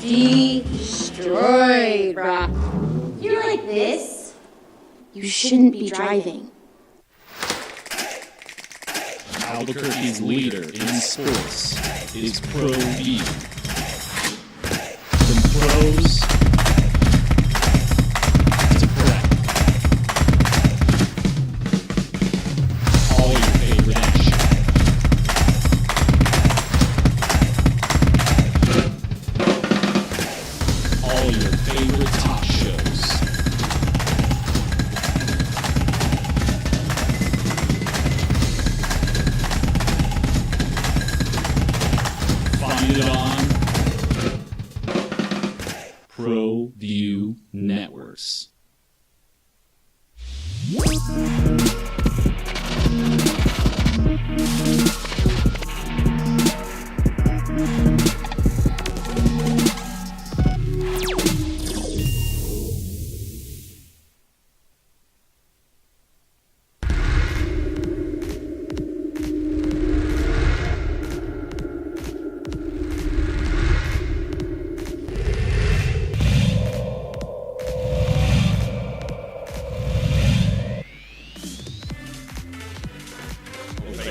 Destroyed, Rock. If you're like this, you shouldn't be driving. Albuquerque's leader in sports is Pro View. From pros to prep. All your favorite action. All your favorite talk shows. Find it on Pro View Networks.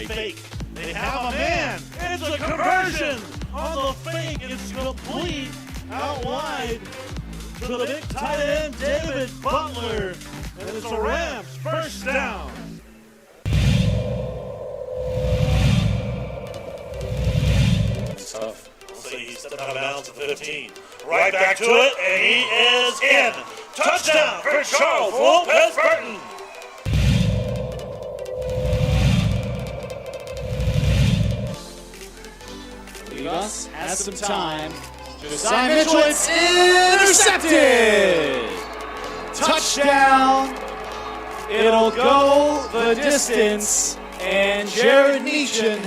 Fake. They have a man. It's a conversion on the fake. It's complete out wide to the big tight end, David Butler. And it's a Rams first down. Tough. We'll say he stepped out of bounds at 15. Right back to it, and he is in. Touchdown for Charles Lopez Burton. Us has some time. Josiah Mitchell, it's intercepted! Touchdown! It'll go the distance, and Jared Neeshan.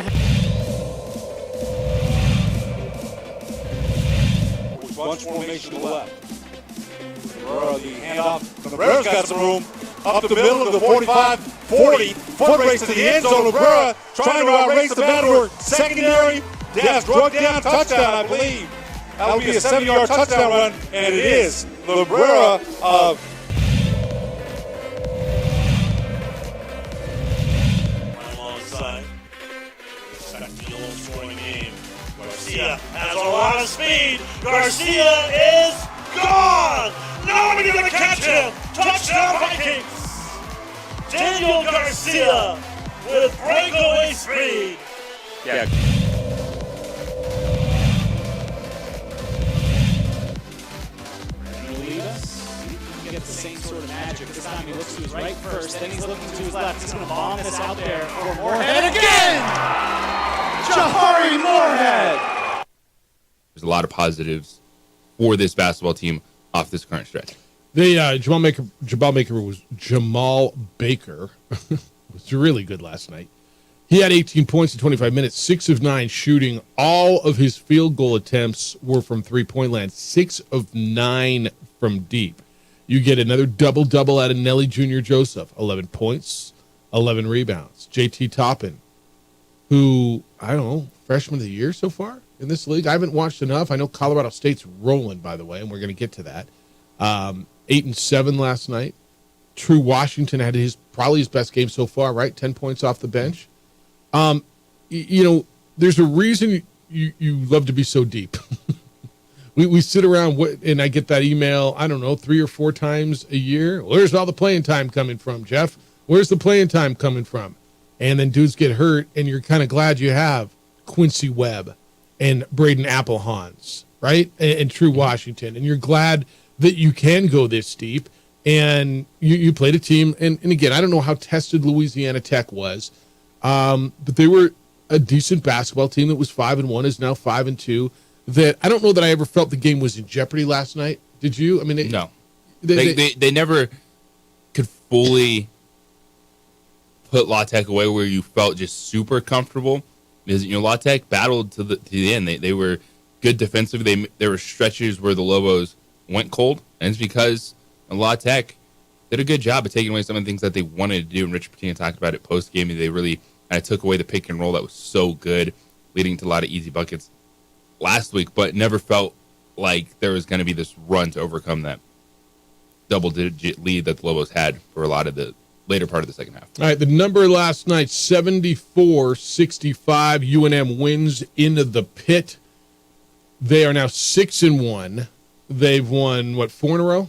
Bunch formation to the left. The handoff. The Bears got some room. Up the middle of the 45-40. Foot race to the end zone. Cabrera trying to outrace the battle. Secondary. Yes, drug down touchdown, I believe. That'll be a 70-yard touchdown run, and it is. Cabrera of alongside. Back to the low-scoring game. Garcia has a lot of speed. Garcia is gone. Nobody gonna catch him. Touchdown Vikings. Daniel Garcia with breakaway speed. Yeah. Get the same sort of magic. This time he looks to his right first, then he's looking to his left. He's going to bomb this out there for Moorhead again! Jahari Moorhead! There's a lot of positives for this basketball team off this current stretch. Jamal Baker was really good last night. He had 18 points in 25 minutes, 6 of 9 shooting. All of his field goal attempts were from three-point land, 6 of 9 from deep. You get another double-double out of Nelly Jr. Joseph, 11 points, 11 rebounds. JT Toppin, who, I don't know, freshman of the year so far in this league. I haven't watched enough. I know Colorado State's rolling, by the way, and we're going to get to that. 8 and 7 last night. True Washington had probably his best game so far, right? 10 points off the bench. There's a reason you love to be so deep. We sit around and I get that email, I don't know, 3 or 4 times a year. Where's all the playing time coming from, Jeff? Where's the playing time coming from? And then dudes get hurt, and you're kind of glad you have Quincy Webb and Braden Applehans, right? And True Washington. And you're glad that you can go this deep. And you played a team. And again, I don't know how tested Louisiana Tech was, but they were a decent basketball team that was 5-1, is now 5-2. That I don't know that I ever felt the game was in jeopardy last night. Did you? I mean, no. They never could fully put La Tech away where you felt just super comfortable. Because La Tech battled to the end. They were good defensively. There were stretches where the Lobos went cold, and it's because La Tech did a good job of taking away some of the things that they wanted to do. And Rich Pitino talked about it post game. They really kind of took away the pick and roll that was so good, leading to a lot of easy buckets last week, but never felt like there was going to be this run to overcome that double-digit lead that the Lobos had for a lot of the later part of the second half. All right, the number last night, 74-65. UNM wins into the pit. They are now 6-1. They've won, 4 in a row?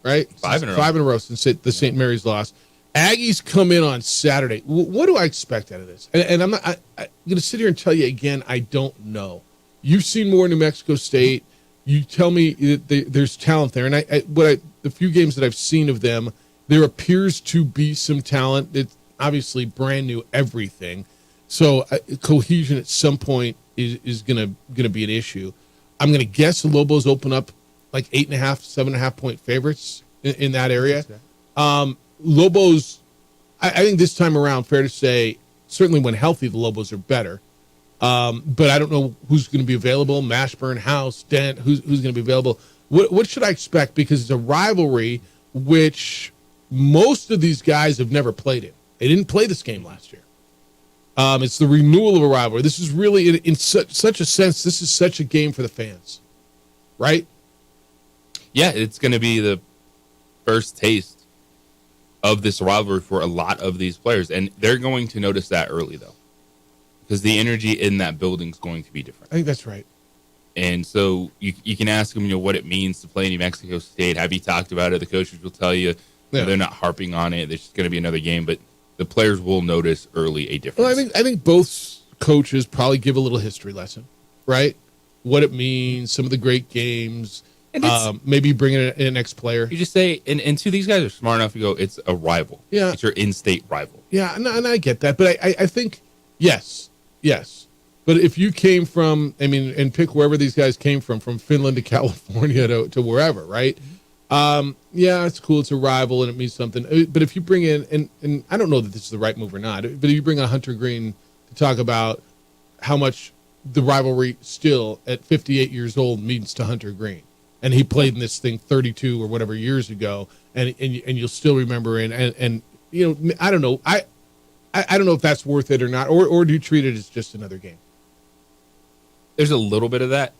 Right? 5 in a row. 5 in a row since the St. Mary's loss. Aggies come in on Saturday. What do I expect out of this? And I'm going to sit here and tell you again, I don't know. You've seen more New Mexico State. You tell me that there's talent there. And the few games that I've seen of them, there appears to be some talent. It's obviously brand new everything. So cohesion at some point is going to be an issue. I'm going to guess the Lobos open up like 8.5, 7.5 point favorites in that area. Lobos, I think this time around, fair to say, certainly when healthy, the Lobos are better. But I don't know who's going to be available. Mashburn, House, Dent, who's going to be available. What should I expect? Because it's a rivalry which most of these guys have never played in. They didn't play this game last year. It's the renewal of a rivalry. This is really, in such a sense, this is such a game for the fans, right? Yeah, it's going to be the first taste of this rivalry for a lot of these players. And they're going to notice that early, though, because the energy in that building is going to be different. I think that's right. And so you can ask them, what it means to play New Mexico State. Have you talked about it? The coaches will tell you they're not harping on it. There's just going to be another game, but the players will notice early a difference. Well, I think both coaches probably give a little history lesson, right? What it means, some of the great games. Maybe bring in an ex-player. You just say, and two, these guys are smart enough to go, it's a rival. Yeah. It's your in-state rival. Yeah, and I get that. But I think, yes. But if you came from, and pick wherever these guys came from Finland to California to wherever, right? Yeah, it's cool. It's a rival and it means something. But if you bring in, and I don't know that this is the right move or not, but if you bring in Hunter Green to talk about how much the rivalry still at 58 years old means to Hunter Green. And he played in this thing 32 or whatever years ago, and you'll still remember. And I don't know. I don't know if that's worth it or not, or do you treat it as just another game? There's a little bit of that,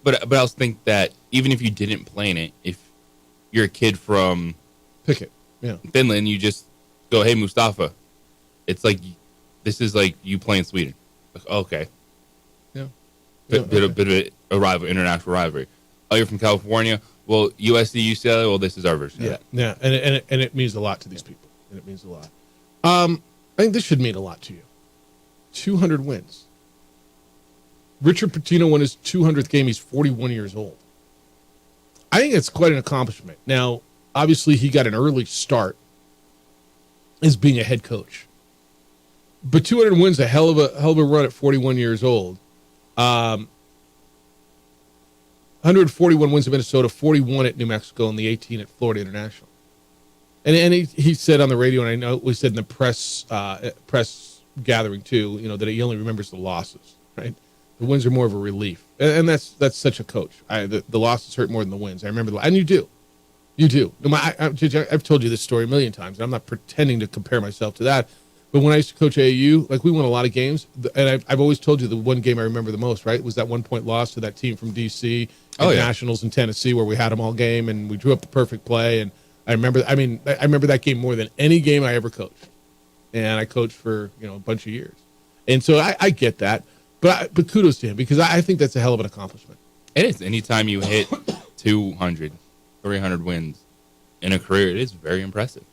but I also think that even if you didn't play in it, if you're a kid from Pickett, yeah, Finland, you just go, hey Mustafa, it's like this is like you playing Sweden. Like, okay, yeah, bit of a rival, international rivalry. Oh, you're from California? Well, USC, UCLA, well, this is our version. Yeah, and it means a lot to these people. And it means a lot. I think this should mean a lot to you. 200 wins. Richard Pitino won his 200th game. He's 41 years old. I think it's quite an accomplishment. Now, obviously, he got an early start as being a head coach. But 200 wins, a hell of a run at 41 years old. 141 wins at Minnesota, 41 at New Mexico, and the 18 at Florida International. And he said on the radio, and I know we said in the press gathering too, that he only remembers the losses. Right, the wins are more of a relief, and that's such a coach. The losses hurt more than the wins. I remember, and you do. I've told you this story a million times, and I'm not pretending to compare myself to that. But when I used to coach AAU, like we won a lot of games, and I've always told you the one game I remember the most, right, was that 1-point loss to that team from D.C. Nationals in Tennessee, where we had them all game, and we drew up the perfect play. And I remember that game more than any game I ever coached, and I coached for a bunch of years, and so I get that. But kudos to him, because I think that's a hell of an accomplishment. It is. Anytime you hit 200, 300 wins in a career, it is very impressive.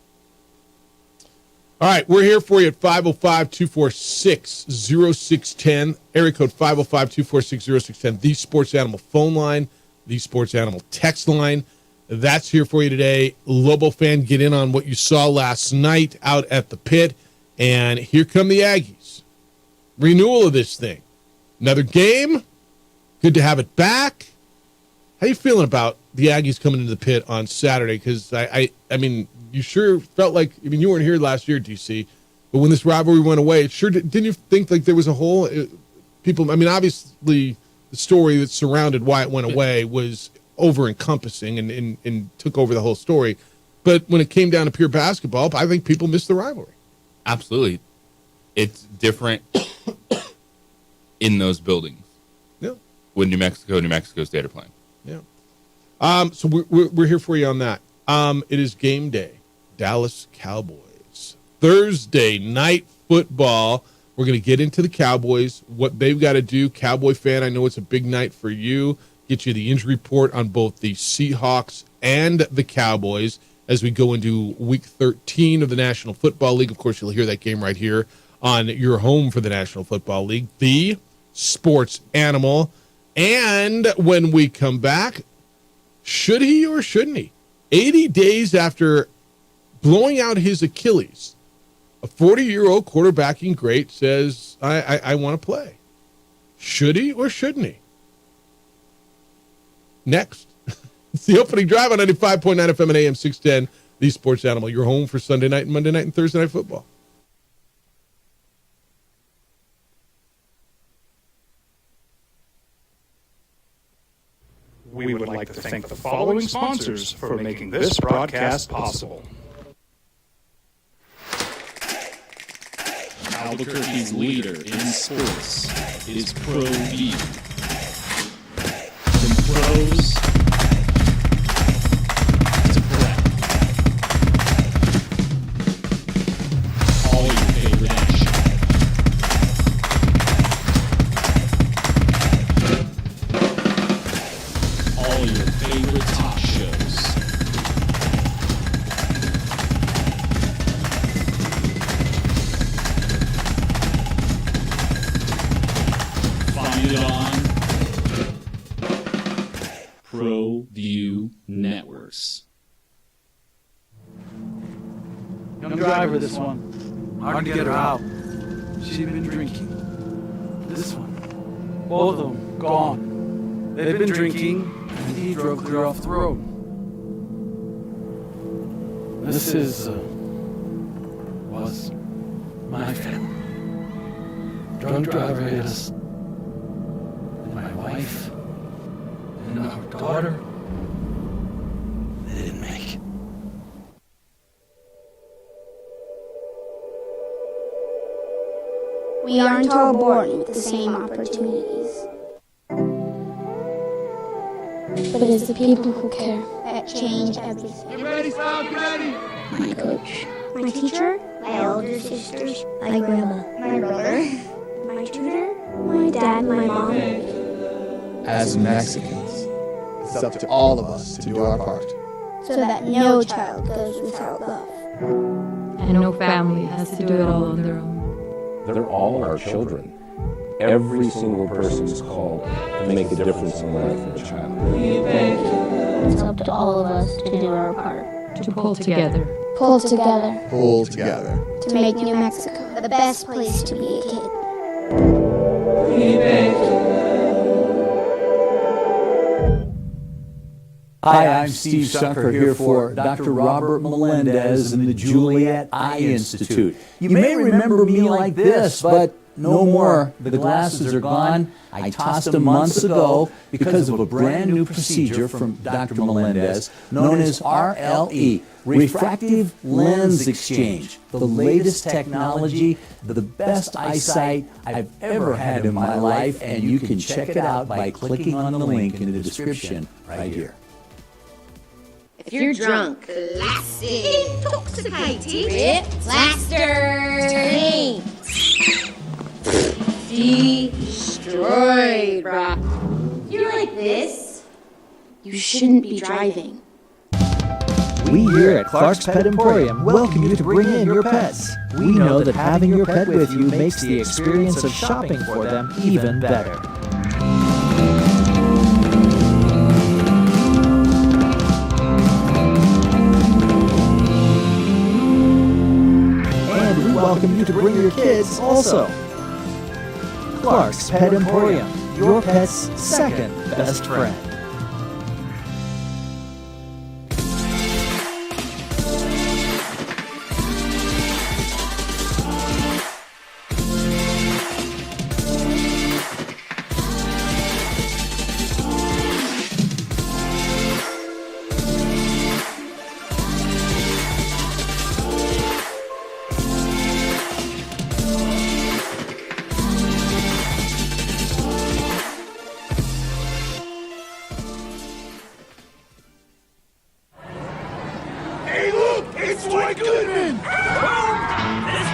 All right, we're here for you at 505-246-0610, area code 505-246-0610, the Sports Animal phone line, the Sports Animal text line. That's here for you today. Lobo fan, get in on what you saw last night out at the pit. And here come the Aggies. Renewal of this thing. Another game. Good to have it back. How you feeling about the Aggies coming into the pit on Saturday? Because, I mean, you sure felt like, you weren't here last year, DC, but when this rivalry went away, didn't you think like there was a hole? Obviously the story that surrounded why it went away was over-encompassing and took over the whole story. But when it came down to pure basketball, I think people missed the rivalry. Absolutely. It's different in those buildings. Yeah. When New Mexico State are playing. Yeah. So we're here for you on that. It is game day. Dallas Cowboys. Thursday night football. We're going to get into the Cowboys, what they've got to do. Cowboy fan, I know it's a big night for you. Get you the injury report on both the Seahawks and the Cowboys as we go into week 13 of the National Football League. Of course, you'll hear that game right here on your home for the National Football League, the Sports Animal. And when we come back, should he or shouldn't he? 80 days after blowing out his Achilles, a 40-year-old quarterbacking great says, I want to play. Should he or shouldn't he? Next. It's the opening drive on 95.9 FM and AM 610, the Sports Animal, your home for Sunday night, Monday night, and Thursday night football. We would like to thank the following sponsors for making this broadcast possible. Albuquerque's leader in sports is Pro View. From pros to prep. All your favorite action. All your favorite talk shows. Find it on Pro View Networks. Young driver, this one. Hard to get her out. She'd been drinking. This one. Both of them gone. They've been drinking, and he drove clear off the road. This was my family. Drunk driver hit us. And my wife and our daughter, they didn't make it. We aren't all born with the same opportunities. But it's the people who care that change everything. Get ready, Sal, get ready! My coach, my teacher, my older sisters, my grandma, my brother, my tutor, my dad, my mom. As Mexicans, it's up to all of us to do our part. So that no child goes without love. And no family has to do it all on their own. They're all our children. Every single person is called to make a difference in the life of a child. It's up to all of us to do our part. To pull together. Pull together. Pull together. To make New Mexico the best place to be a kid. Hi, I'm Steve Sucker here for Dr. Robert Melendez and the Juliet Eye Institute. You may remember me like this, but no more. The glasses are gone. I tossed them months ago because of a brand new procedure from Dr. Melendez known as RLE, Refractive Lens Exchange. The latest technology, the best eyesight I've ever had in my life, and you can check it out by clicking on the link in the description right here. If you're drunk, blasted, intoxicated, plastered, destroyed, bruh. If you're like this, you shouldn't be driving. We here at Clark's Pet Emporium welcome you to bring in your pets. We know that having your pet with you makes the experience of shopping for them even better. And we welcome you to bring your kids also. Clark's Pet Emporium, your pet's second best friend. Goodman! This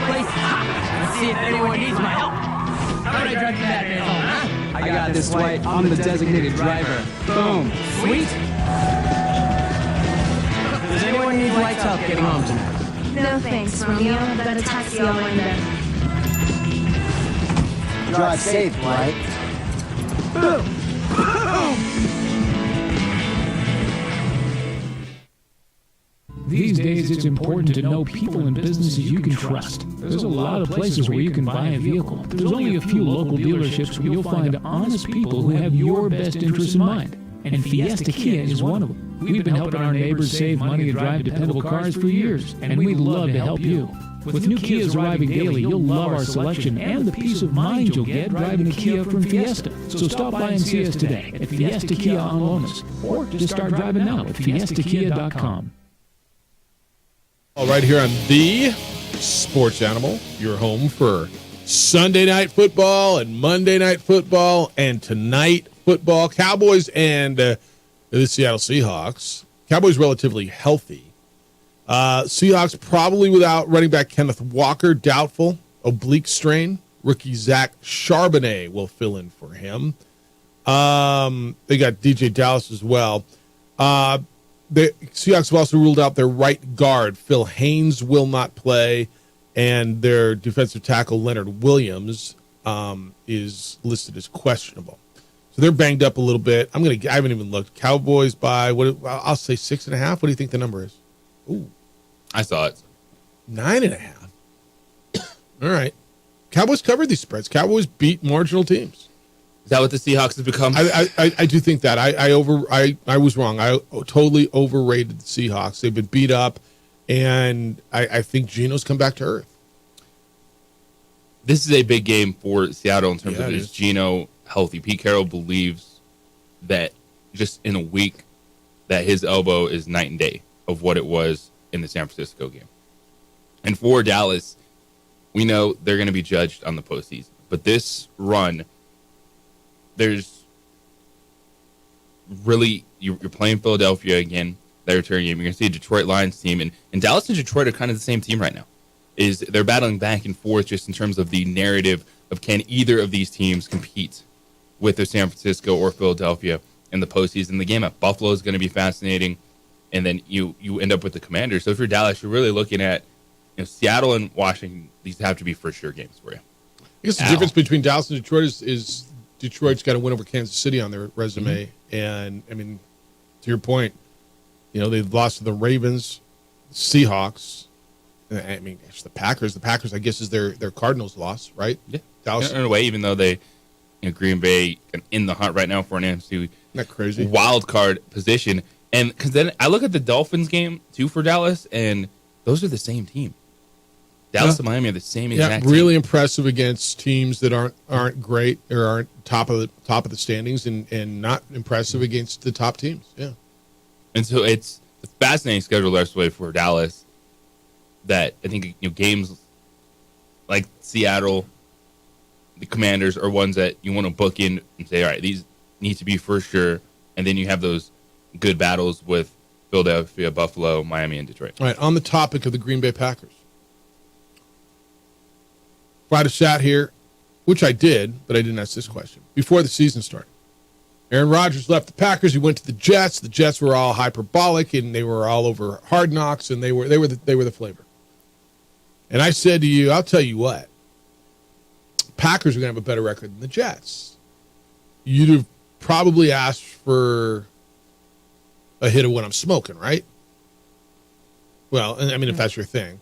place is hot. Let's see if anyone needs my help. How about I drive you back home, huh? I got this, Dwight. I'm the designated driver. Boom. Sweet. Does anyone need lights help getting home tonight? No thanks, Romeo. I've got a taxi all lined up. Drive safe, Dwight. Boom! Boom! These days, it's important to know people and businesses you can trust. There's a lot of places where you can buy a vehicle. There's only a few local dealerships where you'll find honest people who have your best interests in mind. And Fiesta Kia is one of them. We've been helping our neighbors save money and drive dependable cars for years, and we'd love to help you. With new Kias arriving daily, you'll love our selection and the peace of mind you'll get driving a Kia from Fiesta. So stop by and see us today at Fiesta Kia on Lomas, or just start driving now at fiestakia.com. All right, here on the Sports Animal, your home for Sunday night football and Monday night football and tonight football. Cowboys and the Seattle Seahawks. Cowboys relatively healthy. Seahawks probably without running back Kenneth Walker, doubtful, oblique strain. Rookie Zach Charbonnet will fill in for him. They got DJ Dallas as well. The Seahawks have also ruled out their right guard. Phil Haynes will not play, and their defensive tackle Leonard Williams is listed as questionable. So they're banged up a little bit. I haven't even looked. Cowboys by I'll say 6.5. What do you think the number is? Ooh, I saw it. 9.5. All right. Cowboys covered these spreads. Cowboys beat marginal teams. Is that what the Seahawks have become? I do think that. I was wrong. I totally overrated the Seahawks. They've been beat up, and I think Geno's come back to earth. This is a big game for Seattle in terms of it is Geno healthy. Pete Carroll believes that just in a week that his elbow is night and day of what it was in the San Francisco game. And for Dallas, we know they're going to be judged on the postseason. But this run, there's really, you're playing Philadelphia again, that return game. You're going to see a Detroit Lions team. And Dallas and Detroit are kind of the same team right now. They're battling back and forth just in terms of the narrative of can either of these teams compete with the San Francisco or Philadelphia in the postseason. The game at Buffalo is going to be fascinating. And then you end up with the Commanders. So if you're Dallas, you're really looking at Seattle and Washington. These have to be for sure games for you. I guess the difference between Dallas and Detroit is Detroit's got to win over Kansas City on their resume. Mm-hmm. And, I mean, to your point, they've lost to the Ravens, Seahawks. I mean, the Packers. The Packers, I guess, is their Cardinals loss, right? Yeah. Dallas. In a way, even though they, Green Bay in the hunt right now for an NFC not crazy wild card position. And because then I look at the Dolphins game, too, for Dallas, and those are the same team. Dallas and Miami are the same exact team. Really impressive against teams that aren't great or aren't top of the standings, and not impressive against the top teams. Yeah. And so it's a fascinating schedule the rest of the way for Dallas that I think games like Seattle, the Commanders are ones that you want to book in and say, all right, these need to be for sure. And then you have those good battles with Philadelphia, Buffalo, Miami, and Detroit. All right, on the topic of the Green Bay Packers. If I'd have sat here, which I did, but I didn't ask this question, before the season started. Aaron Rodgers left the Packers. He went to the Jets. The Jets were all hyperbolic, and they were all over Hard Knocks, and they were the flavor. And I said to you, I'll tell you what, Packers are going to have a better record than the Jets. You'd have probably asked for a hit of what I'm smoking, right? Well, I mean, if that's your thing,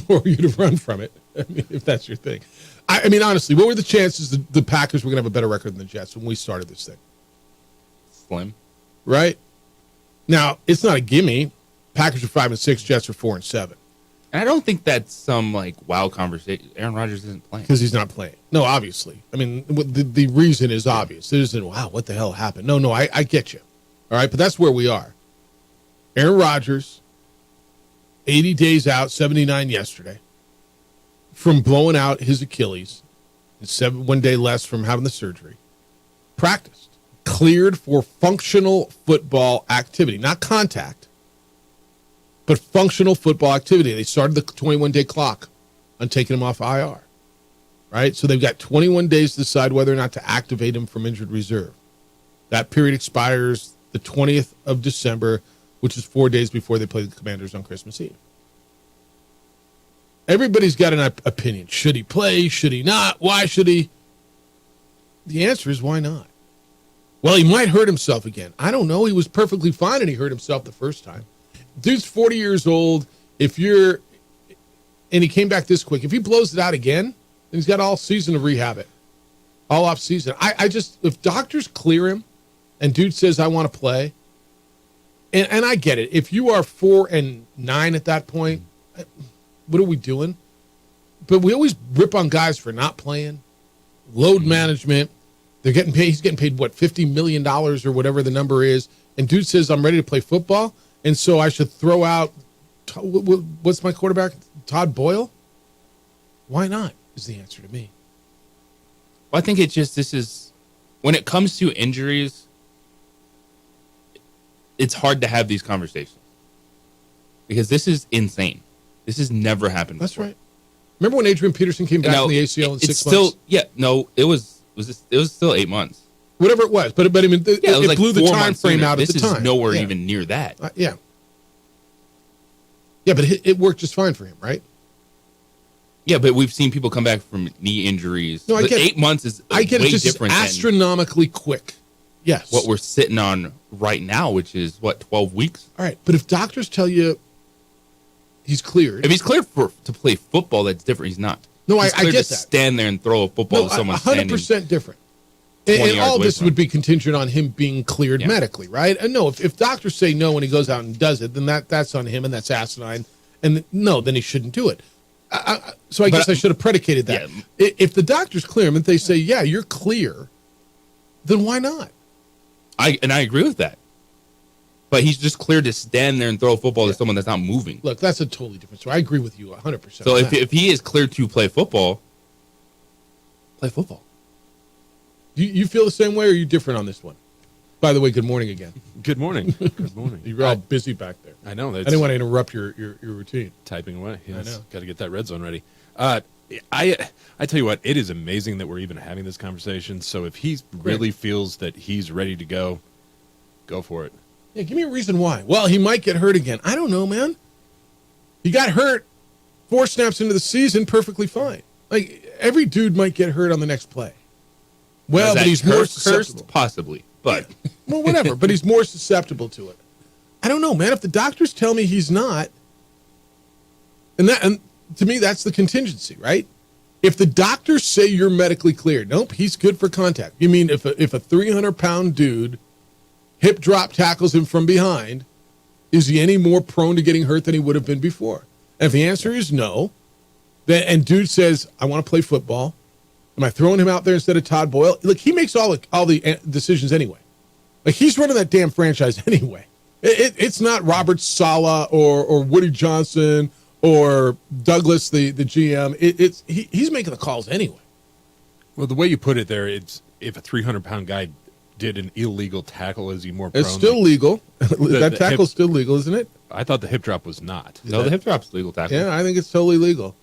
or you'd have run from it. I mean, if that's your thing. I mean, honestly, what were the chances the Packers were going to have a better record than the Jets when we started this thing? Slim. Right? Now, it's not a gimme. Packers are 5-6, Jets are 4-7. And I don't think that's some wild conversation. Aaron Rodgers isn't playing because he's not playing. No, obviously. I mean, the reason is obvious. It isn't, wow, what the hell happened? No, I get you. All right, but that's where we are. Aaron Rodgers, 80 days out, 79 yesterday, from blowing out his Achilles, and 1 day less from having the surgery, practiced, cleared for functional football activity, not contact, but functional football activity. They started the 21-day clock on taking him off IR, right? So they've got 21 days to decide whether or not to activate him from injured reserve. That period expires the 20th of December, which is 4 days before they play the Commanders on Christmas Eve. Everybody's got an opinion. Should he play? Should he not? Why should he? The answer is why not? Well, he might hurt himself again. I don't know. He was perfectly fine and he hurt himself the first time. Dude's 40 years old. And he came back this quick. If he blows it out again, then he's got all season to rehab it. All off season. If doctors clear him and dude says, I want to play, and I get it. If you are 4-9 at that point, what are we doing? But we always rip on guys for not playing. Load management. They're getting paid. He's getting paid, what, $50 million or whatever the number is. And dude says, I'm ready to play football. And so I should throw out, what's my quarterback? Todd Boyle? Why not is the answer to me. Well, I think when it comes to injuries, it's hard to have these conversations because this is insane. This has never happened before. That's right. Remember when Adrian Peterson came back from the ACL in 6 months? Yeah, no, it was still 8 months. Whatever it was. But I mean, it blew the time frame out at the time. This is nowhere even near that. Yeah. Yeah, but it worked just fine for him, right? Yeah, but we've seen people come back from knee injuries. No, I get 8 months is way different just astronomically quick. Yes. What we're sitting on right now, which is, 12 weeks? All right, but if doctors tell you he's cleared. If he's cleared to play football, that's different. He's not. No, I get that. Stand there and throw a football to someone 100% different. And all this would be contingent on him being cleared medically, right? And no, if doctors say no when he goes out and does it, then that's on him and that's asinine. And no, then he shouldn't do it. So I guess I should have predicated that. Yeah. If the doctors clear him and they say, yeah, you're clear, then why not? I agree with that. But he's just cleared to stand there and throw a football to someone that's not moving. Look, that's a totally different story. I agree with you 100%. So if he is cleared to play football, play football. You feel the same way, or are you different on this one? By the way, good morning again. Good morning. Good morning. You're all busy back there. I know. I didn't want to interrupt your routine. Typing away. Yes. I know. Got to get that red zone ready. I tell you what, it is amazing that we're even having this conversation. So if he really feels that he's ready to go for it. Yeah, give me a reason why. Well, he might get hurt again. I don't know, man. He got hurt 4 snaps into the season, perfectly fine. Like, every dude might get hurt on the next play. Well, but he's more susceptible. Possibly, but well, whatever. But he's more susceptible to it. I don't know, man. If the doctors tell me he's not, and to me that's the contingency, right? If the doctors say you're medically cleared, nope, he's good for contact. You mean if a 300-pound dude hip drop tackles him from behind, is he any more prone to getting hurt than he would have been before? And if the answer is no, and dude says, I want to play football, am I throwing him out there instead of Todd Boyle? Look, he makes all the decisions anyway. Like, he's running that damn franchise anyway. It's not Robert Saleh or Woody Johnson or Douglas, the GM. He's making the calls anyway. Well, the way you put it there, it's if a 300-pound guy did an illegal tackle, is he more prone? It's still legal. That tackle's still legal, isn't it? I thought the hip drop was not. No, the hip drop's legal tackle. Yeah, I think it's totally legal.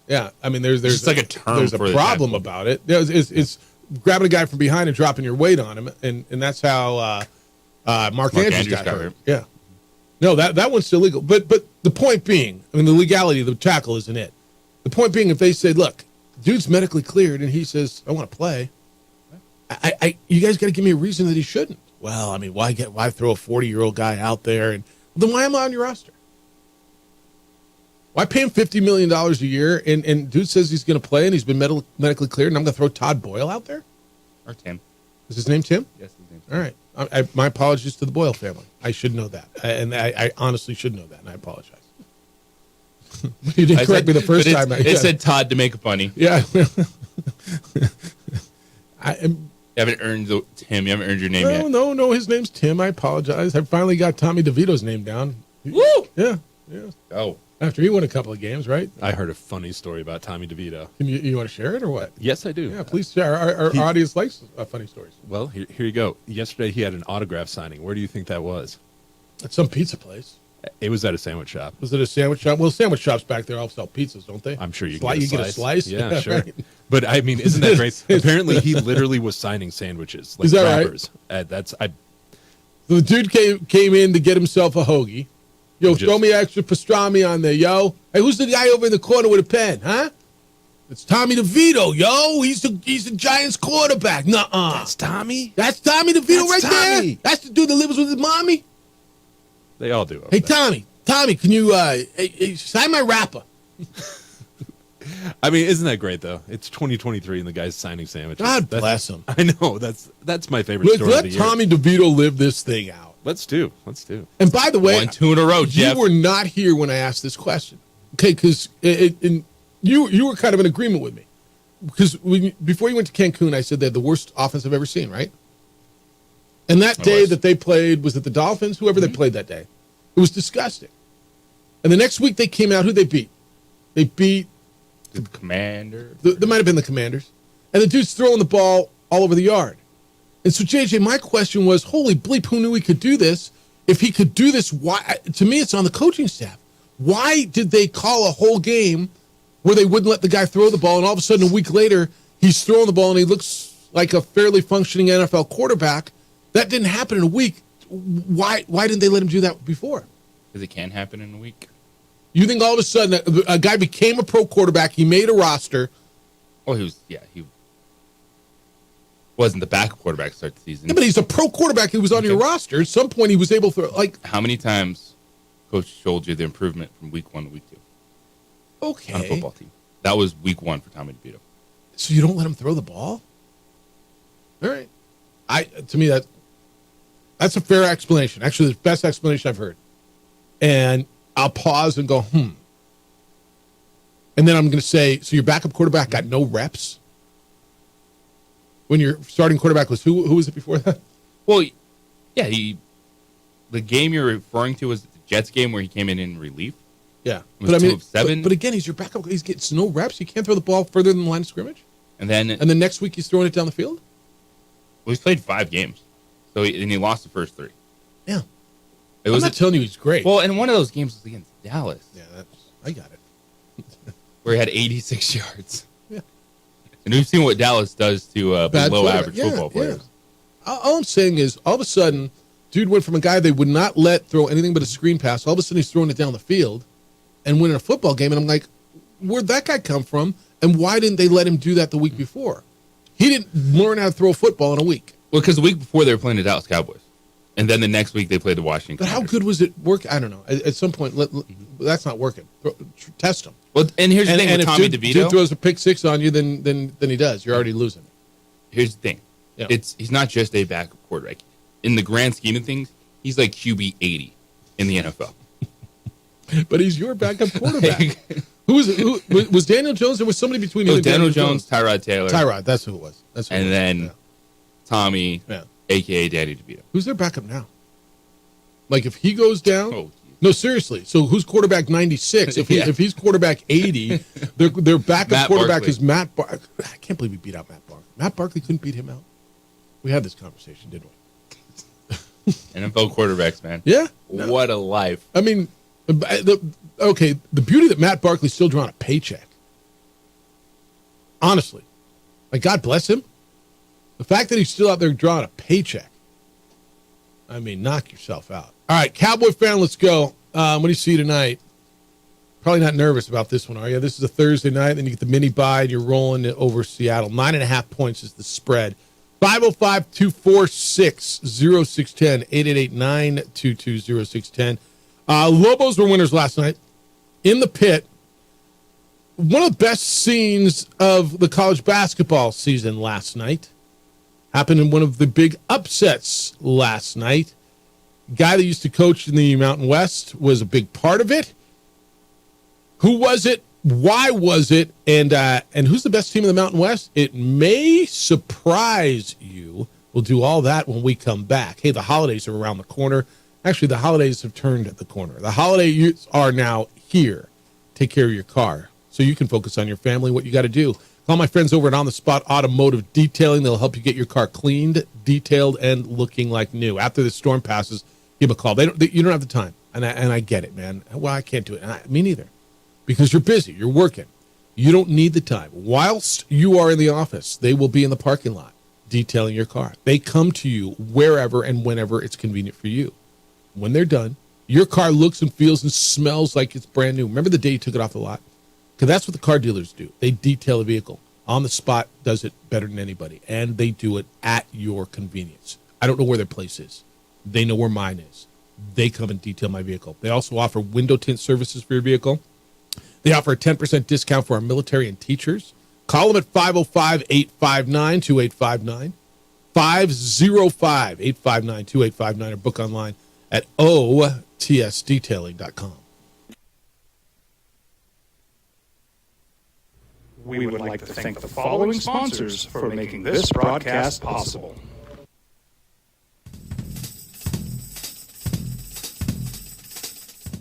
Yeah, I mean, there's like a term. There's a problem about it. It's grabbing a guy from behind and dropping your weight on him, and that's how Mark Andrews got hurt. Yeah, no, that one's still legal. But the point being, I mean, the legality of the tackle isn't it. The point being, if they say, look, dude's medically cleared, and he says, I want to play, you guys got to give me a reason that he shouldn't. Well, I mean, why throw a 40-year-old guy out there, and then why am I on your roster? Why pay him $50 million a year, and dude says he's going to play, and he's been medically cleared, and I'm going to throw Todd Boyle out there? Or Tim. Is his name Tim? Yes, his name's Tim. All right. My apologies to the Boyle family. I should know that. And I honestly should know that, and I apologize. You didn't correct me the first time. It said Todd to make it funny. Yeah. You haven't earned Tim. You haven't earned your name yet. No. His name's Tim. I apologize. I finally got Tommy DeVito's name down. Woo! Yeah. Oh. After he won a couple of games, right? I heard a funny story about Tommy DeVito. You want to share it or what? Yes, I do. Yeah, please share. Our audience likes funny stories. Well, here you go. Yesterday he had an autograph signing. Where do you think that was? At some pizza place. It was at a sandwich shop. Was it a sandwich shop? Well, sandwich shops back there all sell pizzas, don't they? I'm sure you get a slice. Yeah, sure. Right. But I mean, isn't that great? Apparently, he literally was signing sandwiches, like Is that right? wrappers. The dude came in to get himself a hoagie. Yo, throw me extra pastrami on there, yo. Hey, who's the guy over in the corner with a pen, huh? It's Tommy DeVito, yo. He's the Giants quarterback. Nuh-uh. That's Tommy? That's Tommy DeVito right Tommy. there? That's the dude that lives with his mommy? They all do. Hey, Tommy, can you sign my wrapper? I mean, isn't that great, though? It's 2023, and the guy's signing sandwiches. God bless him. I know. That's my favorite story of the Let year. Tommy DeVito live this thing out. Let's do. And by the way, 1-2 in a row, Jeff. You were not here when I asked this question. Okay, because you were kind of in agreement with me. Because before you went to Cancun, I said they had the worst offense I've ever seen, right? And that day that they played, was it the Dolphins? Whoever they played that day. It was disgusting. And the next week they came out, who they beat? They beat the Commanders. They might have been the Commanders. And the dude's throwing the ball all over the yard. And so, JJ, my question was, holy bleep, who knew he could do this? If he could do this, why? To me, it's on the coaching staff. Why did they call a whole game where they wouldn't let the guy throw the ball, and all of a sudden a week later, he's throwing the ball and he looks like a fairly functioning NFL quarterback? That didn't happen in a week. Why didn't they let him do that before? Because it can happen in a week. You think all of a sudden a guy became a pro quarterback, he made a roster. Well, he wasn't the backup quarterback to start the season. Yeah, but he's a pro quarterback. He was on your roster. At some point, he was able to How many times Coach showed you the improvement from week 1 to week 2? Okay. On a football team. That was week 1 for Tommy DeVito. So you don't let him throw the ball? All right. To me, that's a fair explanation. Actually, the best explanation I've heard. And I'll pause and go, And then I'm going to say, so your backup quarterback got no reps? When your starting quarterback was who was it before that? Well, yeah, the game you're referring to was the Jets game where he came in relief. Yeah. It was 2 of 7. But again, he's your backup. He's getting no reps. You can't throw the ball further than the line of scrimmage. And then next week he's throwing it down the field? Well, he's played 5 games. So he lost the first 3. Yeah. I'm not telling you he's great. Well, and one of those games was against Dallas. Yeah, I got it. Where he had 86 yards. Yeah. And we've seen what Dallas does to below average football players. Yeah. All I'm saying is, all of a sudden, dude went from a guy they would not let throw anything but a screen pass. All of a sudden, he's throwing it down the field and winning a football game. And I'm like, where'd that guy come from? And why didn't they let him do that the week before? He didn't learn how to throw a football in a week. Well, because the week before they were playing the Dallas Cowboys. And then the next week they played the Washington But Commanders. how good was it work? I don't know. At some point, that's not working. Test him. Well, and here's the thing with Tommy DeVito. If dude throws a pick 6 on you, then he does. You're already losing. Here's the thing. Yeah. He's not just a backup quarterback. In the grand scheme of things, he's like QB 80 in the NFL. But he's your backup quarterback. Who was Daniel Jones? There was somebody between It you was and Daniel Jones, Tyrod Taylor. Tyrod, that's who it was. And then Tommy, a.k.a. Danny DeVito. Who's their backup now? Like, if he goes down... No, seriously. So who's quarterback 96? If he's quarterback 80, their backup Matt quarterback Barkley. is Matt Barkley. I can't believe he beat out Matt Barkley. Matt Barkley couldn't beat him out. We had this conversation, didn't we? NFL quarterbacks, man. Yeah. What a life. I mean, the beauty that Matt Barkley's still drawing a paycheck. Honestly. Like, God bless him. The fact that he's still out there drawing a paycheck. I mean, knock yourself out. All right, Cowboy fan, let's go. What do you see tonight? Probably not nervous about this one, are you? This is a Thursday night, then you get the mini bye, and you're rolling it over Seattle. 9.5 points is the spread. 505-246-0610, 888-922-0610. Lobos were winners last night in the pit. One of the best scenes of the college basketball season last night happened in one of the big upsets last night. Guy that used to coach in the Mountain West was a big part of it. Who was it? Why was it? And who's the best team in the Mountain West? It may surprise you. We'll do all that when we come back. Hey, the holidays are around the corner. Actually, the holidays have turned at the corner. The holidays are now here. Take care of your car so you can focus on your family, what you got to do. Call my friends over at On the Spot Automotive Detailing. They'll help you get your car cleaned, detailed, and looking like new. After the storm passes, give them a call. You don't have the time. And I get it, man. Well, I can't do it. Me neither. Because you're busy. You're working. You don't need the time. Whilst you are in the office, they will be in the parking lot detailing your car. They come to you wherever and whenever it's convenient for you. When they're done, your car looks and feels and smells like it's brand new. Remember the day you took it off the lot? Because that's what the car dealers do. They detail a vehicle. On the spot, does it better than anybody. And they do it at your convenience. I don't know where their place is. They know where mine is. They come and detail my vehicle. They also offer window tint services for your vehicle. They offer a 10% discount for our military and teachers. Call them at 505-859-2859, 505-859-2859, or book online at otsdetailing.com. We would like to thank the following sponsors for making this broadcast possible.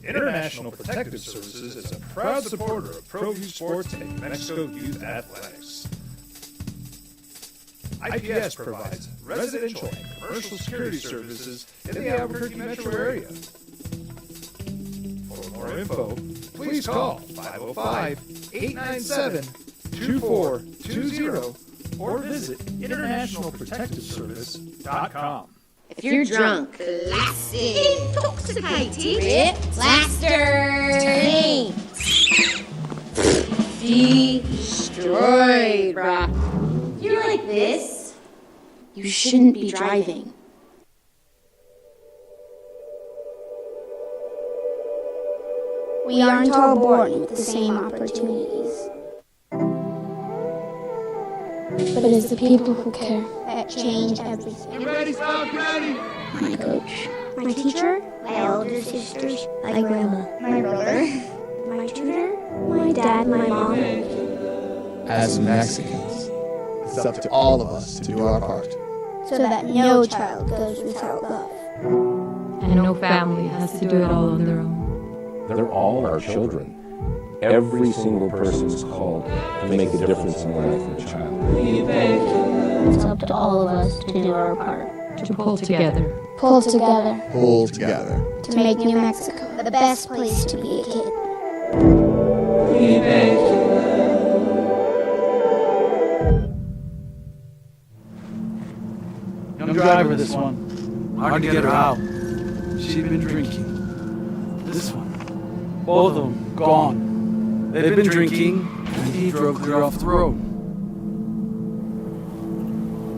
International Protective Services is a proud supporter of ProView Sports and Mexico Youth Athletics. IPS provides residential and commercial security services in the Albuquerque metro area. For more info, please call 505-897-2420 or visit internationalprotectiveservice.com. If you're drunk, classic, intoxicated, rip, plaster, destroyed, bruh. If you're like this, you shouldn't be driving. We aren't all born with the same opportunities. But it's the people who care that change everything. Get ready, stop, ready! My coach, my teacher, my older sisters, my grandma, my brother, my tutor, my dad, my mom. As Mexicans, it's up to all of us to do our part. So that no child goes without love. And no family has to do it all on their own. They're all our children. Every single person is called to make a difference in the life of a child. It's up to all of us to do our part. To pull together. Pull together. Pull together. To make New Mexico the best place to be a kid. Young driver, this one. Hard to get her out. She'd been drinking. This one. Both of them gone. They'd been drinking, and he drove clear off the road.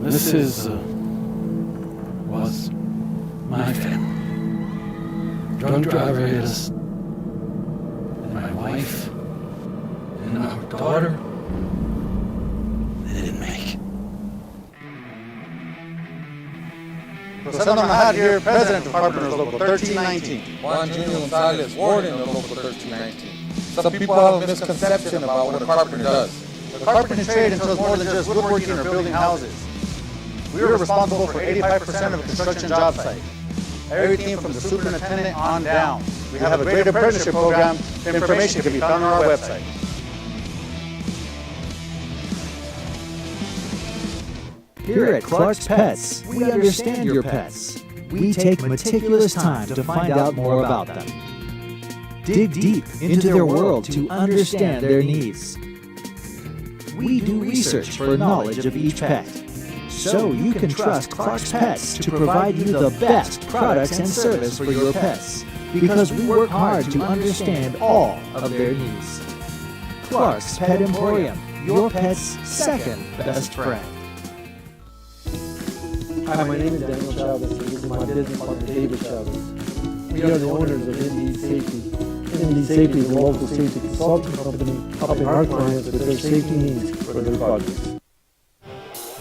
This was my family. Drunk driver hit us. And my wife. And our daughter. They didn't make it. Rosendo Mahad here, President of Carpenters Local 1319. Juan Junior Gonzalez, Warden of Local 1319. Some people have a misconception about what a carpenter does. The carpentry trade entails more than just woodworking or building houses. We are responsible for 85% of a construction job site. Everything from the superintendent on down. We have a great apprenticeship program. Information can be found on our website. Here at Clark's Pets, we understand your pets. We take meticulous time to find out more about them. Dig deep into their world to understand their needs. We do research for knowledge of each pet, so you can trust Clark's Pets to provide you the best products and service for your pets, because we work hard to understand all of their needs. Clark's Pet Emporium, your pet's second best friend. Hi, my name is Daniel Chavez, and this is my business partner, David Chavez. We are the owners of Indeed Safety. Indeed Safety is a local safety consulting company helping our clients with their safety needs for their projects.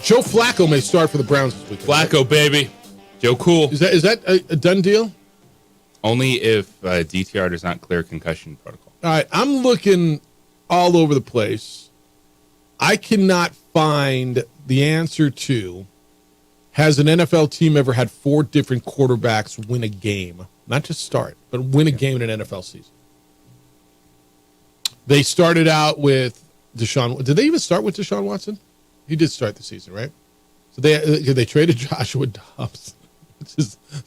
Joe Flacco may start for the Browns this weekend. Flacco, baby. Joe Cool. Is that a done deal? Only if DTR does not clear concussion protocol. All right, I'm looking all over the place. I cannot find the answer to, has an NFL team ever had 4 different quarterbacks win a game? Not just start, but win a game in an NFL season. They started out with Deshaun. Did they even start with Deshaun Watson? He did start the season, right? So they traded Joshua Dobbs,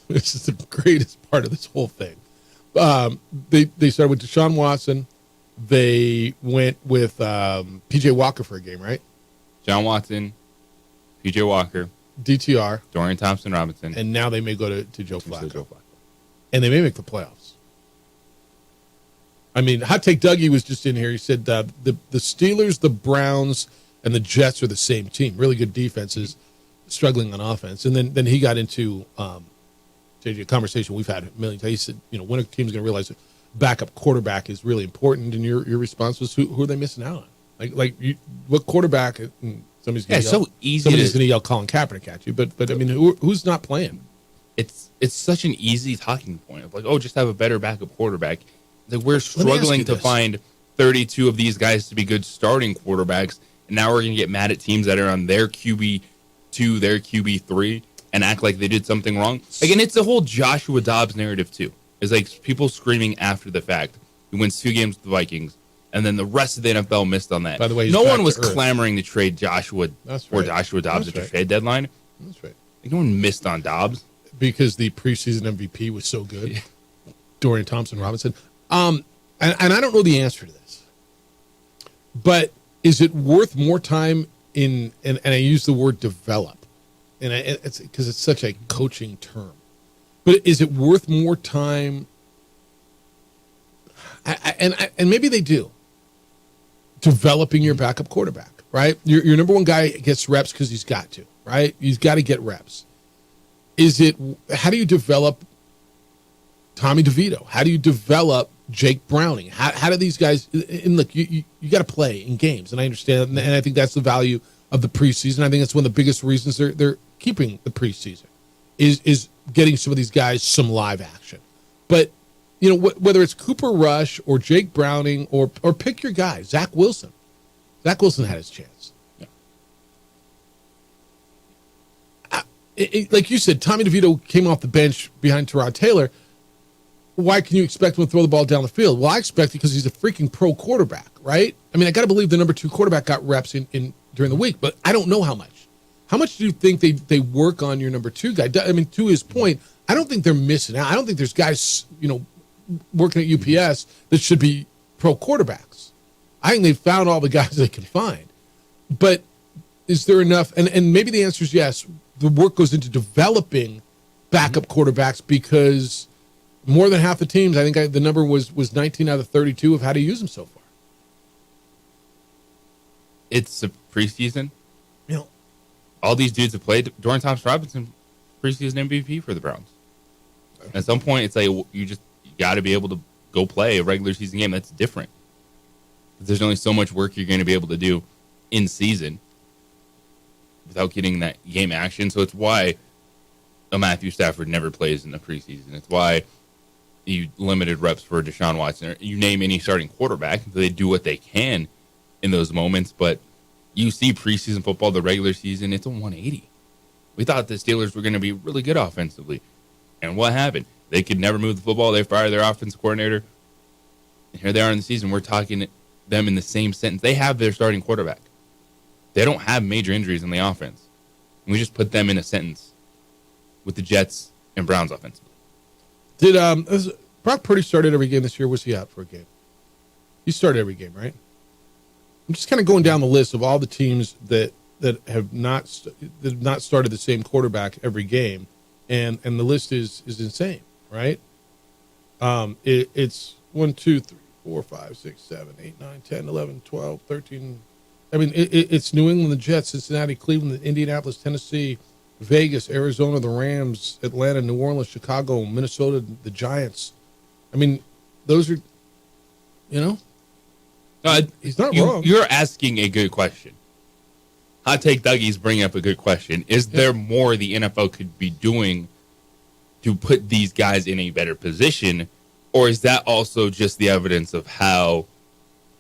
which is the greatest part of this whole thing. They started with Deshaun Watson. They went with P.J. Walker for a game, right? John Watson, P.J. Walker, DTR, Dorian Thompson-Robinson. And now they may go to Joe Flacco. And they may make the playoffs. I mean, Hot Take Dougie was just in here. He said the Steelers, the Browns, and the Jets are the same team. Really good defenses, struggling on offense. And then he got into a conversation we've had a million times. He said, when a team's going to realize that backup quarterback is really important. And your response was, who are they missing out on? What quarterback? Somebody's going to yell Colin Kaepernick at you. But I mean, who's not playing? It's such an easy talking point of just have a better backup quarterback. Like we're struggling to find 32 of these guys to be good starting quarterbacks, and now we're going to get mad at teams that are on their QB2, their QB3, and act like they did something wrong. Again, it's the whole Joshua Dobbs narrative too. It's like people screaming after the fact. He wins 2 games with the Vikings, and then the rest of the NFL missed on that. By the way, no one was clamoring to trade Joshua or Joshua Dobbs at the trade deadline. That's right. Like no one missed on Dobbs because the preseason MVP was so good. Yeah. Dorian Thompson-Robinson. And I don't know the answer to this, but is it worth more time and I use the word develop, and it's because it's such a coaching term, but is it worth more time? And maybe they do. Developing your backup quarterback, right? Your number one guy gets reps because he's got to, right? He's got to get reps. How do you develop Tommy DeVito? How do you develop Jake Browning? How do these guys? And look, you got to play in games, and I understand, and I think that's the value of the preseason. I think that's one of the biggest reasons they're keeping the preseason is getting some of these guys some live action. But whether it's Cooper Rush or Jake Browning or pick your guy, Zach Wilson. Zach Wilson had his chance. Yeah. Like you said, Tommy DeVito came off the bench behind Tyrod Taylor. Why can you expect him to throw the ball down the field? Well, I expect it because he's a freaking pro quarterback, right? I mean, I got to believe the number 2 quarterback got reps in during the week, but I don't know how much. How much do you think they work on your number 2 guy? I mean, to his point, I don't think they're missing out. I don't think there's guys, working at UPS that should be pro quarterbacks. I think they've found all the guys they can find. But is there enough? And maybe the answer is yes. The work goes into developing backup quarterbacks because more than half the teams, I think the number was 19 out of 32 of how to use them so far. It's a preseason. All these dudes have played. Dorian Thompson-Robinson, preseason MVP for the Browns. At some point, it's like you got to be able to go play a regular season game. That's different. There's only so much work you're going to be able to do in season without getting that game action. So it's why a Matthew Stafford never plays in the preseason. It's why you limited reps for Deshaun Watson. You name any starting quarterback, they do what they can in those moments. But you see preseason football, the regular season, it's a 180. We thought the Steelers were going to be really good offensively. And what happened? They could never move the football. They fired their offensive coordinator. And here they are in the season. We're talking them in the same sentence. They have their starting quarterback. They don't have major injuries in the offense. And we just put them in a sentence with the Jets and Browns offensively. Did Brock Purdy started every game this year? Was he out for a game? He started every game, right? I'm just kind of going down the list of all the teams that have not started the same quarterback every game, and the list is insane, right? It's 1, 2, 3, 4, 5, 6, 7, 8, 9, 10, 11, 12, 13. I mean, it's New England, the Jets, Cincinnati, Cleveland, Indianapolis, Tennessee, Vegas, Arizona, the Rams, Atlanta, New Orleans, Chicago, Minnesota, the Giants. I mean, those are, he's not wrong. You're asking a good question. Hot Take Dougie's bringing up a good question. Is there more the NFL could be doing to put these guys in a better position, or is that also just the evidence of how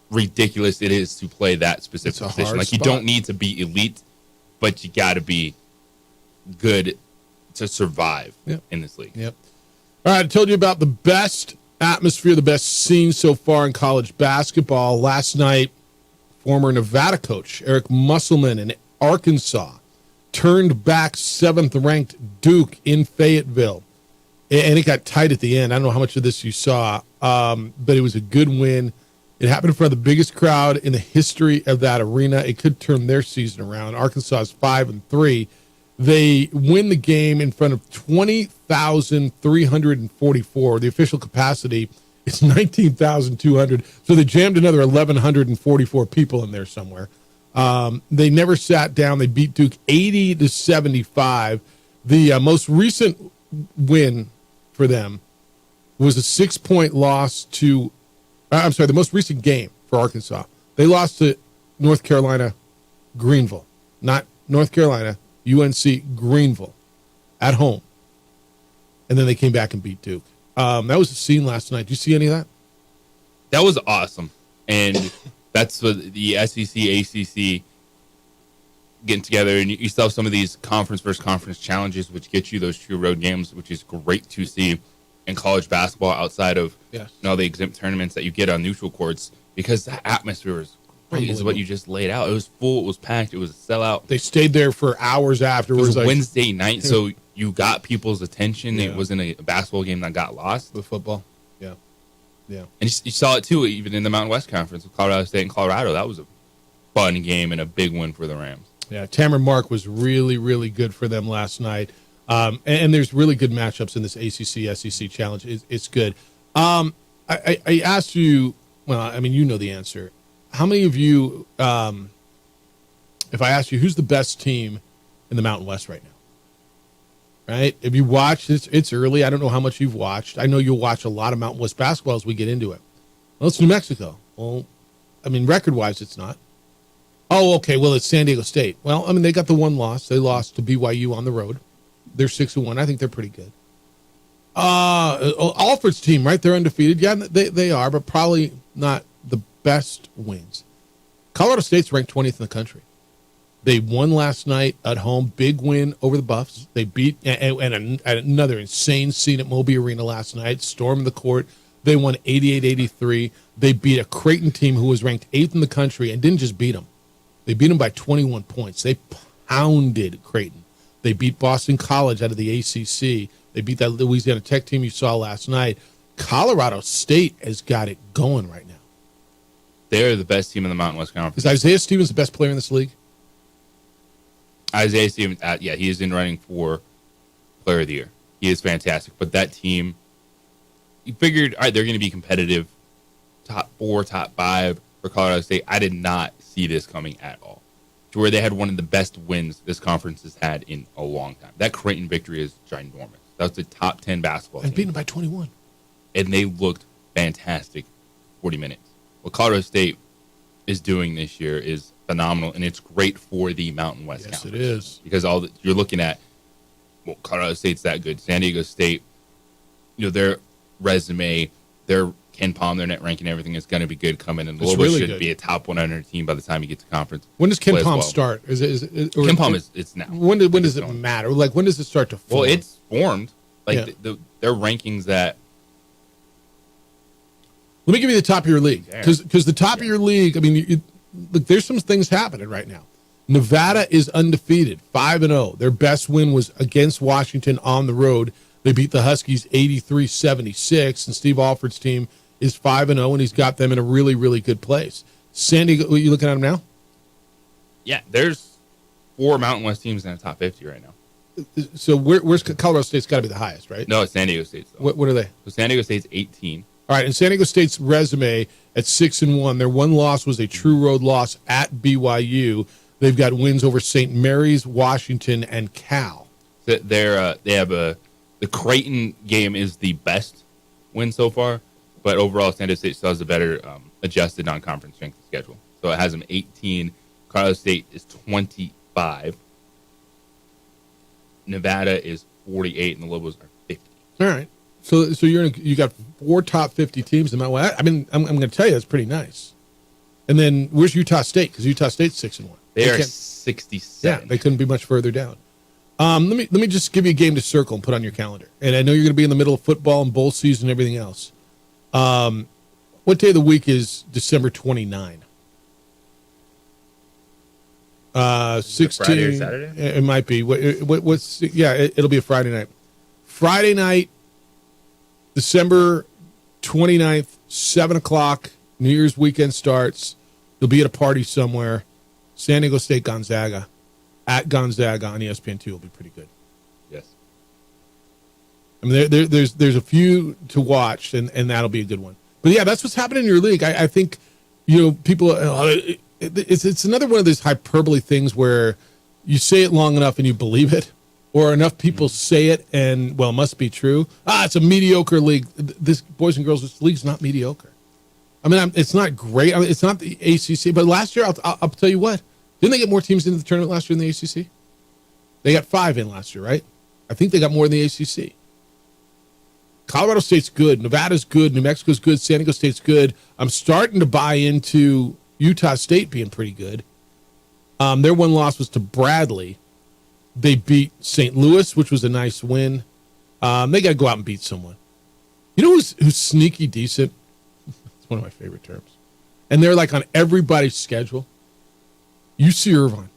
ridiculous it is to play that specific position? Like, you don't need to be elite, but you got to be good to survive in this league. Yep. All right, I told you about the best atmosphere, the best scene so far in college basketball. Last night, former Nevada coach Eric Musselman in Arkansas turned back 7th-ranked Duke in Fayetteville and it got tight at the end. I don't know how much of this you saw, but it was a good win. It happened in front of the biggest crowd in the history of that arena. It could turn their season around. Arkansas is 5-3. They win the game in front of 20,344. The official capacity is 19,200. So they jammed another 1,144 people in there somewhere. They never sat down. They beat Duke 80-75. The most recent win for them was a 6-point loss to, the most recent game for Arkansas. They lost to North Carolina, Greenville, not North Carolina, UNC Greenville at home. And then they came back and beat Duke. That was the scene last night. Did you see any of that? That was awesome. And that's what the SEC, ACC getting together. And you still have some of these conference versus conference challenges, which get you those true road games, which is great to see in college basketball outside of the exempt tournaments that you get on neutral courts, because the atmosphere was great, is what you just laid out. It was full. It was packed. It was a sellout. They stayed there for hours afterwards. It was Wednesday night, so you got people's attention. Yeah. It wasn't a basketball game that got lost. The football. Yeah. Yeah. And you saw it, too, even in the Mountain West Conference with Colorado State and Colorado. That was a fun game and a big win for the Rams. Yeah, Tamron Mark was really, really good for them last night. And there's really good matchups in this ACC-SEC challenge. It's good. I asked you, well, I mean, you know the answer. How many of you, if I asked you, who's the best team in the Mountain West right now? Right? If you watched, it's early. I don't know how much you've watched. I know you'll watch a lot of Mountain West basketball as we get into it. Well, it's New Mexico. Well, I mean, record-wise, it's not. Oh, okay. Well, it's San Diego State. Well, I mean, they got the one loss. They lost to BYU on the road. They're 6-1. I think they're pretty good. Alfred's team, right? They're undefeated. Yeah, they are, but probably not the best wins. Colorado State's ranked 20th in the country. They won last night at home. Big win over the Buffs. They beat and another insane scene at Moby Arena last night. Stormed the court. They won 88-83. They beat a Creighton team who was ranked 8th in the country and didn't just beat them. They beat them by 21 points. They pounded Creighton. They beat Boston College out of the ACC. They beat that Louisiana Tech team you saw last night. Colorado State has got it going right now. They're the best team in the Mountain West Conference. Is Isaiah Stevens the best player in this league? Isaiah Stevens, he is in running for Player of the Year. He is fantastic. But that team, you figured, all right, they're going to be competitive, top 4, top 5 for Colorado State. I did not see this coming at all. To where they had one of the best wins this conference has had in a long time. That Creighton victory is ginormous. That was the top 10 basketball and team. beaten by 21. And they looked fantastic 40 minutes. What Colorado State is doing this year is phenomenal, and it's great for the Mountain West Conference. Yes, it is. Because you're looking at, well, Colorado State's that good. San Diego State, their resume, their Ken Palm, their net ranking, everything is going to be good coming in. Louisville really should good. be a top 100 team by the time you get to conference. When does Ken Palm start? Ken Palm it's now. When does it matter? Like, when does it start to form? Well, it's formed. Like, their rankings that. Let me give you the top of your league. Because the top of your league, I mean, look, there's some things happening right now. Nevada is undefeated, 5-0. Their best win was against Washington on the road. They beat the Huskies 83-76, and Steve Alford's team is 5-0, and he's got them in a really, really good place. San Diego, are you looking at them now? Yeah, there's 4 Mountain West teams in the top 50 right now. So where's Colorado State's got to be the highest, right? No, it's San Diego State. What are they? So San Diego State's 18. All right, and San Diego State's resume at 6-1. Their one loss was a true road loss at BYU. They've got wins over St. Mary's, Washington, and Cal. So they have the Creighton game is the best win so far, but overall San Diego State still has a better adjusted non-conference strength schedule. So it has them 18. Colorado State is 25. Nevada is 48, and the Lobos are 50. All right. So you got 4 top 50 teams in the Mountain West. I mean, I'm going to tell you that's pretty nice. And then where's Utah State? Because Utah State's 6-1. They are 67. Yeah, they couldn't be much further down. Let me just give you a game to circle and put on your calendar. And I know you're going to be in the middle of football and bowl season and everything else. What day of the week is December 29? 16. Friday or Saturday? It might be. It'll be a Friday night. Friday night, December 29th, 7 o'clock, New Year's weekend starts. You'll be at a party somewhere. San Diego State Gonzaga. At Gonzaga on ESPN2 will be pretty good. Yes. I mean, there's a few to watch, and that'll be a good one. But, yeah, that's what's happening in your league. I think, people it's another one of those hyperbole things where you say it long enough and you believe it, or enough people say it and, well, it must be true. It's a mediocre league. This, boys and girls, this league's not mediocre. I mean, it's not great. I mean, it's not the ACC, but last year, I'll tell you what. Didn't they get more teams into the tournament last year in the ACC? They got 5 in last year, right? I think they got more in the ACC. Colorado State's good. Nevada's good. New Mexico's good. San Diego State's good. I'm starting to buy into Utah State being pretty good. Their one loss was to Bradley. They beat St. Louis, which was a nice win. They got to go out and beat someone. You know who's sneaky decent? It's one of my favorite terms. And they're like on everybody's schedule. UC Irvine.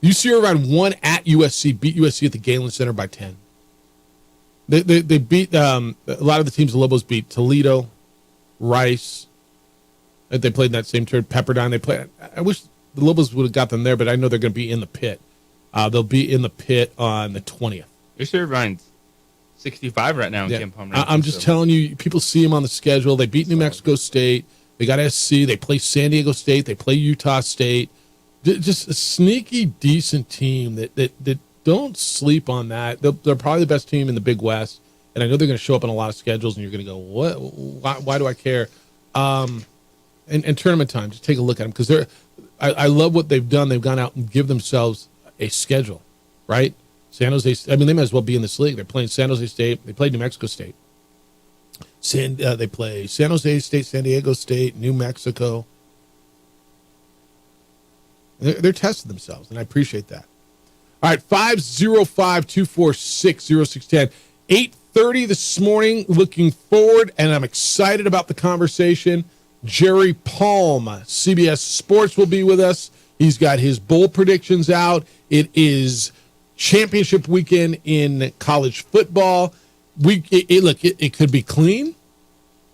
UC Irvine won at USC, beat USC at the Galen Center by 10. They beat a lot of the teams the Lobos beat. Toledo, Rice. They played in that same turn. Pepperdine. I wish the Lobos would have got them there, but I know they're going to be in the pit. They'll be in the pit on the 20th. UC Irvine's 65 right now in Ken Palm. I'm just telling you, people see them on the schedule. They beat New Mexico State. They got SC. They play San Diego State. They play Utah State. Just a sneaky, decent team that don't sleep on that. They're probably the best team in the Big West, and I know they're going to show up on a lot of schedules, and you're going to go, what? Why do I care? And tournament time, just take a look at them, because I love what they've done. They've gone out and give themselves a schedule, right? San Jose, I mean, they might as well be in this league. They're playing San Jose State. They played New Mexico State. They play San Jose State, San Diego State, New Mexico. They're testing themselves, and I appreciate that. All right, 505-246-0610. 8:30 this morning, looking forward, and I'm excited about the conversation. Jerry Palm, CBS Sports, will be with us. He's got his bowl predictions out. It is championship weekend in college football. It could be clean.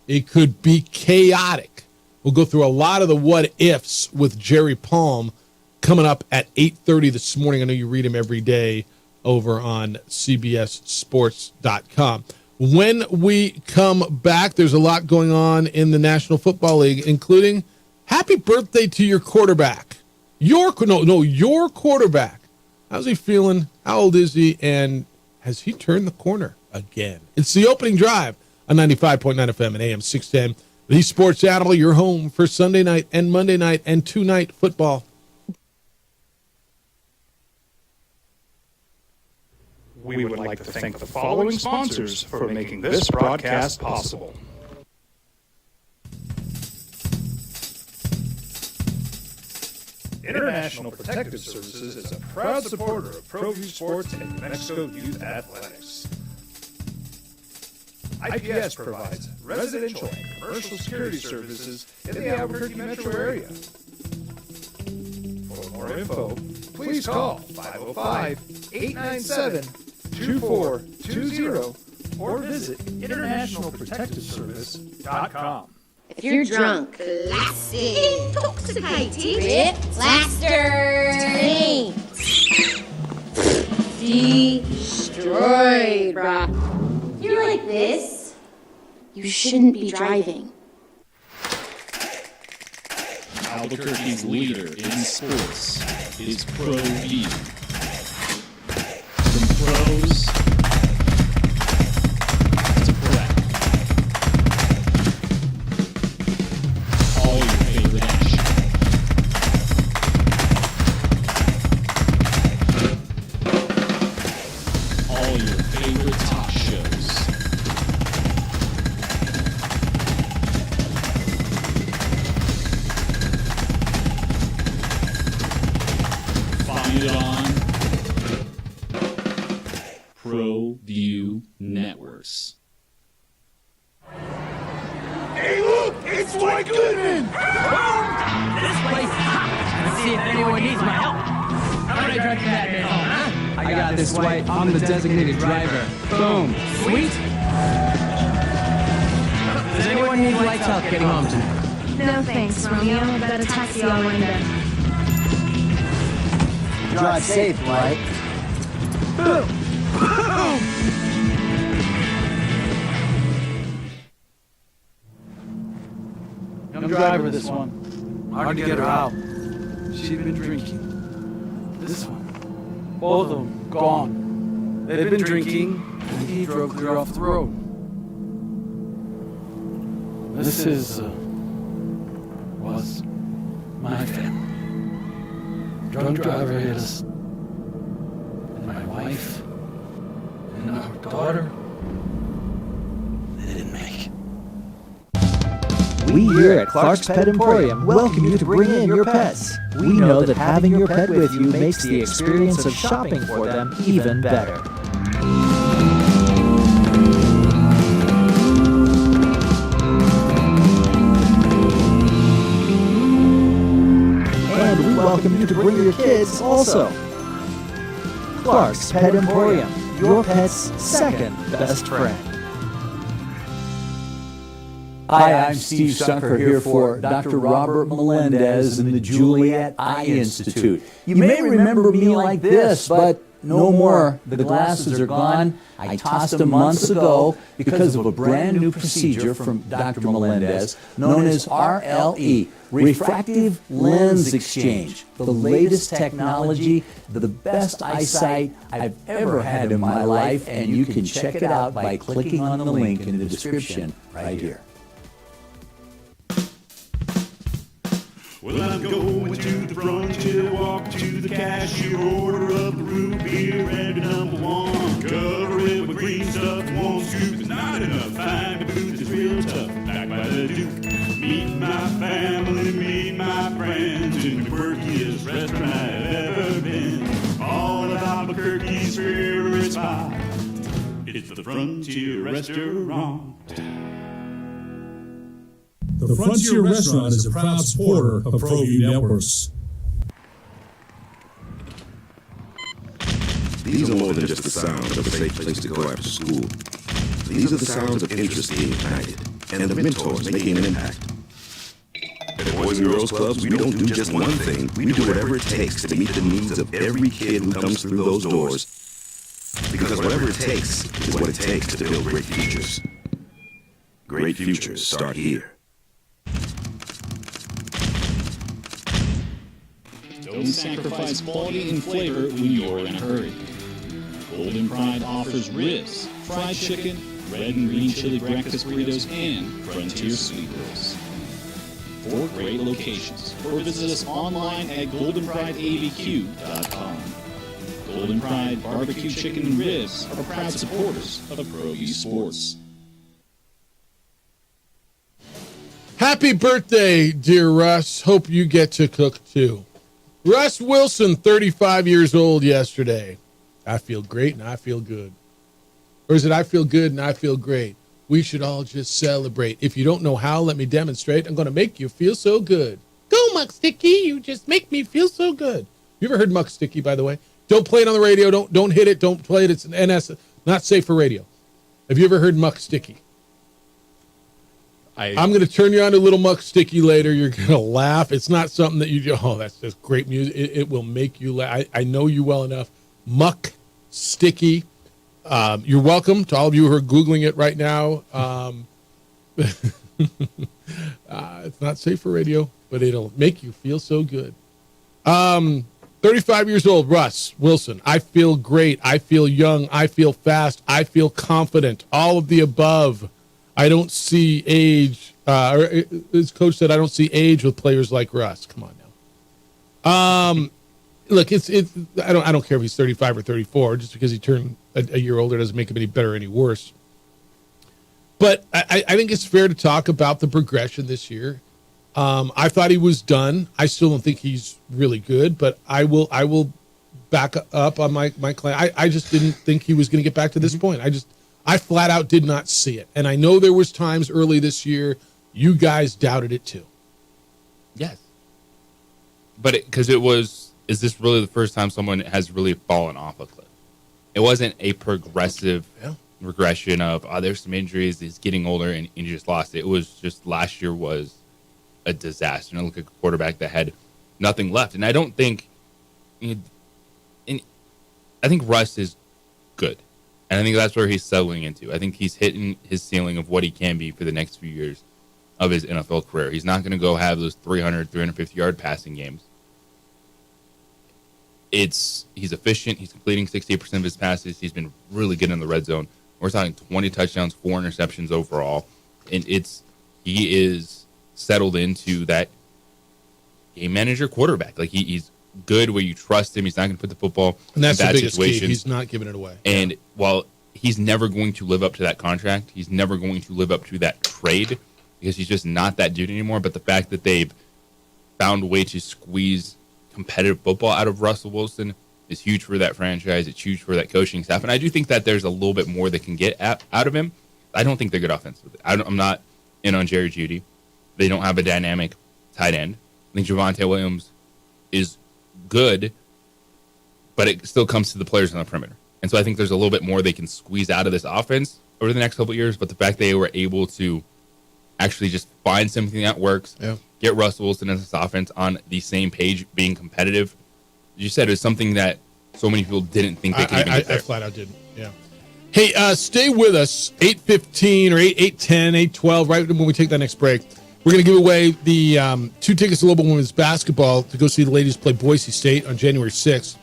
It could be chaotic. We'll go through a lot of the what-ifs with Jerry Palm coming up at 8:30 this morning. I know you read him every day over on CBSSports.com. When we come back, there's a lot going on in the National Football League, including happy birthday to your quarterback. Your quarterback. How's he feeling? How old is he? And has he turned the corner again? It's the opening drive on 95.9 FM and AM 610. The Sports Animal, your home for Sunday night and Monday night and two-night football. We would like to thank the following sponsors for making this broadcast possible. International Protective Services is a proud supporter of ProView Sports and New Mexico Youth Athletics. IPS provides residential and commercial security services in the Albuquerque metro area. For more info, please call 505-897-2420 or visit internationalprotectiveservice.com. If you're drunk, classic, intoxicated, rip, plaster, destroyed, bruh. You're like this, you shouldn't be driving. Albuquerque's leader in sports is ProView. From pros to prep. All your favorite action. All your favorite talk shows. Find it on ProView Networks. Hey, look! It's Dwight Goodman! This place is hot. Let's see if anyone needs my help. How about I drive you back home, huh? I I got this, White. I'm the designated driver. Boom. Sweet. Does anyone need White's help getting home tonight? No thanks, Romeo. I've got a taxi all lined up. Drive safe, White. Young driver, this one. Hard to get her out. She'd been drinking. This one. Both of them gone. They'd been drinking, and he drove clear off the road. This was my family. Drunk driver hit us. And my wife and our daughter, they didn't make it. We here at Clark's Pet Emporium welcome you to bring in your pets. We know that having your pet with you makes the experience of shopping for them even better. And we welcome you to bring your kids also. Clark's Pet Emporium, your pet's second best friend. Hi, I'm Steve Sucker here for Dr. Robert Melendez and the Juliet Eye Institute. You may remember me like this, but no more. The glasses are gone. I tossed them months ago because of a brand new procedure from Dr. Melendez known as RLE, Refractive Lens Exchange. The latest technology, the best eyesight I've ever had in my life, and you can check it out by clicking on the link in the description right here. Well, I'm going to the frontier, walk to the cashier, order up a root beer and a number one. Cover it with green stuff, one scoop is not enough. Find a booth that's real tough, back by the Duke. Meet my family, meet my friends in the quirkiest restaurant I've ever been. All of Albuquerque's favorite spot, it's the Frontier Restaurant. The Frontier Restaurant is a proud supporter of ProView Networks. These are more than just the sounds of a safe place to go after school. These are the sounds of interest being ignited and of mentors making an impact. At Boys and Girls Clubs, we don't do just one thing. We do whatever it takes to meet the needs of every kid who comes through those doors. Because whatever it takes is what it takes to build great futures. Great futures start here. Don't sacrifice quality and flavor when you're in a hurry. Golden Pride offers ribs, fried chicken, red and green chili breakfast burritos, and Frontier sweet rolls. 4 great locations, or visit us online at goldenprideabq.com. Golden Pride barbecue chicken and ribs are proud supporters of ProView Sports. Happy birthday, dear Russ. Hope you get to cook too. Russ Wilson, 35 years old yesterday. I feel great and I feel good. Or is it I feel good and I feel great? We should all just celebrate. If you don't know how, let me demonstrate. I'm going to make you feel so good. Go, Muck Sticky. You just make me feel so good. You ever heard Muck Sticky, by the way? Don't play it on the radio. Don't hit it. Don't play it. It's an NS, not safe for radio. Have you ever heard Muck Sticky? I'm going to turn you on to Little Muck Sticky later. You're going to laugh. It's not something that you do. Oh, that's just great music. It will make you laugh. I know you well enough. Muck Sticky. You're welcome to all of you who are Googling it right now. It's not safe for radio, but it'll make you feel so good. 35 years old, Russ Wilson. I feel great. I feel young. I feel fast. I feel confident. All of the above. I don't see age. As Coach said, I don't see age with players like Russ. Come on now. Look, it's. I don't care if he's 35 or 34. Just because he turned a year older doesn't make him any better or any worse. But I think it's fair to talk about the progression this year. I thought he was done. I still don't think he's really good, but I will back up on my claim. I just didn't think he was going to get back to this point. I flat out did not see it. And I know there was times early this year you guys doubted it too. Yes. But because is this really the first time someone has really fallen off a cliff? It wasn't a progressive regression of, there's some injuries, he's getting older, and you just lost it. It was just last year was a disaster. And I look at a quarterback that had nothing left. And I don't think, I think Russ is good. And I think that's where he's settling into. I think he's hitting his ceiling of what he can be for the next few years of his NFL career. He's not going to go have those 300, 350-yard passing games. He's efficient. He's completing 68% of his passes. He's been really good in the red zone. We're talking 20 touchdowns, 4 interceptions overall. And he is settled into that game manager quarterback. Like he's good where you trust him. He's not going to put the football in bad situations. Key. He's not giving it away. And while he's never going to live up to that contract, he's never going to live up to that trade because he's just not that dude anymore. But the fact that they've found a way to squeeze competitive football out of Russell Wilson is huge for that franchise. It's huge for that coaching staff. And I do think that there's a little bit more they can get out of him. I don't think they're good offensively. I'm not in on Jerry Jeudy. They don't have a dynamic tight end. I think Javonte Williams is good, but it still comes to the players on the perimeter. And so I think there's a little bit more they can squeeze out of this offense over the next couple of years. But the fact they were able to actually just find something that works, get Russell Wilson and this offense on the same page, being competitive, you said is something that so many people didn't think they could even get there. I flat out didn't. Yeah. Hey, stay with us. 8:15 or 8:10, 8:12, right when we take that next break. We're going to give away the 2 tickets to Lobo Women's Basketball to go see the ladies play Boise State on January 6th.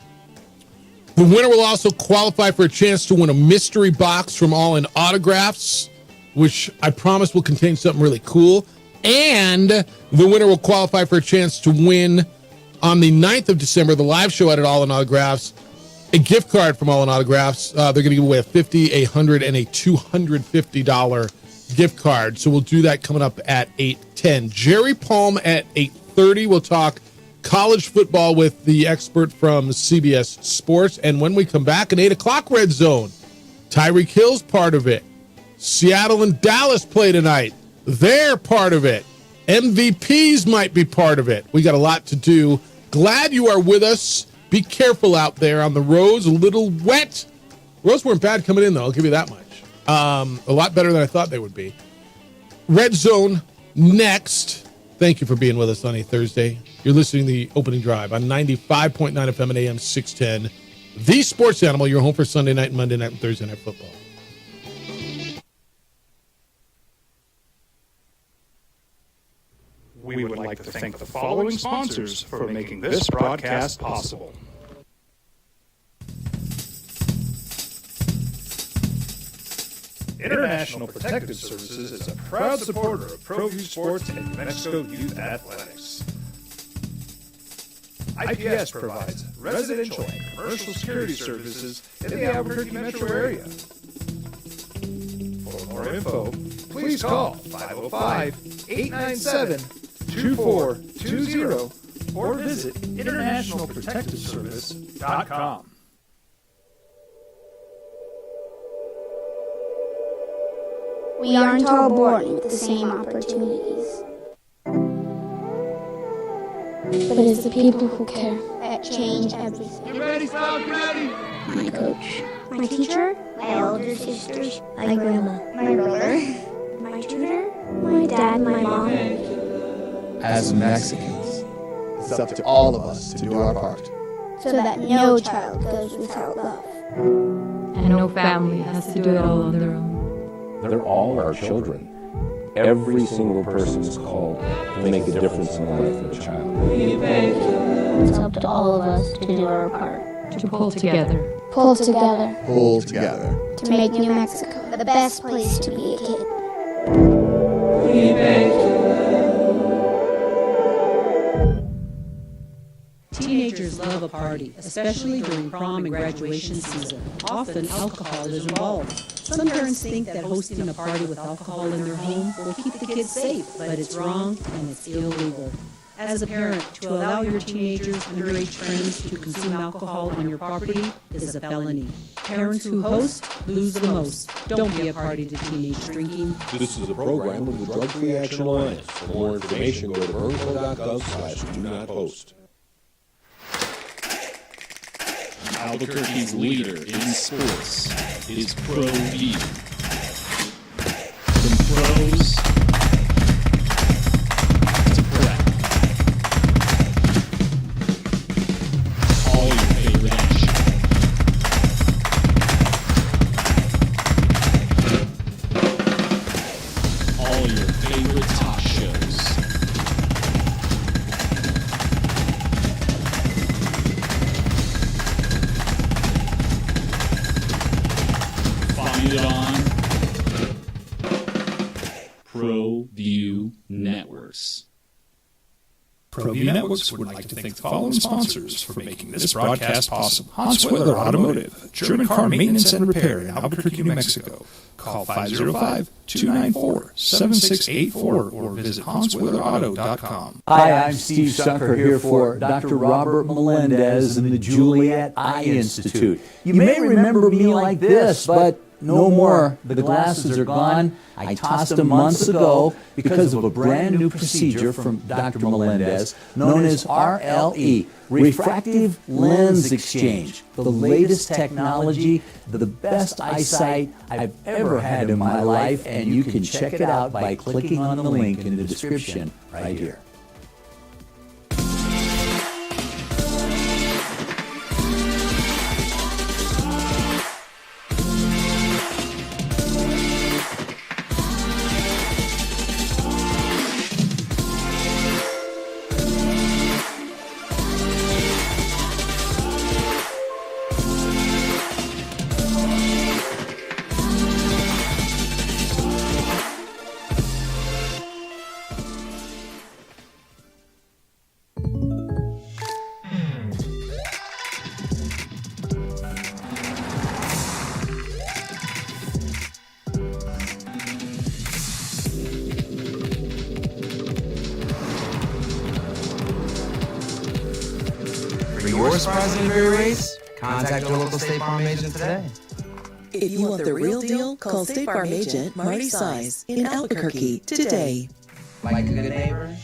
The winner will also qualify for a chance to win a mystery box from All In Autographs, which I promise will contain something really cool. And the winner will qualify for a chance to win on the 9th of December, the live show at All In Autographs, a gift card from All In Autographs. They're going to give away a $50, a $100, and a $250 gift card. So we'll do that coming up at 8:10. Jerry Palm at 8:30. We'll talk college football with the expert from CBS Sports. And when we come back at 8 o'clock, Red Zone, Tyreek Hill's part of it. Seattle and Dallas play tonight. They're part of it. MVPs might be part of it. We got a lot to do. Glad you are with us. Be careful out there on the roads. A little wet. Roads weren't bad coming in, though. I'll give you that much. A lot better than I thought they would be. Red Zone next. Thank you for being with us on a Thursday. You're listening to the opening drive on 95.9 FM and AM 610. The Sports Animal, your home for Sunday night, Monday night, and Thursday night football. We would like to thank the following sponsors for making this broadcast possible. International Protective Services is a proud supporter of ProView Sports and New Mexico Youth Athletics. IPS provides residential and commercial security services in the Albuquerque metro area. For more info, please call 505-897-2420 or visit internationalprotectiveservice.com. We aren't all born with the same opportunities. But it's the people who care that change everything. You ready, Scout? You ready? My coach, my teacher, my older sisters, my grandma, my brother, my tutor, my dad, my mom. As Mexicans, it's up to all of us to do our part. So that no child goes without love. And no family has to do it all on their own. They're all our children. Every single person is called to make a difference in the life of a child. It's up to all of us to do our part. To pull together. Pull together. Pull together. To make New Mexico the best place to be a kid. Teenagers love a party, especially during prom and graduation season. Often alcohol is involved. Some parents think that hosting a party with alcohol in their home will keep the kids safe, but it's wrong and it's illegal. As a parent, to allow your teenagers, underage friends to consume alcohol on your property is a felony. Parents who host lose the most. Don't be a party to teenage drinking. This is a program of the Drug Free Action Alliance. For more information, go to burnco.gov/do-not-host. Albuquerque's leader in sports is ProView. From pros to prep. All your favorite action. All your favorite talk shows. Find it on ProView Networks. ProView Networks would like to thank the following sponsors for making this broadcast possible. Hans Weller Automotive, German car maintenance and repair in Albuquerque, New Mexico. Call 505-294-7684 or visit hanswellerauto.com. Hi, I'm Steve Sunker here for Dr. Robert Melendez and the Juliet Eye Institute. You may remember me like this, but no more. The glasses are gone. I tossed them months ago because of a brand new procedure from Dr. Melendez known as RLE, Refractive Lens Exchange. The latest technology, the best eyesight I've ever had in my life, and you can check it out by clicking on the link in the description right here. For your surprise delivery race, contact your local State Farm agent today. If you want the real deal, call State Farm agent Marty Size in Albuquerque today. Like a good neighbor,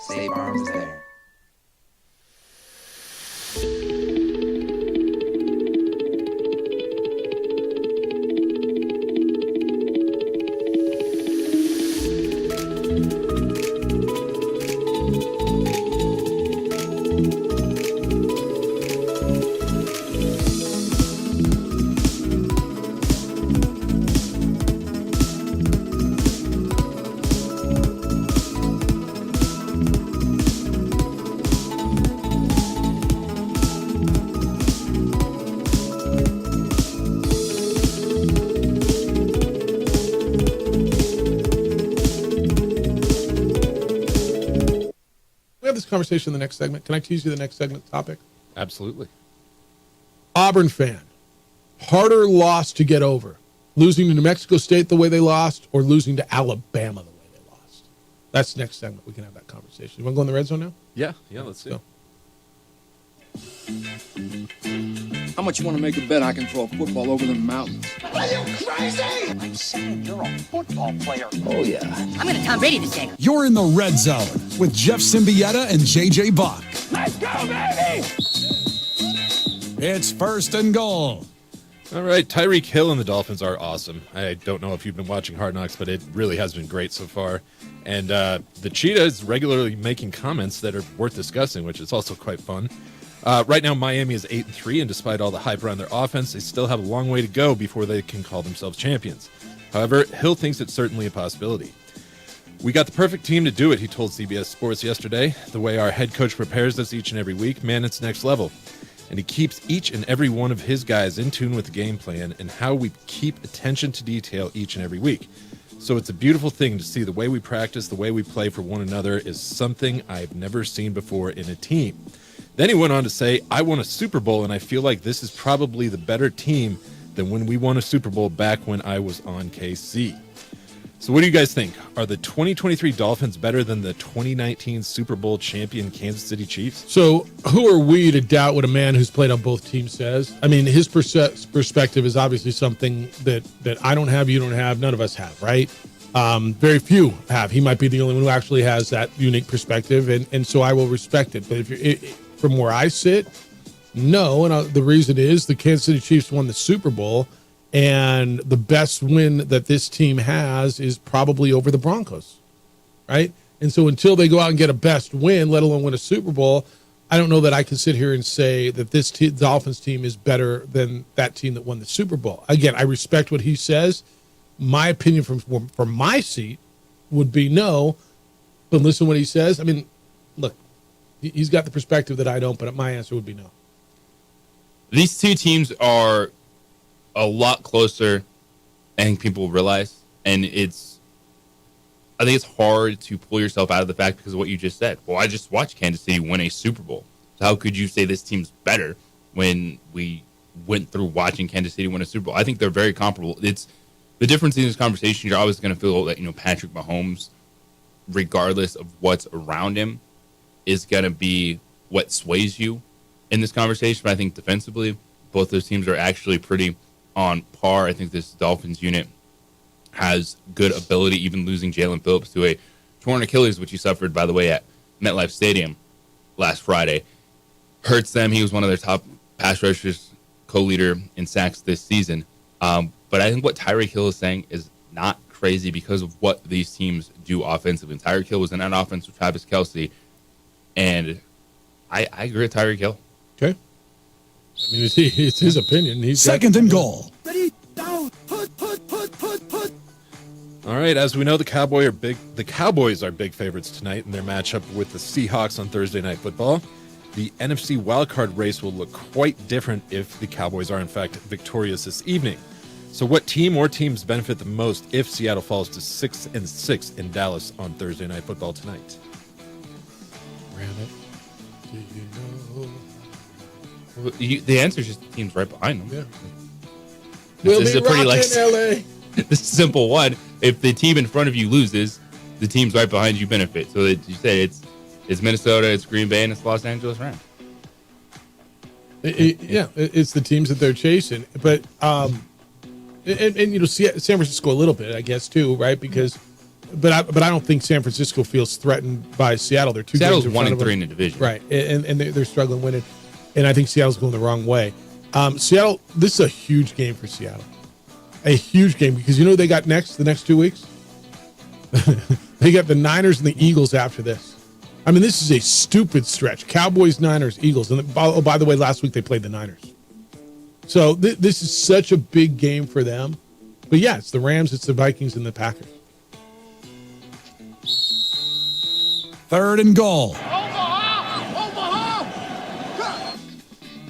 State Farm is there. This conversation in the next segment. Can I tease you the next segment topic? Absolutely. Auburn fan. Harder loss to get over. Losing to New Mexico State the way they lost or losing to Alabama the way they lost. That's next segment. We can have that conversation. You want to go in the red zone now? Yeah, let's see. Go. How much you want to make a bet I can throw a football over the mountains? Are you crazy? I'm saying you're a football player. Oh, yeah. I'm gonna Tom Brady this game. You're in the red zone with Jeff Symbieta and JJ Bach. Let's go, baby! It's first and goal. All right, Tyreek Hill and the Dolphins are awesome. I don't know if you've been watching Hard Knocks, but it really has been great so far. And the Cheetah is regularly making comments that are worth discussing, which is also quite fun. Right now, Miami is 8-3, and despite all the hype around their offense, they still have a long way to go before they can call themselves champions. However, Hill thinks it's certainly a possibility. We got the perfect team to do it, he told CBS Sports yesterday. The way our head coach prepares us each and every week, man, it's next level. And he keeps each and every one of his guys in tune with the game plan and how we keep attention to detail each and every week. So it's a beautiful thing to see the way we practice, the way we play for one another is something I've never seen before in a team. Then he went on to say, I won a Super Bowl, and I feel like this is probably the better team than when we won a Super Bowl back when I was on KC. So what do you guys think? Are the 2023 Dolphins better than the 2019 Super Bowl champion Kansas City Chiefs? So who are we to doubt what a man who's played on both teams says? I mean, his perspective is obviously something that I don't have, you don't have, none of us have, right? Very few have. He might be the only one who actually has that unique perspective, and so I will respect it. But if you're from where I sit, No, and the reason is the Kansas City Chiefs won the Super Bowl, and the best win that this team has is probably over the Broncos, right? And so until they go out and get a best win, let alone win a Super Bowl, I don't know that I can sit here and say that this Dolphins team is better than that team that won the Super Bowl. Again, I respect what he says. My opinion from my seat would be no, but listen to what he says. I mean, look, he's got the perspective that I don't, but my answer would be no. These two teams are a lot closer than I think people realize, and I think it's hard to pull yourself out of the fact because of what you just said. Well, I just watched Kansas City win a Super Bowl. So how could you say this team's better when we went through watching Kansas City win a Super Bowl? I think they're very comparable. It's the difference in this conversation. You're always going to feel that, Patrick Mahomes, regardless of what's around him, is going to be what sways you in this conversation. But I think defensively, both those teams are actually pretty on par. I think this Dolphins unit has good ability, even losing Jalen Phillips to a torn Achilles, which he suffered, by the way, at MetLife Stadium last Friday. Hurts them. He was one of their top pass rushers, co-leader in sacks this season. But I think what Tyreek Hill is saying is not crazy because of what these teams do offensively. And Tyreek Hill was in that offense with Travis Kelce, and I agree with Tyreek Hill. Okay. I mean, it's his opinion. He's second and goal. Ready, down, put. All right, as we know, the Cowboys are big favorites tonight in their matchup with the Seahawks on Thursday Night Football. The NFC wildcard race will look quite different if the Cowboys are, in fact, victorious this evening. So what team or teams benefit the most if Seattle falls to 6-6 in Dallas on Thursday Night Football tonight? Well, the answer is just the teams right behind them. Yeah. This is a pretty LA. This is a simple one. If the team in front of you loses, the teams right behind you benefit. So you say it's Minnesota, it's Green Bay, and it's Los Angeles Rams. It's the teams that they're chasing. But and San Francisco a little bit, I guess, too, right? Because but I don't think San Francisco feels threatened by Seattle. They're two Seattle's games in 1-3 in the division, right? And they're struggling winning, and I think Seattle's going the wrong way. Seattle, this is a huge game for Seattle. A huge game because they got the next 2 weeks? They got the Niners and the Eagles after this. I mean, this is a stupid stretch. Cowboys, Niners, Eagles. And by the way, last week they played the Niners. So this is such a big game for them. But yeah, it's the Rams, it's the Vikings, and the Packers. Third and goal.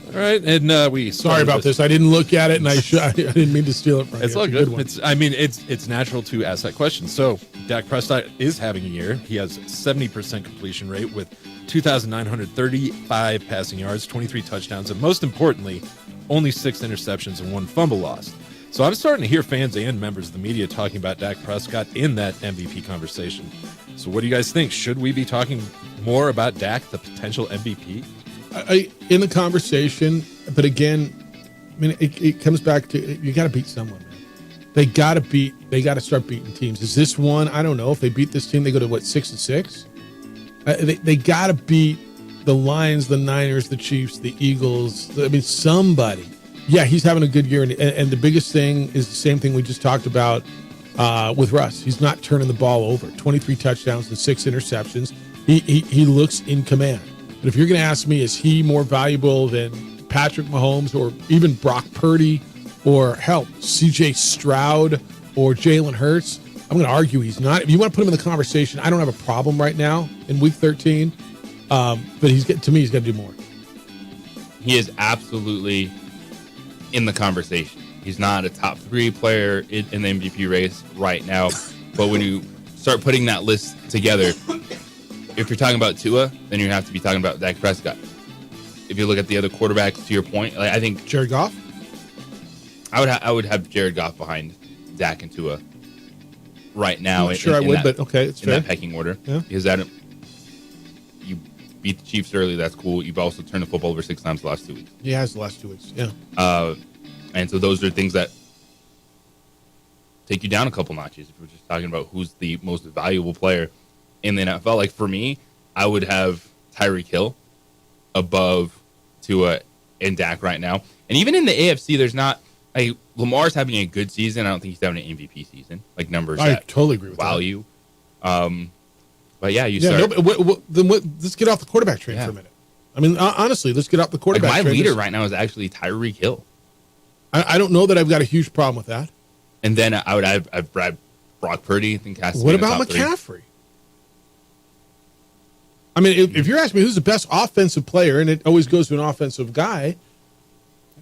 All right, and we sorry about this. I didn't look at it, and I didn't mean to steal it from you. It's all good. It's natural to ask that question. So Dak Prescott is having a year. He has 70% completion rate with 2,935 passing yards, 23 touchdowns, and most importantly, only 6 interceptions and 1 fumble lost. So I'm starting to hear fans and members of the media talking about Dak Prescott in that MVP conversation. So what do you guys think? Should we be talking more about Dak, the potential MVP? In the conversation, but again, I mean, it comes back to you got to beat someone. Man. They got to start beating teams. Is this one? I don't know. If they beat this team, they go to 6-6. They got to beat the Lions, the Niners, the Chiefs, the Eagles. I mean, somebody. Yeah, he's having a good year, and the biggest thing is the same thing we just talked about with Russ. He's not turning the ball over. 23 touchdowns and 6 interceptions. He looks in command. But if you're going to ask me, is he more valuable than Patrick Mahomes or even Brock Purdy or, hell, C.J. Stroud or Jalen Hurts? I'm going to argue he's not. If you want to put him in the conversation, I don't have a problem right now in Week 13. But he's got to do more. He is absolutely in the conversation. He's not a top 3 player in the MVP race right now. But when you start putting that list together, if you're talking about Tua, then you have to be talking about Dak Prescott. If you look at the other quarterbacks, to your point, I think Jared Goff. I would have Jared Goff behind Dak and Tua right now. I would, but okay, it's fair. That pecking order. Yeah. Because you beat the Chiefs early, that's cool. You've also turned the football over 6 times the last 2 weeks. He has the last 2 weeks. Yeah. And so those are things that take you down a couple notches. If we're just talking about who's the most valuable player in the NFL, like for me, I would have Tyreek Hill above Tua in Dak right now. And even in the AFC, there's not like Lamar's having a good season. I don't think he's having an MVP season. Like numbers, I totally agree with wow that. You. But yeah, you start. Let's get off the quarterback train for a minute. I mean, honestly, let's get off the quarterback my train. leader right now is actually Tyreek Hill. I don't know that I've got a huge problem with that. And then I've Brock Purdy. I think has to What be in the about top McCaffrey? 3. I mean, if you're asking me who's the best offensive player, and it always goes to an offensive guy,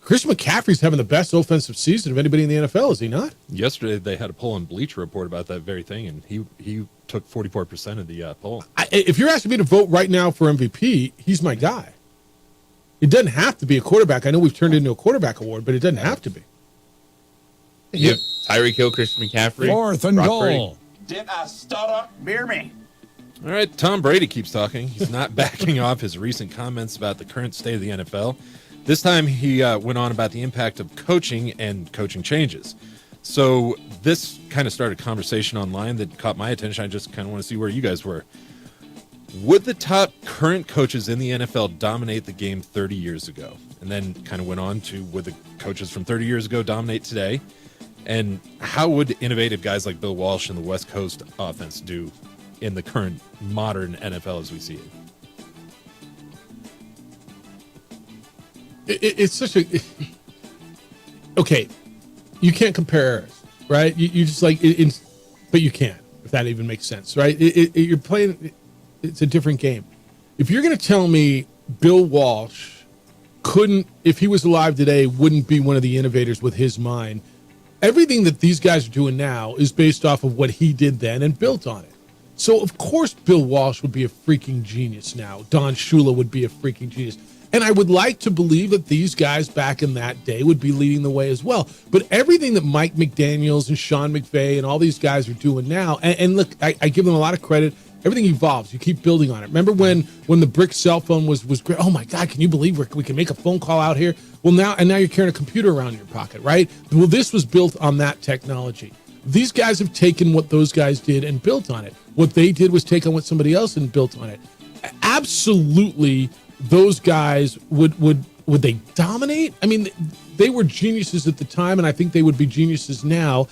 Chris McCaffrey's having the best offensive season of anybody in the NFL, is he not? Yesterday they had a poll on Bleacher Report about that very thing, and he took 44% of the poll. If you're asking me to vote right now for MVP, he's my guy. It doesn't have to be a quarterback. I know we've turned it into a quarterback award, but it doesn't have to be. Yeah, Tyreek Hill, Christian McCaffrey, 4th and Brock goal. Purdy. Did I stutter? Beer me. All right, Tom Brady keeps talking. He's not backing off his recent comments about the current state of the NFL. This time he went on about the impact of coaching and coaching changes. So this kind of started a conversation online that caught my attention. I just kind of want to see where you guys were. Would the top current coaches in the NFL dominate the game 30 years ago? And then kind of went on to, would the coaches from 30 years ago dominate today? And how would innovative guys like Bill Walsh and the West Coast offense do in the current modern NFL as we see it? It's such a okay. You can't compare eras, right? You just like but you can, if that even makes sense, right? You're playing. It's a different game. If you're going to tell me Bill Walsh couldn't, if he was alive today, wouldn't be one of the innovators with his mind, everything that these guys are doing now is based off of what he did then and built on it. So of course Bill Walsh would be a freaking genius now. Don Shula would be a freaking genius. And I would like to believe that these guys back in that day would be leading the way as well. But everything that Mike McDaniels and Sean McVay and all these guys are doing now, and look, I give them a lot of credit. Everything evolves. You keep building on it. Remember when the brick cell phone was great? Oh my God, can you believe we can make a phone call out here? Well, now you're carrying a computer around in your pocket, right? Well, this was built on that technology. These guys have taken what those guys did and built on it. What they did was take on what somebody else and built on it. Absolutely. Those guys would they dominate? I mean, they were geniuses at the time, and I think they would be geniuses now.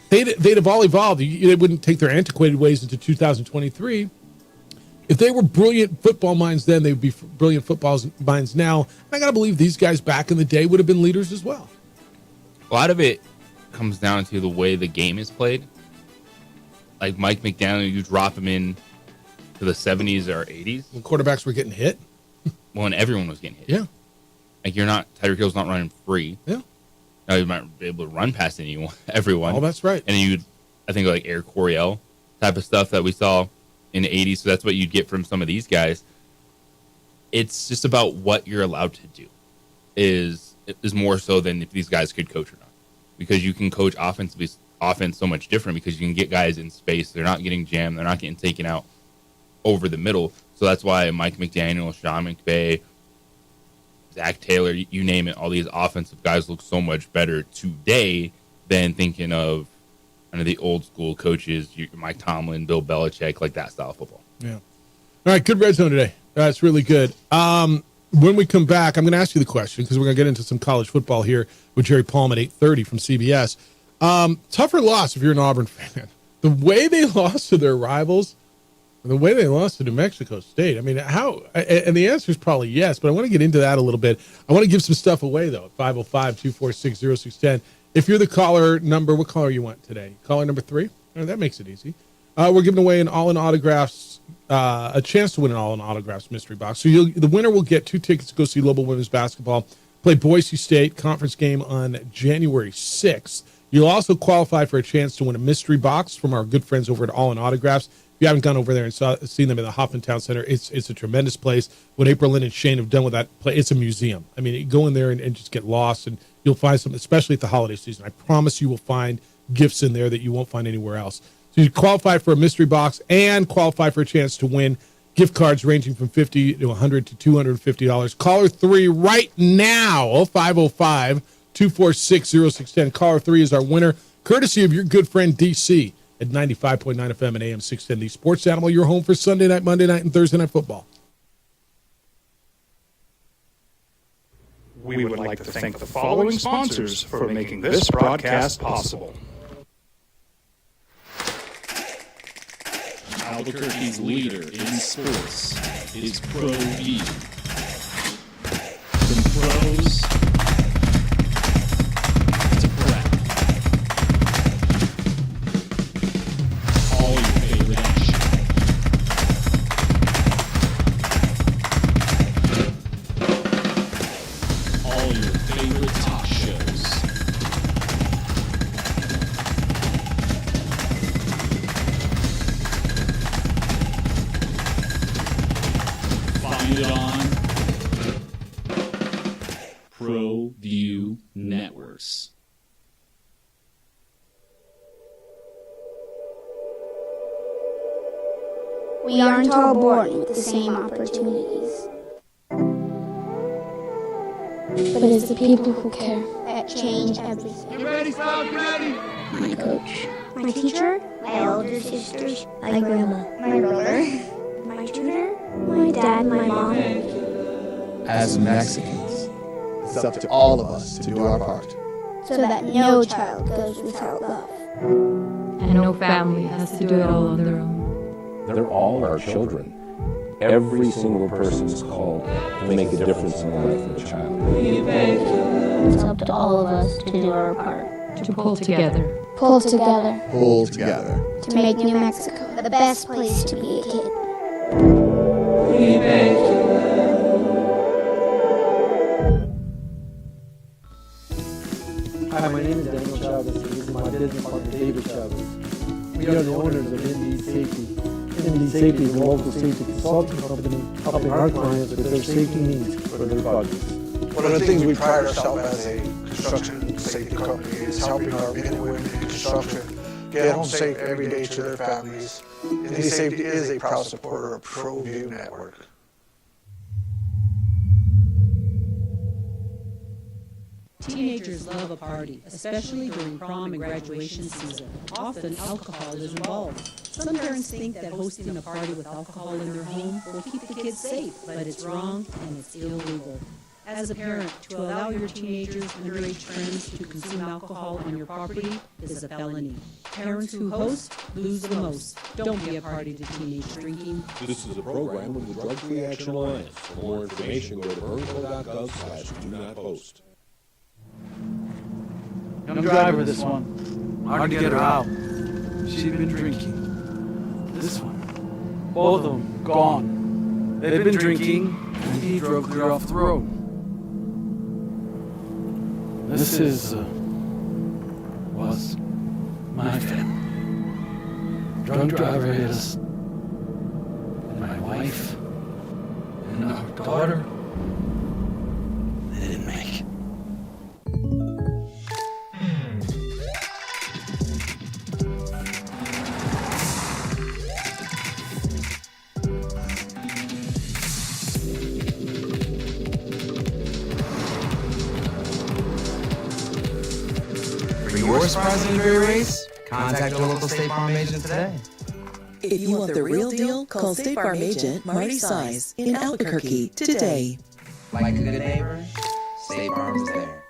They'd have all evolved. They wouldn't take their antiquated ways into 2023. If they were brilliant football minds then, they would be brilliant football minds now. And I got to believe these guys back in the day would have been leaders as well. A lot of it comes down to the way the game is played. Like Mike McDaniel, you drop him in to the 70s or 80s. When quarterbacks were getting hit. Well, and everyone was getting hit. Yeah. Like Tyreek Hill's not running free. Yeah. Now you might be able to run past everyone. Oh, that's right. And I think like Air Coryell type of stuff that we saw in the 80s. So that's what you'd get from some of these guys. It's just about what you're allowed to do is more so than if these guys could coach or not. Because you can coach offense so much different because you can get guys in space. They're not getting jammed. They're not getting taken out over the middle. So that's why Mike McDaniel, Sean McVay, Zach Taylor, you name it, all these offensive guys look so much better today than thinking of kind of the old school coaches, Mike Tomlin, Bill Belichick, like that style of football. Yeah. All right, good red zone today. That's really good. When we come back, I'm going to ask you the question because we're going to get into some college football here with Jerry Palm at 8:30 from CBS. Tougher loss if you're an Auburn fan. The way they lost to their rivals, the way they lost to New Mexico State. I mean, how? And the answer is probably yes, but I want to get into that a little bit. I want to give some stuff away, though, at 505-246-0610. If you're the caller number, what caller you want today? Caller number 3? Oh, that makes it easy. We're giving away an All-In Autographs, a chance to win an All-In Autographs mystery box. So the winner will get 2 tickets to go see Lobo Women's Basketball play Boise State conference game on January 6th. You'll also qualify for a chance to win a mystery box from our good friends over at All-In Autographs. If you haven't gone over there and seen them in the Hoffmantown Center, it's a tremendous place. What April Lynn and Shane have done with that place, it's a museum. I mean, you go in there and just get lost, and you'll find something, especially at the holiday season. I promise you will find gifts in there that you won't find anywhere else. So you qualify for a mystery box and qualify for a chance to win gift cards ranging from $50 to $100 to $250. Caller 3 right now, 505-246-0610. Caller 3 is our winner, courtesy of your good friend DC. At 95.9 FM and AM 610, the Sports Animal, your home for Sunday night, Monday night, and Thursday night football. We would like to thank the following sponsors for making this broadcast possible. Albuquerque's leader in sports is ProView. From pros to prep. All your favorite action. All your favorite talk shows. Find it on ProView Networks. We aren't all born with the same opportunities. But it's the people who care that change everything. You ready, Sal? You ready? My coach, my teacher, my older sisters, my grandma, my brother, my tutor, my dad, my mom. As Mexicans, it's up to all of us to do our part. So that no child goes without love. And no family has to do it all on their own. They're all our children. Every single person is called to make a difference in the life of a child. It's up to all of us to do our part. To pull together. Pull together. Pull together. To make New Mexico the best place to be a kid. Hi, my name is Daniel Chavez, and this is my business partner, David Chavez. We are the owners of ND Safety. ND Safety is a local safety consulting company helping our clients with their safety needs for their projects. One of the things we pride ourselves as a construction safety company is helping our men and women in construction get home safe every day to their families. ND Safety is a proud supporter of ProView Network. Teenagers love a party, especially during prom and graduation season. Often alcohol is involved. Some parents think that hosting a party with alcohol in their home will keep the kids safe, but it's wrong and it's illegal. As a parent, to allow your teenagers and underage friends to consume alcohol on your property is a felony. Parents who host lose the most. Don't be a party to teenage drinking. This is a program of the Drug Free Action Alliance. For more information, go to burnco.gov/do-not-post. Young driver, this one. Hard to get her out. She'd been drinking. This one. Both of them gone. They'd been drinking, and he drove clear off the road. This was my family. Drunk driver hit us. And my wife and our daughter, they didn't make it. For your surprise injury race, contact your local State Farm agent today. If you want the real deal, call State Farm agent Marty Size in Albuquerque today. Like a good neighbor, State Farm is there.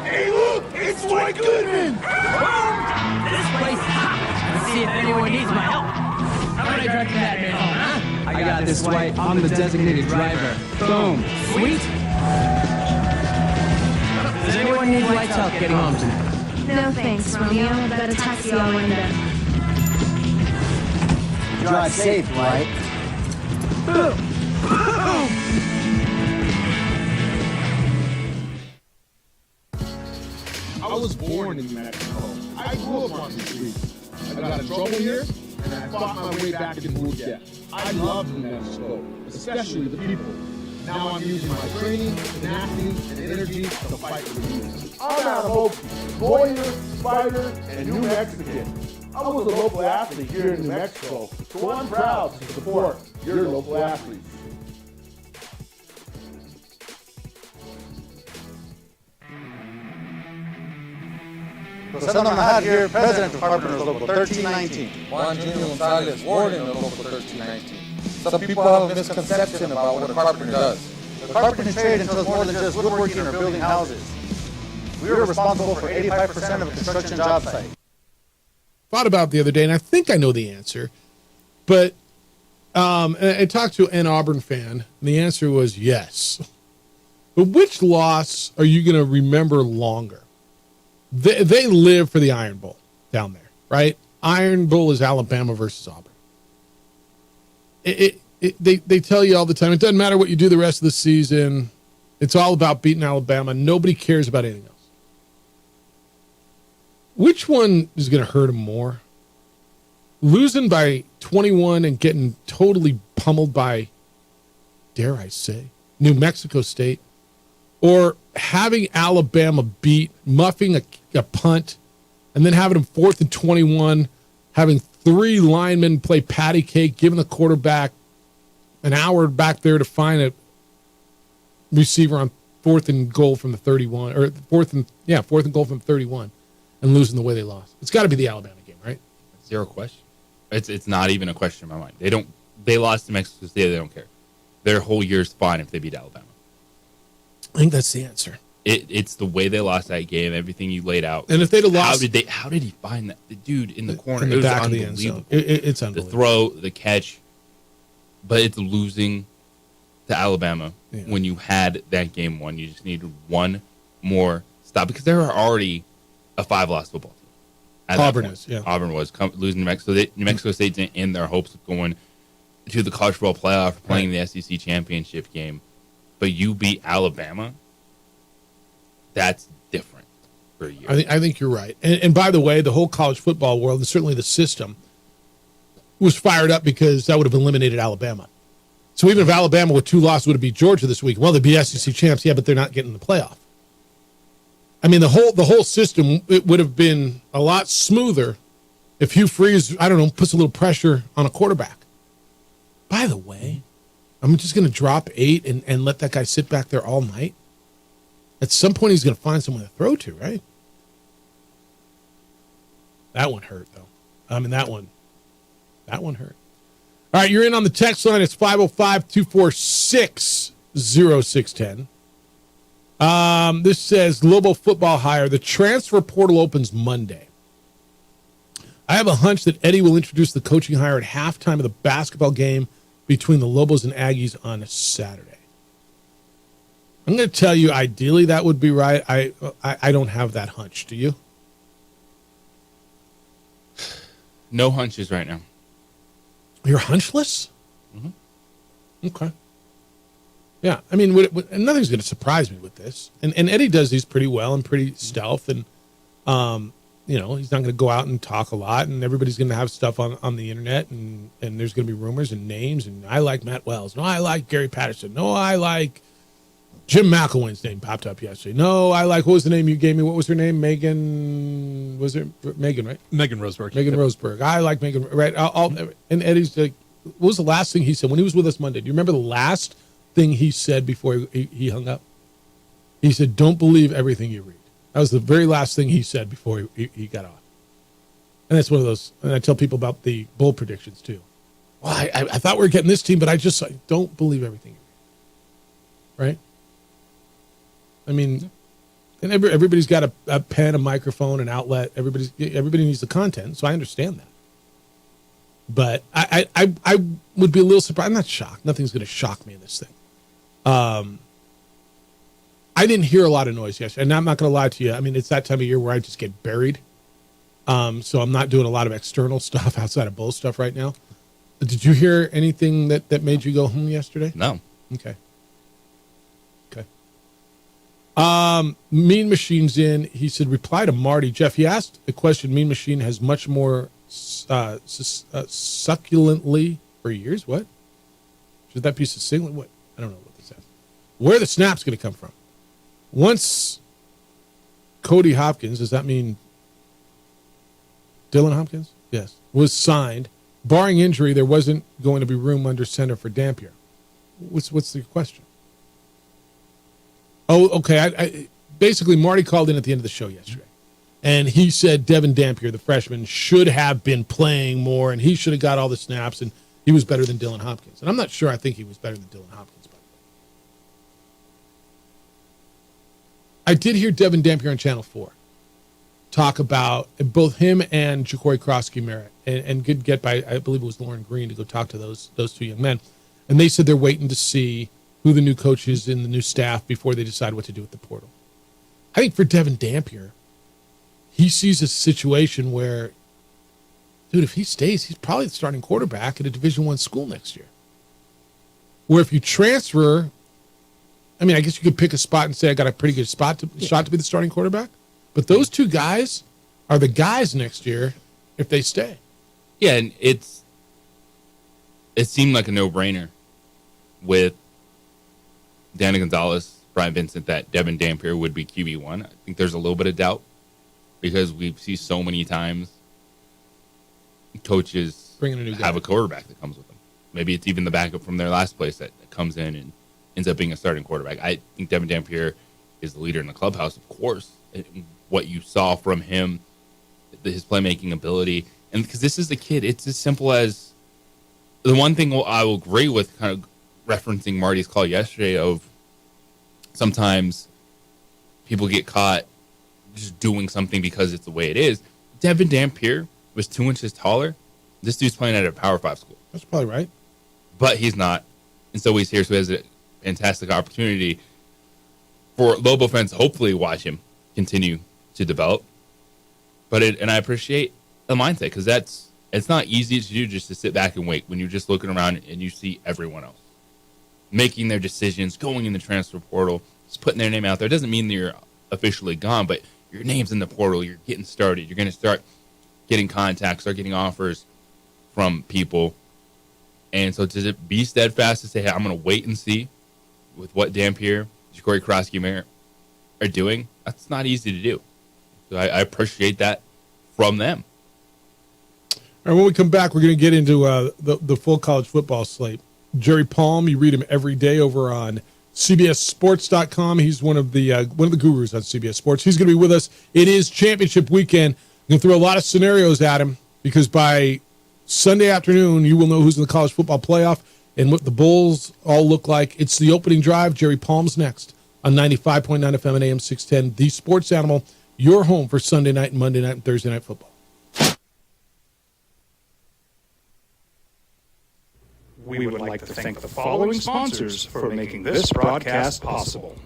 Hey, look! It's Dwight Goodman! This place is hot. Let's see if anyone needs my help. How about I drive you back home, huh? I got this, Dwight. I'm the designated driver. Boom. Sweet. Does anyone need Dwight's help getting home tonight? No thanks, Romeo. I've got a taxi all lined up. Drive safe, Dwight. I was born in New Mexico. I grew up on the streets. I got in trouble here, and I fought my way back and moved there. I love New Mexico, especially the people. Now I'm using my training, tenacity, and energy to fight for you. I'm not a Hokie, lawyer, fighter, and New Mexican. I was a local athlete here in New Mexico, so I'm proud to support your local athletes. José Mahad here, President of Carpenters Local 1319. Juan Junior Gonzalez, Warden of Local 1319. Some people have a misconception about what a carpenter does. The carpenters trade entails more than just woodworking or building houses. We are responsible for 85% of a construction job site. Thought about it the other day, and I think I know the answer, but I talked to an Auburn fan, and the answer was yes. But which loss are you going to remember longer? They live for the Iron Bowl down there, right? Iron Bowl is Alabama versus Auburn. They tell you all the time, it doesn't matter what you do the rest of the season. It's all about beating Alabama. Nobody cares about anything else. Which one is going to hurt them more? Losing by 21 and getting totally pummeled by, dare I say, New Mexico State, or having Alabama beat, muffing a punt, and then having them 4th and 21, having 3 linemen play patty cake, giving the quarterback an hour back there to find a receiver on 4th and goal from the 31, or 4th and goal from 31, and losing the way they lost. It's got to be the Alabama game, right? Zero question. It's not even a question in my mind. They lost to Mexico State. They don't care. Their whole year's fine if they beat Alabama. I think that's the answer. It's the way they lost that game. Everything you laid out. And if they'd have lost, how did he find that the dude in the corner? In the it was back of the end zone. It's unbelievable. The throw, the catch, but it's losing to Alabama when you had that game won. You just needed one more stop because there are already a 5-loss football team. Auburn is, yeah. Auburn was losing New Mexico. New Mexico State didn't end their hopes of going to the college football playoff, playing the SEC championship game, but you beat Alabama. That's different for you. I think you're right. And by the way, the whole college football world, and certainly the system, was fired up because that would have eliminated Alabama. So even if Alabama with 2 losses would have beat Georgia this week, well, they'd be SEC champs, yeah, but they're not getting the playoff. I mean, the whole system, it would have been a lot smoother if Hugh Freeze, I don't know, puts a little pressure on a quarterback. By the way, I'm just going to drop 8 and let that guy sit back there all night. At some point, he's going to find someone to throw to, right? That one hurt, though. I mean, that one hurt. All right, you're in on the text line. It's 505-246-0610. This says, Lobo football hire. The transfer portal opens Monday. I have a hunch that Eddie will introduce the coaching hire at halftime of the basketball game between the Lobos and Aggies on a Saturday. I'm going to tell you, ideally, that would be right. I don't have that hunch. Do you? No hunches right now. You're hunchless? Mm-hmm. Okay. Yeah, I mean, nothing's going to surprise me with this. And Eddie does these pretty well and pretty stealth. And, he's not going to go out and talk a lot. And everybody's going to have stuff on the internet. And there's going to be rumors and names. And I like Matt Wells. No, I like Gary Patterson. No, I like Jim McElwain's name popped up yesterday. No, I like, what was the name you gave me? What was her name? Megan, was it Megan, right? Megan Roseberg. Megan Roseberg. I like Megan, right? And Eddie's like, what was the last thing he said when he was with us Monday? Do you remember the last thing he said before he hung up? He said, don't believe everything you read. That was the very last thing he said before he got off. And that's one of those, and I tell people about the bowl predictions too. Well, I thought we were getting this team, but I don't believe everything you read. Right? I mean, and everybody's got a pen, a microphone, an outlet. Everybody needs the content, so I understand that. But I would be a little surprised. I'm not shocked. Nothing's going to shock me in this thing. I didn't hear a lot of noise yesterday, and I'm not going to lie to you. I mean, it's that time of year where I just get buried. So I'm not doing a lot of external stuff outside of bull stuff right now. Did you hear anything that made you go yesterday? No. Okay. Mean Machine's in. He said, reply to Marty. Jeff, he asked a question. Mean Machine has much more succulently for years. What? Should that be succinct? What? I don't know what this says. Where the snap's going to come from? Once Cody Hopkins, does that mean Dylan Hopkins? Yes. Was signed. Barring injury, there wasn't going to be room under center for Dampier. What's the question? Oh, okay. Basically, Marty called in at the end of the show yesterday, and he said Devin Dampier, the freshman, should have been playing more, and he should have got all the snaps, and he was better than Dylan Hopkins. And I'm not sure I think he was better than Dylan Hopkins, by the way. I did hear Devin Dampier on Channel 4 talk about both him and Ja'Cory Krosky-Merritt, and good get by, I believe it was Lauren Green, to go talk to those two young men. And they said they're waiting to see who the new coach is and the new staff before they decide what to do with the portal. I think for Devin Dampier, he sees a situation where, dude, if he stays, he's probably the starting quarterback at a Division I school next year. Where if you transfer, I mean, I guess you could pick a spot and say I got a pretty good shot to be the starting quarterback. But those two guys are the guys next year if they stay. Yeah, and it seemed like a no-brainer with Danny Gonzalez, Brian Vincent, that Devin Dampier would be QB1. I think there's a little bit of doubt because we see so many times coaches bringing a new have a quarterback that comes with them. Maybe it's even the backup from their last place that comes in and ends up being a starting quarterback. I think Devin Dampier is the leader in the clubhouse, of course. What you saw from him, his playmaking ability, and because this is the kid, it's as simple as the one thing I will agree with, kind of referencing Marty's call yesterday, of sometimes people get caught just doing something because it's the way it is. Devin Dampier was 2 inches taller. This dude's playing at a Power 5 school. That's probably right. But he's not. And so he's here, so he has a fantastic opportunity for Lobo fans to hopefully watch him continue to develop. But and I appreciate the mindset, because it's not easy to do, just to sit back and wait when you're just looking around and you see everyone else making their decisions, going in the transfer portal, just putting their name out there. It doesn't mean that you're officially gone, but your name's in the portal. You're getting started. You're going to start getting contacts, start getting offers from people. And so to be steadfast to say, hey, I'm going to wait and see with what Dampier, Ja'Cory Krosky-Merritt are doing, that's not easy to do. So I appreciate that from them. All right, when we come back, we're going to get into the full college football slate. Jerry Palm, you read him every day over on CBSSports.com. He's one of the gurus on CBS Sports. He's going to be with us. It is championship weekend. I'm going to throw a lot of scenarios at him, because by Sunday afternoon, you will know who's in the college football playoff and what the Bulls all look like. It's the opening drive. Jerry Palm's next on 95.9 FM and AM 610. The Sports Animal, your home for Sunday night and Monday night and Thursday night football. We would like to thank the following sponsors for making this broadcast possible.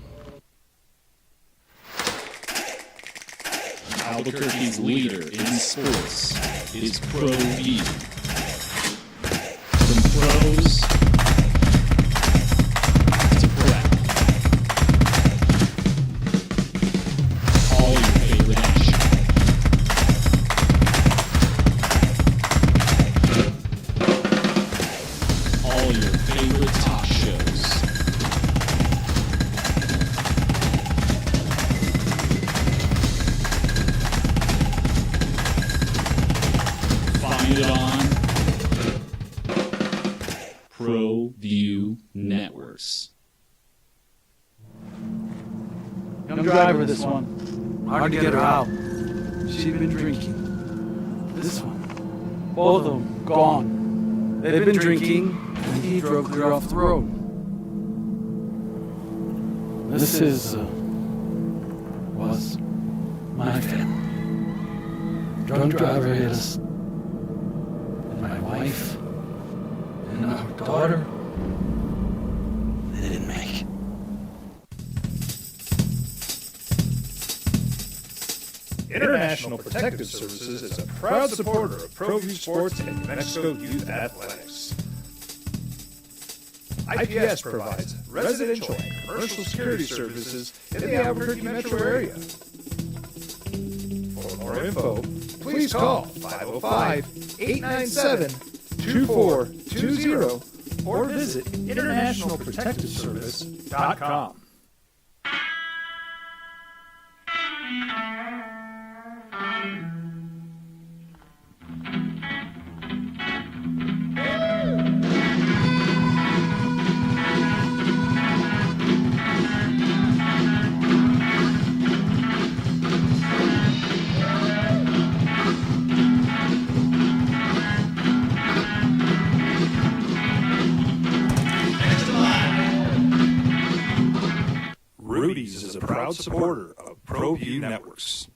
Albuquerque's leader in sports is ProView. From pros to prep, all your favorite action. All your favorite talk shows. Find it on ProView Networks. Young driver, this one. Hard to get her out. She'd been drinking. This one. Both of them gone. They'd been drinking, and he drove clear off the road. This was my family. Drunk driver hit us. And my wife and our daughter, they didn't make it. International Protective Services is a proud supporter of ProView Sports and New Mexico Youth Athletics. IPS provides residential and commercial security services in the Albuquerque metro area. For more info, please call 505-897-2420 or visit internationalprotectiveservice.com. Rudy's is a proud proud supporter of ProView Networks.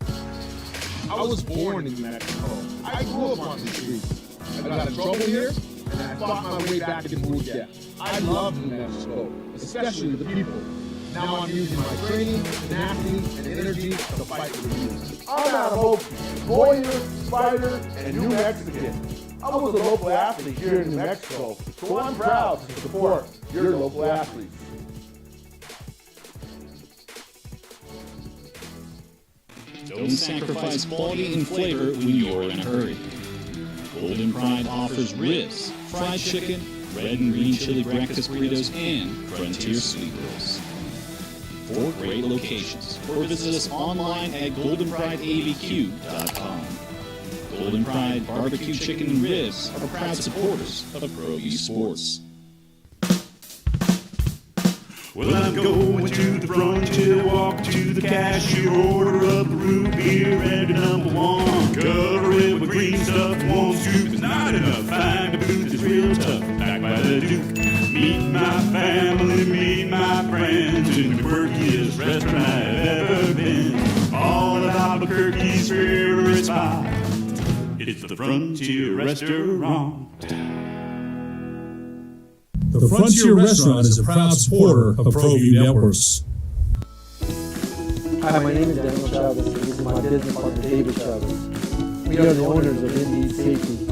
I was born in Mexico. I grew up on the streets. I got in trouble here, and I fought my way back and moved out. I love New Mexico, especially the people. Now I'm using my training, tenacity, and energy to fight for the youth. I'm Adam Oakey, lawyer, fighter, and New Mexican. I was a local athlete here in New Mexico, so I'm proud to support your local athletes. Don't sacrifice quality and flavor when you're in a hurry. Golden Pride offers ribs, fried chicken, red and green chili breakfast burritos, and Frontier Sweet Rolls. 4 great locations, or visit us online at goldenprideabq.com. Golden Pride Barbecue Chicken and Ribs are proud supporters of ProView Sports. Well, I'm going to the frontier, walk to the cashier, order up a root beer and a number 1. Cover it with green stuff, 1 scoop is not enough. Find a booth that's real tough, back by the Duke. Meet my family, meet my friends in the quirkiest restaurant I've ever been. All of Albuquerque's favorite spot, it's the Frontier Restaurant. The Frontier Restaurant is a proud supporter of ProView Networks. Hi, my name is Daniel Chavez, and this is my business partner, David Chavez. We are the owners of Indeed Safety.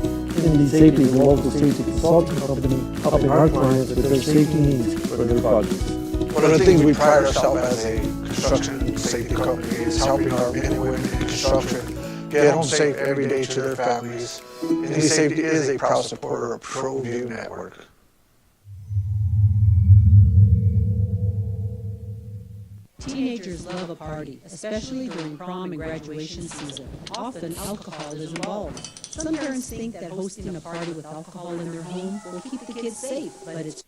Indeed Safety is a local safety consulting company helping our clients with their safety needs for their projects. One of the things we pride ourselves as a construction safety company is helping our men and women in construction get home safe every day to their families. Indeed Safety is a proud supporter of ProView Network. Teenagers love a party, especially during prom and graduation season. Often alcohol is involved. Some parents think that hosting a party with alcohol in their home will keep the kids safe, but it's...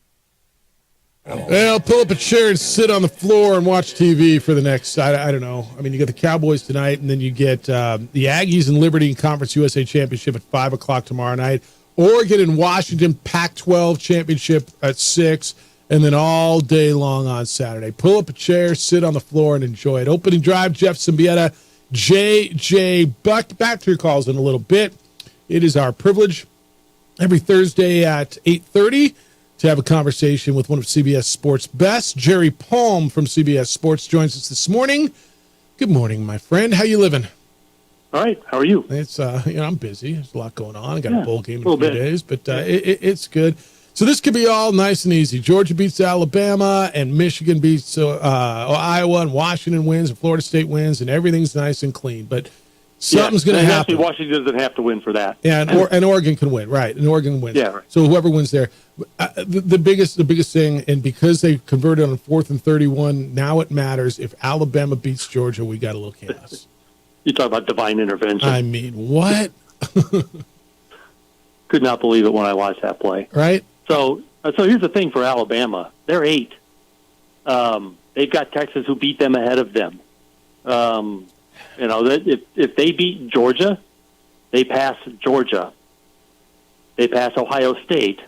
Well, pull up a chair and sit on the floor and watch TV for the next, I don't know. I mean, you get the Cowboys tonight, and then you get the Aggies and Liberty in Conference USA Championship at 5 o'clock tomorrow night. Oregon and Washington Pac-12 Championship at 6, and then all day long on Saturday. Pull up a chair, sit on the floor, and enjoy it. Opening drive, Jeff Symbieta, JJ Buck. Back to your calls in a little bit. It is our privilege every Thursday at 8:30 to have a conversation with one of CBS Sports' best. Jerry Palm from CBS Sports joins us this morning. Good morning, my friend. How you living? All right. How are you? It's I'm busy. There's a lot going on. I got a bowl game in a few days, but it's good. So this could be all nice and easy. Georgia beats Alabama, and Michigan beats Iowa, and Washington wins, and Florida State wins, and everything's nice and clean. But something's going to happen. Washington doesn't have to win for that. Yeah, and Oregon can win, right? And Oregon wins. Yeah, right. So whoever wins there, the biggest thing, and because they converted on 4th and 31, now it matters. If Alabama beats Georgia, we got a little chaos. You talk about divine intervention. I mean, what? Could not believe it when I watched that play. Right. So here's the thing for Alabama. They're 8. They've got Texas who beat them ahead of them. If they beat Georgia, they pass Georgia. They pass Ohio State.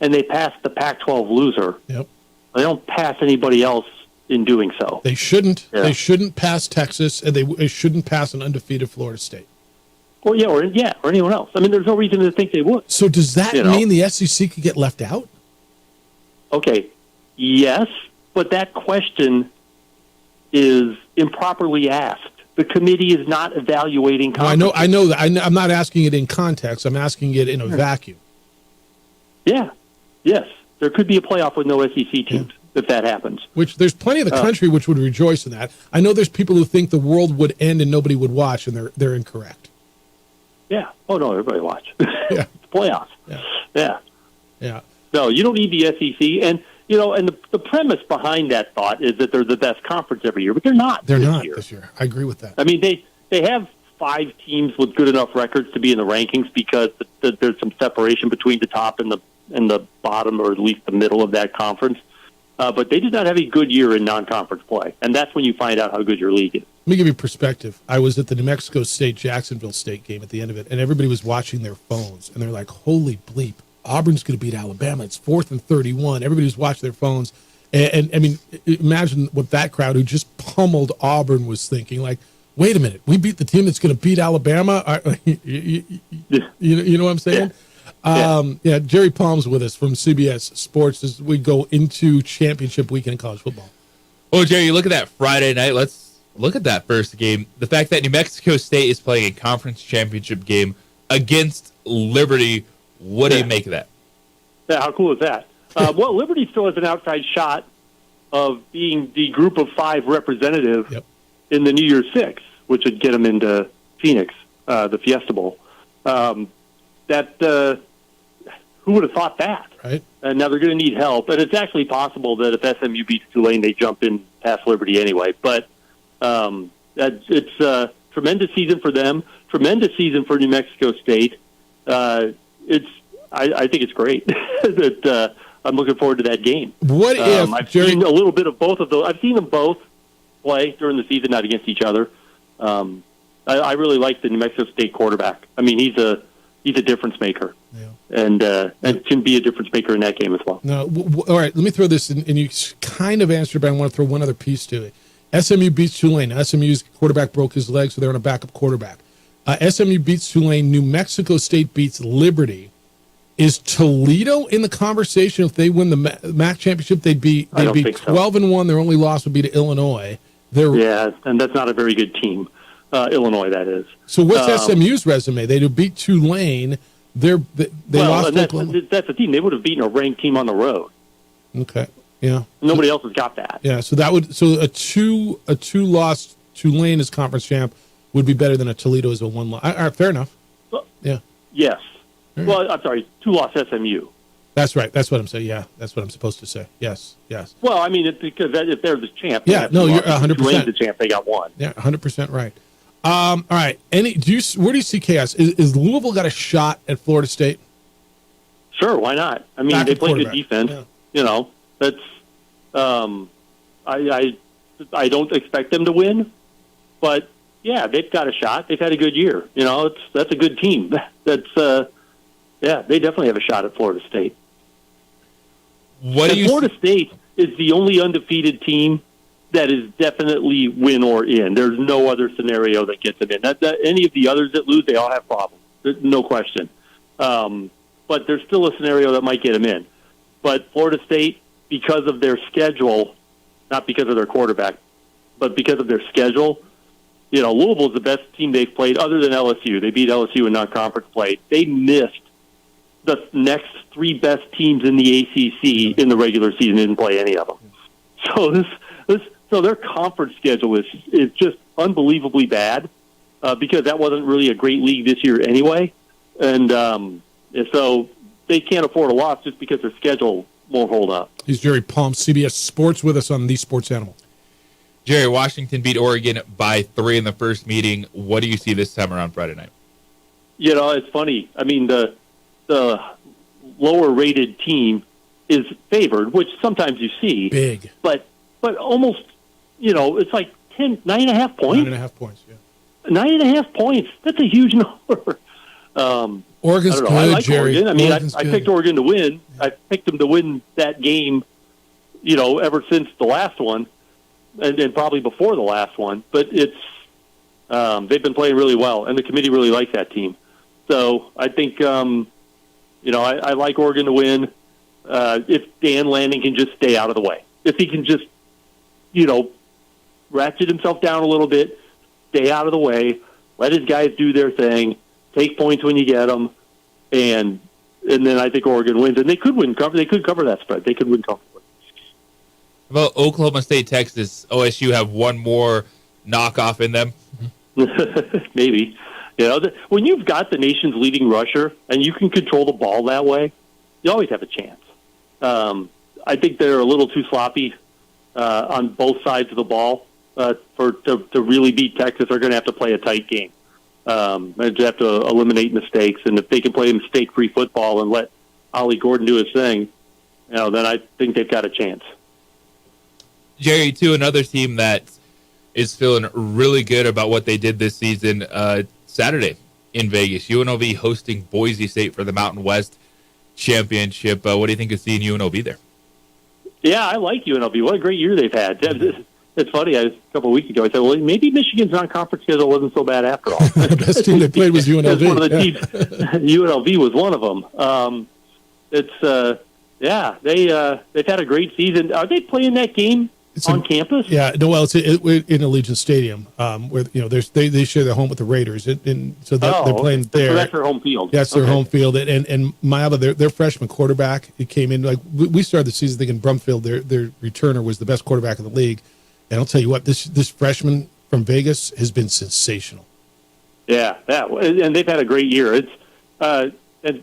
And they pass the Pac-12 loser. Yep. They don't pass anybody else in doing so. They shouldn't. Yeah. They shouldn't pass Texas, and they shouldn't pass an undefeated Florida State. Or anyone else. I mean, there's no reason to think they would. So does that mean the SEC could get left out? Okay, yes, but that question is improperly asked. The committee is not evaluating conferences. I know that. I'm not asking it in context. I'm asking it in a vacuum. Yeah, yes. There could be a playoff with no SEC teams if that happens. Which there's plenty of the country which would rejoice in that. I know there's people who think the world would end and nobody would watch, and they're incorrect. Yeah. Oh, no, everybody watch. Yeah. It's playoffs. Yeah. No, you don't need the SEC. And, and the premise behind that thought is that they're the best conference every year, but they're not. They're not this year. I agree with that. I mean, they have 5 teams with good enough records to be in the rankings because there's some separation between the top and the bottom, or at least the middle of that conference. But they did not have a good year in non-conference play, and that's when you find out how good your league is. Let me give you perspective. I was at the New Mexico State-Jacksonville State game at the end of it, and everybody was watching their phones, and they're like, holy bleep, Auburn's going to beat Alabama. It's 4th and 31. Everybody was watching their phones, And I mean, imagine what that crowd who just pummeled Auburn was thinking. Like, wait a minute, we beat the team that's going to beat Alabama. You know what I'm saying? Yeah. Jerry Palm's with us from CBS Sports as we go into championship weekend in college football. Oh, Jerry, you look at that Friday night. Let's look at that first game. The fact that New Mexico State is playing a conference championship game against Liberty. What do you make of that? Yeah, how cool is that? Well, Liberty still has an outside shot of being the group of 5 representative in the New Year's Six, which would get them into Phoenix, the Fiesta Bowl. Who would have thought that? Right. And now they're going to need help. And it's actually possible that if SMU beats Tulane, they jump in past Liberty anyway. But it's a tremendous season for them, tremendous season for New Mexico State. I think it's great. that I'm looking forward to that game. What if I've seen a little bit of both of those? I've seen them both play during the season, not against each other. I really like the New Mexico State quarterback. I mean, he's a difference maker, and can be a difference maker in that game as well. No, all right. Let me throw this, and you kind of answered, but I want to throw one other piece to it. SMU beats Tulane. SMU's quarterback broke his leg, so they're on a backup quarterback. SMU beats Tulane. New Mexico State beats Liberty. Is Toledo in the conversation? If they win the MAC championship, they'd be 12-1. Their only loss would be to Illinois. And that's not a very good team. Illinois, that is. So what's SMU's resume? They beat Tulane. They lost. That's the team. They would have beaten a ranked team on the road. Okay. Yeah. Nobody else has got that. Yeah. So a two loss Tulane as conference champ would be better than a Toledo as a 1 loss. All right, fair enough. Yeah. Yes. Well, I'm sorry, 2-loss SMU. That's right. That's what I'm saying. Yeah, that's what I'm supposed to say. Yes. Well, I mean, because if they're the champ, you're 100%. Tulane's the champ. They got 1. Yeah, 100% right. All right. Where do you see chaos? Is Louisville got a shot at Florida State? Sure. Why not? I mean, they play good defense. Yeah. You know, that's. I don't expect them to win, but yeah, they've got a shot. They've had a good year. You know, that's a good team. Yeah, they definitely have a shot at Florida State. Florida State is the only undefeated team that is definitely win or in. There's no other scenario that gets them in. Any of the others that lose, they all have problems. There's no question. But there's still a scenario that might get them in. But Florida State, because of their schedule, not because of their quarterback, but because of their schedule, you know, Louisville's the best team they've played other than LSU. They beat LSU in non-conference play. They missed the next 3 best teams in the ACC in the regular season. Didn't play any of them. So their conference schedule is just unbelievably bad because that wasn't really a great league this year anyway. And so they can't afford a loss just because their schedule won't hold up. He's Jerry Palm, CBS Sports, with us on The Sports Animal. Jerry, Washington beat Oregon by 3 in the first meeting. What do you see this time around Friday night? You know, it's funny. I mean, the lower-rated team is favored, which sometimes you see. Big. But almost, you know, it's like 9.5 points. 9.5 points, yeah. 9.5 points. That's a huge number. Oregon's good, I like Jerry. Oregon. I mean, I picked Oregon to win. I picked them to win that game, you know, ever since the last one, and probably before the last one. But it's they've been playing really well, and the committee really likes that team. So I think, you know, I like Oregon to win. If Dan Lanning can just stay out of the way. If he can just, you know, ratchet himself down a little bit, stay out of the way, let his guys do their thing, take points when you get them, and then I think Oregon wins. And they could win. They could cover that spread. They could win comfortably. About Oklahoma State, Texas, OSU have one more knockoff in them? Maybe. You know, when you've got the nation's leading rusher and you can control the ball that way, you always have a chance. I think they're a little too sloppy on both sides of the ball to really beat Texas. They're going to have to play a tight game. They have to eliminate mistakes, and if they can play mistake-free football and let Ollie Gordon do his thing, you know, then I think they've got a chance. Jerry, too, another team that is feeling really good about what they did this season. Saturday in Vegas, UNLV hosting Boise State for the Mountain West Championship. What do you think of seeing UNLV there? Yeah, I like UNLV. What a great year they've had. It's funny. A couple of weeks ago, I said, well, maybe Michigan's non-conference schedule wasn't so bad after all. The best team they played was UNLV. It was one of the teams. UNLV was one of them. They've had a great season. Are they playing that game on campus? Yeah, no, well, it's in Allegiant Stadium, where they share their home with the Raiders, and so they're playing there. So that's their home field. That's their home field, and Mailata, their freshman quarterback, it came in like we started the season thinking Brumfield, their returner, was the best quarterback in the league, and I'll tell you what, this freshman from Vegas has been sensational. Yeah, and they've had a great year. It's it's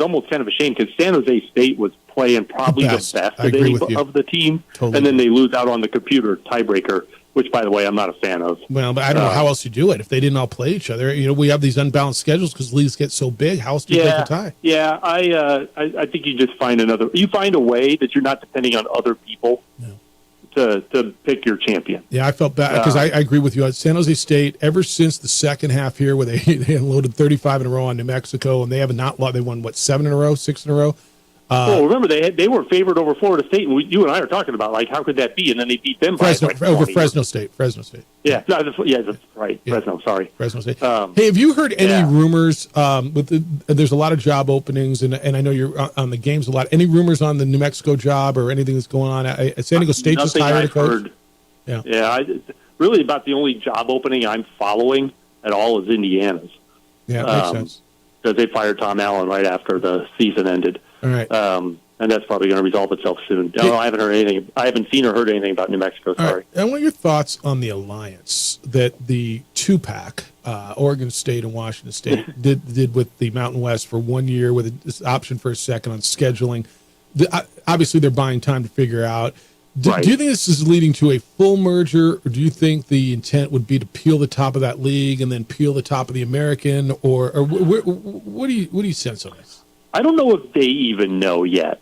almost kind of a shame because San Jose State was playing probably the best of the team, Totally. And then they lose out on the computer tiebreaker, which, by the way, I'm not a fan of. Well, but I don't know how else you do it if they didn't all play each other. We have these unbalanced schedules because leagues get so big. How else do you break a tie? Yeah, I think you just find a way that you're not depending on other people to pick your champion. Yeah, I felt bad because I agree with you. At San Jose State, ever since the second half here where they unloaded 35 in a row on New Mexico, and they have not lost. They won, 7 in a row, 6 in a row? Well, remember, they were favored over Florida State, and you and I are talking about, how could that be? And then they beat them over Fresno State. Yeah, that's right. Yeah. Fresno State. Hey, have you heard any rumors? There's a lot of job openings, and I know you're on the games a lot. Any rumors on the New Mexico job or anything that's going on? San Diego State just hired a coach. Yeah. Really, about the only job opening I'm following at all is Indiana's. Yeah, it makes sense. Because they fired Tom Allen right after the season ended. All right. And that's probably going to resolve itself soon. No, I haven't heard anything. I haven't seen or heard anything about New Mexico. Sorry. Right. I want your thoughts on the alliance that the two-pack, Oregon State and Washington State, did with the Mountain West for 1 year with this option for a second on scheduling. Obviously, they're buying time to figure out. Do you think this is leading to a full merger, or do you think the intent would be to peel the top of that league and then peel the top of the American, or what do you sense on this? I don't know if they even know yet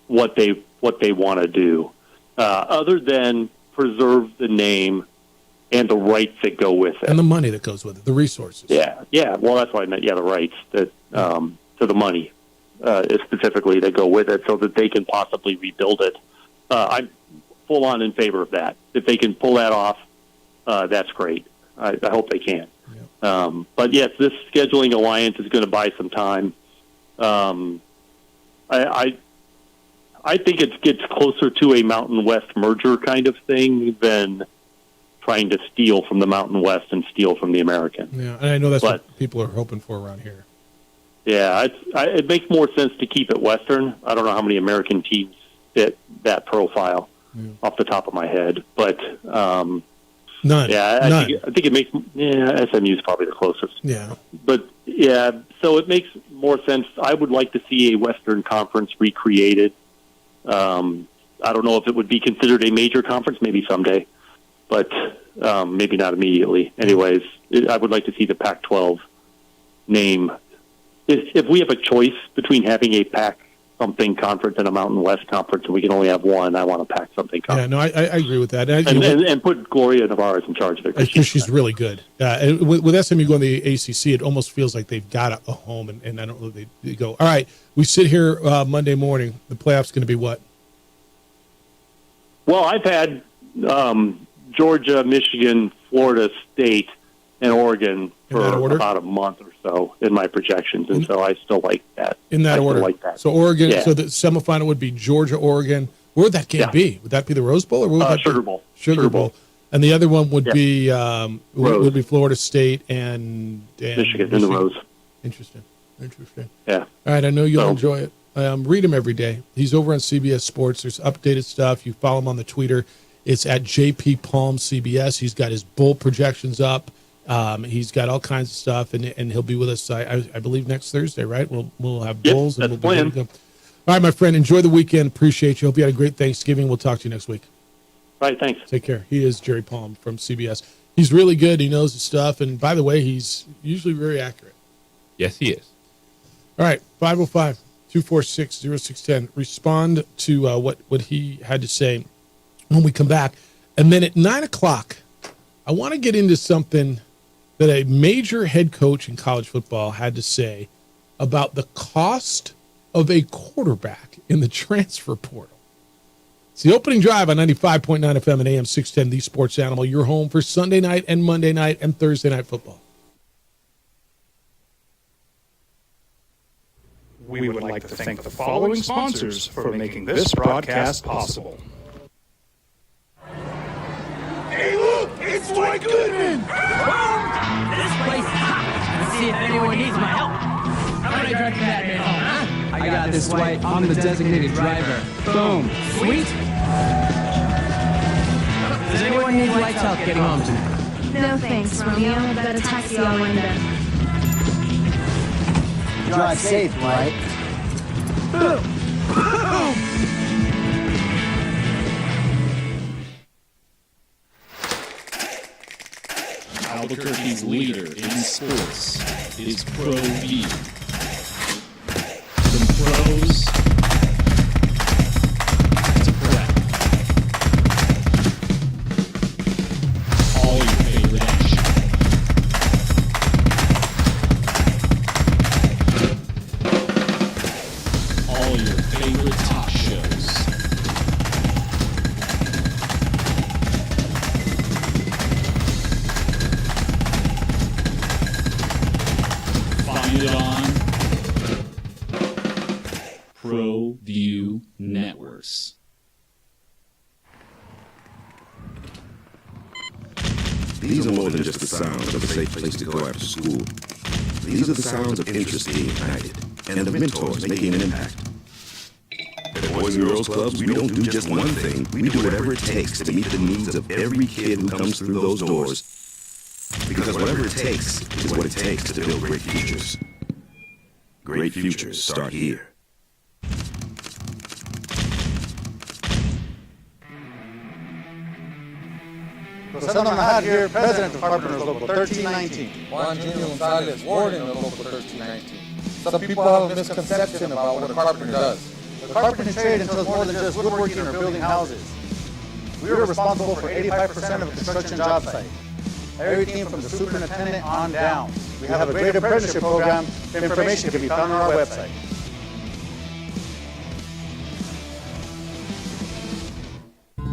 what they want to do, other than preserve the name and the rights that go with it, and the money that goes with it, the resources. Yeah. Well, that's what I meant. Yeah, the rights that to the money specifically that go with it, so that they can possibly rebuild it. I'm full on in favor of that. If they can pull that off, that's great. I hope they can. Yeah. But yes, this scheduling alliance is going to buy some time. I think it gets closer to a Mountain West merger kind of thing than trying to steal from the Mountain West and steal from the American. Yeah, and I know that's what people are hoping for around here. Yeah, it makes more sense to keep it Western. I don't know how many American teams fit that profile off the top of my head, but none. Yeah, I think it makes. Yeah, SMU is probably the closest. Yeah, but yeah, so it makes more sense. I would like to see a Western Conference recreated. I don't know if it would be considered a major conference, maybe someday, but maybe not immediately. Anyways, I would like to see the Pac-12 name. If we have a choice between having a Pac-something conference and a Mountain West conference, and we can only have one, I want a Pac-something conference. Yeah, no, I agree with that. And put Gloria Navarez in charge of it. Because she's really good. And with SMU going to the ACC, it almost feels like they've got a home, and I don't know, they go, all right, we sit here Monday morning. The playoff's going to be what? Well, I've had Georgia, Michigan, Florida State, and Oregon for about a month or so in my projections, and so I still like that. In that order. Like that. So Oregon, so the semifinal would be Georgia, Oregon. Where would that game be? Would that be the Rose Bowl, or what would that Sugar be? Bowl? Sugar Bowl. And the other one would be would be Florida State and Michigan in the Rose. Interesting. Yeah. All right, I know you'll enjoy it. Read him every day. He's over on CBS Sports. There's updated stuff. You follow him on the Twitter. It's at JP Palm CBS. He's got his bowl projections up. He's got all kinds of stuff, and he'll be with us, I believe, next Thursday, right? We'll have bowls. Yep, and we'll be all right, my friend. Enjoy the weekend. Appreciate you. Hope you had a great Thanksgiving. We'll talk to you next week. All right, thanks. Take care. He is Jerry Palm from CBS. He's really good. He knows the stuff, and by the way, he's usually very accurate. Yes, he is. All right, 505-246-0610. Respond to what he had to say when we come back. And then at 9 o'clock, I want to get into something that a major head coach in college football had to say about the cost of a quarterback in the transfer portal. It's the opening drive on 95.9 FM and AM 610, the Sports Animal, your home for Sunday night and Monday night and Thursday night football. We would like to thank the following sponsors for making this broadcast possible. Hey, look! It's Dwight Goodman! Boom! This place is hot. Let's see if anyone needs my help. How about I drive the Batman home, huh? I got this, Dwight. I'm the designated driver. Boom. Sweet. Does anyone need Dwight's help getting home tonight? No thanks, Romeo. I've got a taxi all lined up. Drive safe, Dwight. Albuquerque's leader in sports is ProView. From pros to prep. All your favorite action. All your favorite talk shows. Find it on ProView Networks. These are more than just the sounds of a safe place to go after school. These are the sounds of interest being ignited and of mentors making an impact. At Boys and Girls Clubs, we don't do just one thing. We do whatever it takes to meet the needs of every kid who comes through those doors. Because whatever it takes is what it takes to build great futures. Great futures start here. José Mahad here, President of Carpenters Local 1319. Juan Junior Gonzalez, Warden of Local 1319. Some people have a misconception about what a carpenter does. The carpentry trade entails more than just woodworking or building houses. We are responsible for 85% of a construction job site. Everything from the superintendent on down. We have a great apprenticeship program. Information can be found on our website.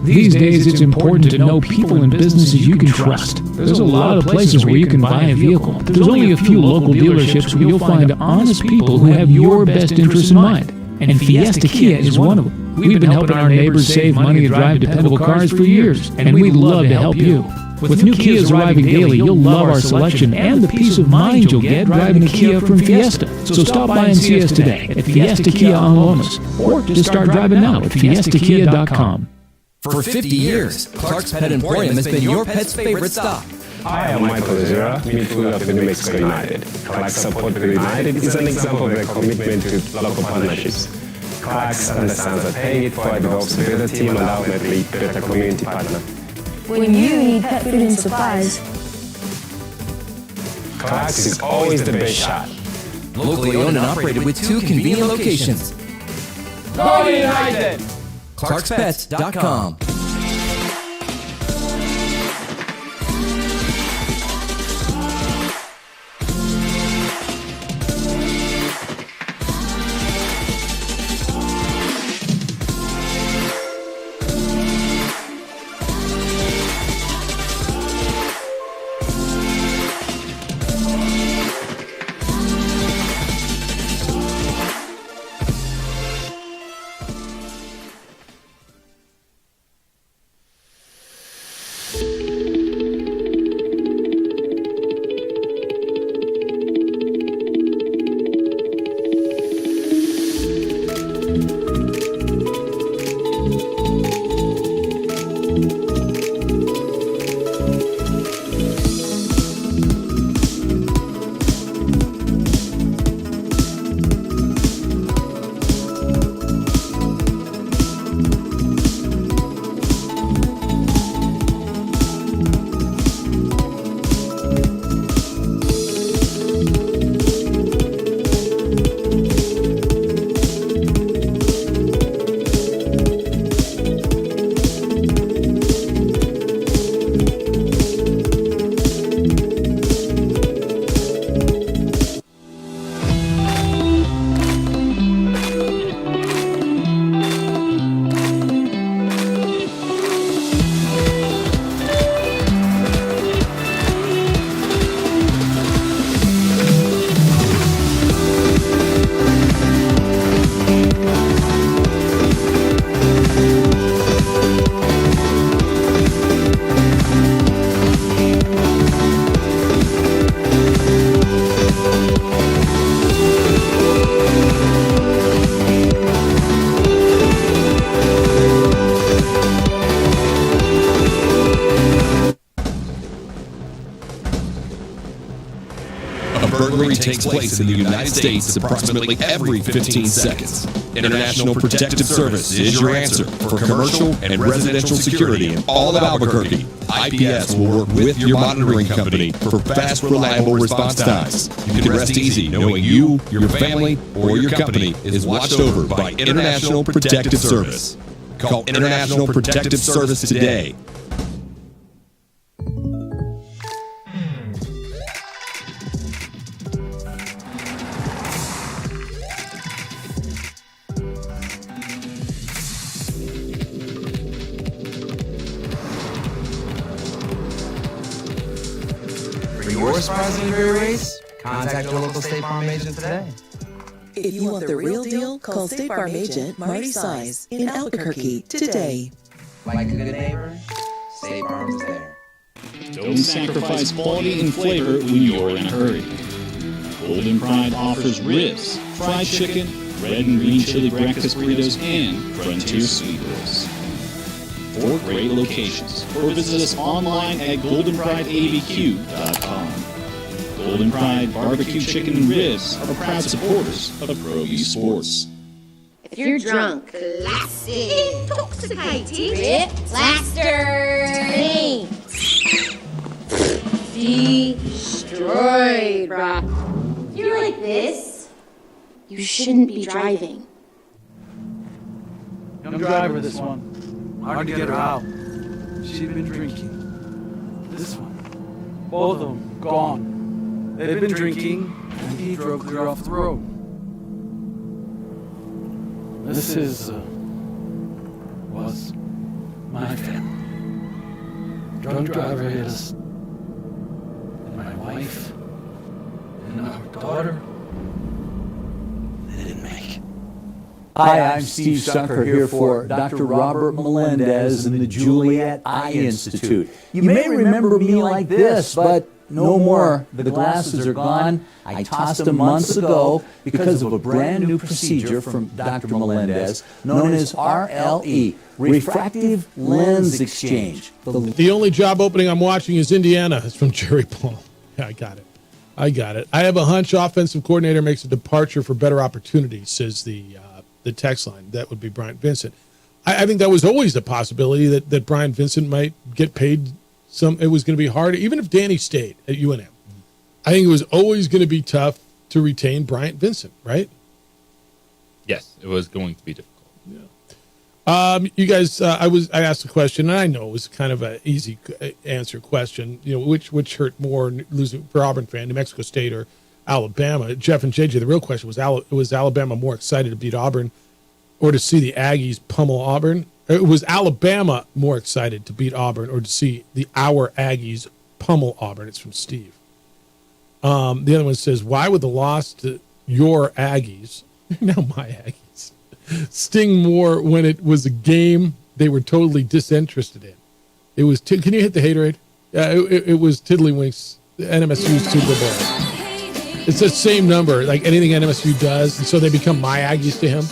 These days, it's important to know people and businesses you can trust. There's a lot of places where you can buy a vehicle. There's only a few local dealerships where you'll find honest people who have your best interests in mind. And Fiesta Kia is one of them. We've been helping our neighbors save money to drive dependable cars for years, and we'd love to help you. With new Kias arriving daily, you'll love our selection and the peace of mind you'll get driving a Kia from Fiesta. So stop by and see us today at Fiesta Kia on Lomas, or just start driving now at fiestakia.com. For 50 years, Clark's Pet Emporium has been your pet's favorite stop. I am Michael Zura, midfielder of New Mexico United. Clark's Support for United is an example of their commitment to local partnerships. Clark's understands that paying it forward helps build a team and ultimately better community partner. When you need pet food and supplies, Clark's is always the best shot. Locally owned and operated with 2 convenient locations. Go United! ClarksPets.com. takes place in the United States approximately every 15 seconds. International Protective Service is your answer for commercial and residential security in all of Albuquerque. IPS will work with your monitoring company for fast, reliable response times. You can rest easy knowing you, your family, or your company is watched over by International Protective Service. Call International Protective Service today. For your surprise delivery race, contact your local State Farm agent today. If you want the real deal, call State Farm agent Marty Size in Albuquerque today. Like a good neighbor, State Farm's there. Don't sacrifice quality and flavor when you're in a hurry. Golden Pride offers ribs, fried chicken, red and green chili breakfast burritos, and Frontier Sweet Rolls. 4 great locations, or visit us online at goldenprideabq.com. Golden Pride Barbecue Chicken and Ribs are proud supporters of Pro V Sports. If you're drunk, classic, intoxicated, rip, plaster, destroyed, bruh. If you're like this, you shouldn't be driving. Young driver, this one. Hard to get her out. She'd been drinking. This one. Both of them gone. They'd been drinking, and he drove clear off the road. This was my family. Drunk driver hit us. And my wife. And our daughter. They didn't make it. Hi, I'm Steve Sucker here for Dr. Robert Melendez and the Juliet Eye Institute. You may remember me like this, but no more. The glasses are gone. I tossed them months ago because of a brand new procedure from Dr. Melendez known as RLE, Refractive Lens Exchange. The only job opening I'm watching is Indiana. It's from Jerry Paul. Yeah, I got it. I have a hunch offensive coordinator makes a departure for better opportunities, says the text line. That would be Bryant Vincent. I think that was always a possibility that Bryant Vincent might get paid it was going to be hard, even if Danny stayed at UNM. I think it was always going to be tough to retain Bryant Vincent, right? Yes, it was going to be difficult. Yeah. You guys, I asked a question, and I know it was kind of an easy answer question. You know, which hurt more, losing for Auburn fan, New Mexico State or Alabama? Jeff and JJ, the real question was Alabama more excited to beat Auburn or to see the Aggies pummel Auburn? It was Alabama more excited to beat Auburn or to see our Aggies pummel Auburn. It's from Steve. The other one says, why would the loss to your Aggies, now my Aggies, sting more when it was a game they were totally disinterested in? It was, can you hit the hater rate? It was Tiddlywinks, NMSU's Super Bowl. It's the same number, like anything NMSU does, and so they become my Aggies to him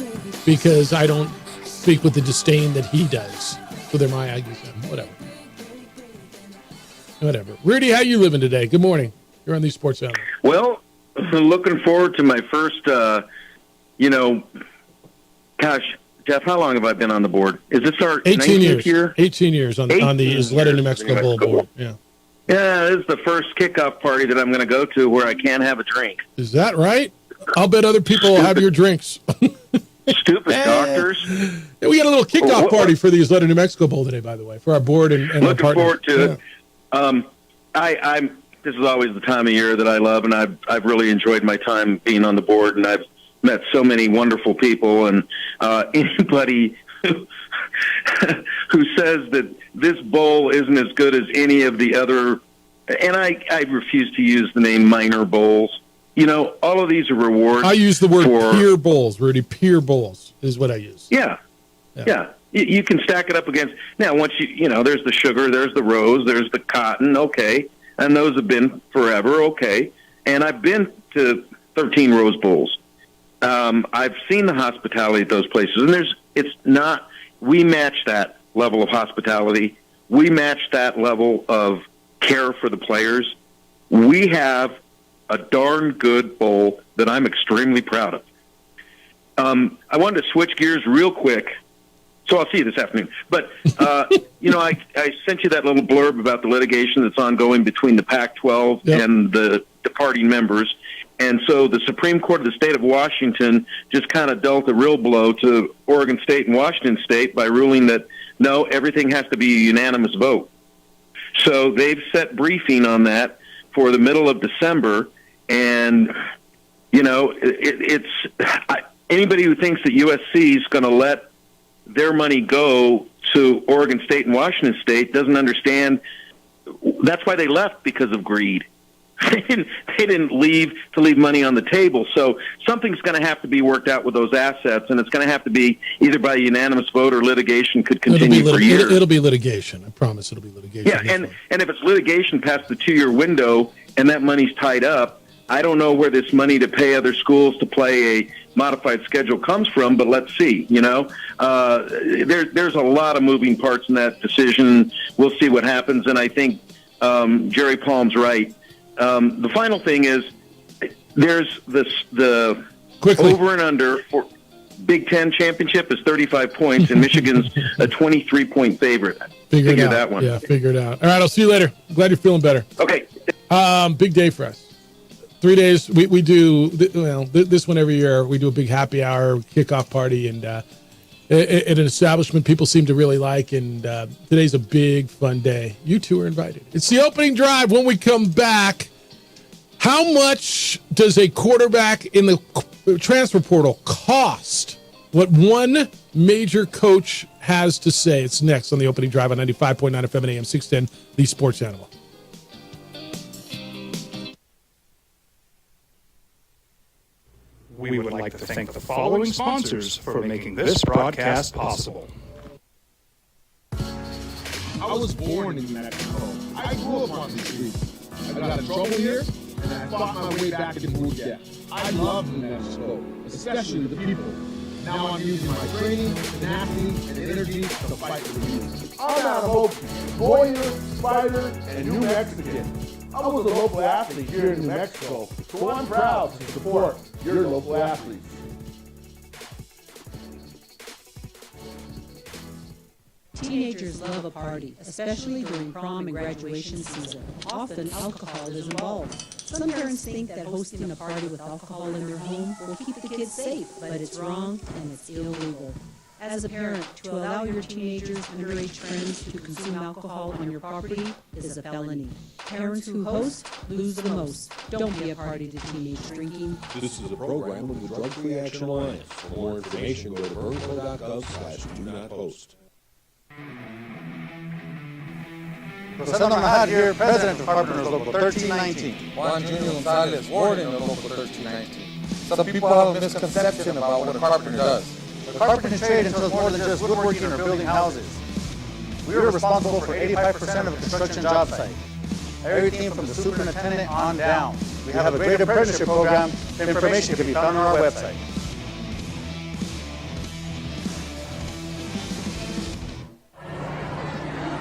because I don't speak with the disdain that he does. So they're my Aggies. Whatever. Rudy, how you living today? Good morning. You're on these Sports Channel. Well, looking forward to my first, gosh, Jeff, how long have I been on the board? Is this our 18 19th year? 18 years on the Isleta, New Mexico Bowl board. Yeah. Yeah, this is the first kickoff party that I'm going to go to where I can't have a drink. Is that right? I'll bet other people will have your drinks. Stupid doctors. Yeah, we got a little kickoff party for the Isleta, New Mexico Bowl today, by the way, for our board and our looking partners. Forward to it. This is always the time of year that I love, and I've really enjoyed my time being on the board, and I've met so many wonderful people, and anybody who says that this bowl isn't as good as any of the other, and I refuse to use the name minor bowls. You know, all of these are rewards. I use the word peer bowls, Rudy. Peer bowls is what I use. Yeah. You can stack it up against. Now, once there's the sugar, there's the rose, there's the cotton, okay. And those have been forever, okay. And I've been to 13 Rose Bowls. I've seen the hospitality at those places, and we match that level of hospitality. We match that level of care for the players. We have a darn good bowl that I'm extremely proud of. I wanted to switch gears real quick, so I'll see you this afternoon. But, I sent you that little blurb about the litigation that's ongoing between the Pac-12 and the departing members. And so the Supreme Court of the state of Washington just kind of dealt a real blow to Oregon State and Washington State by ruling that, no, everything has to be a unanimous vote. So they've set briefing on that for the middle of December. And, anybody who thinks that USC is going to let their money go to Oregon State and Washington State doesn't understand. That's why they left, because of greed. They didn't leave to leave money on the table. So something's going to have to be worked out with those assets, and it's going to have to be either by unanimous vote or litigation could continue for years. It'll be litigation. I promise it'll be litigation. Yeah, and if it's litigation past the 2-year window and that money's tied up, I don't know where this money to pay other schools to play a modified schedule comes from, but let's see. There's a lot of moving parts in that decision. We'll see what happens, and I think Jerry Palm's right. The final thing is there's the over and under for Big Ten championship is 35 points, and Michigan's a 23-point favorite. Figure that one. Yeah, figure it out. All right, I'll see you later. Glad you're feeling better. Okay. Big day for us. 3 days. We do, this one every year. We do a big happy hour kickoff party, and at an establishment people seem to really like, and today's a big, fun day. You two are invited. It's the opening drive. When we come back, how much does a quarterback in the transfer portal cost? What one major coach has to say. It's next on the opening drive on 95.9 FM and AM 610, the Sports Animal. We would like to thank the following sponsors for making this broadcast possible. I was born in New Mexico. I grew up on the streets. I got in trouble here, and I fought my way back and moved there. I love New Mexico, especially the people. Now I'm using my training, tenacity, and energy to fight for the youth. I'm Adam Oakey, lawyer, fighter, and New Mexican. I was a local athlete here in New Mexico, so I'm proud to support your local athletes. Teenagers love a party, especially during prom and graduation season. Often alcohol is involved. Some parents think that hosting a party with alcohol in their home will keep the kids safe, but it's wrong and it's illegal. As a parent, to allow your teenagers, underage friends to consume alcohol on your property is a felony. Parents who host lose the most. Don't be a party to teenage drinking. This is a program of the Drug Free Action Alliance. For more information, go to burnco.gov/do-not-host. Presentando a hat here, President of Carpenters Local 1319. Juan Junior Gonzalez, Warden of Local 1319. Some people have a misconception about what a carpenter does. The carpentry trade entails more than just woodworking or building houses. We are responsible for 85% of a construction job site. Everything from the superintendent on down. We have a great apprenticeship program. Information can be found on our website.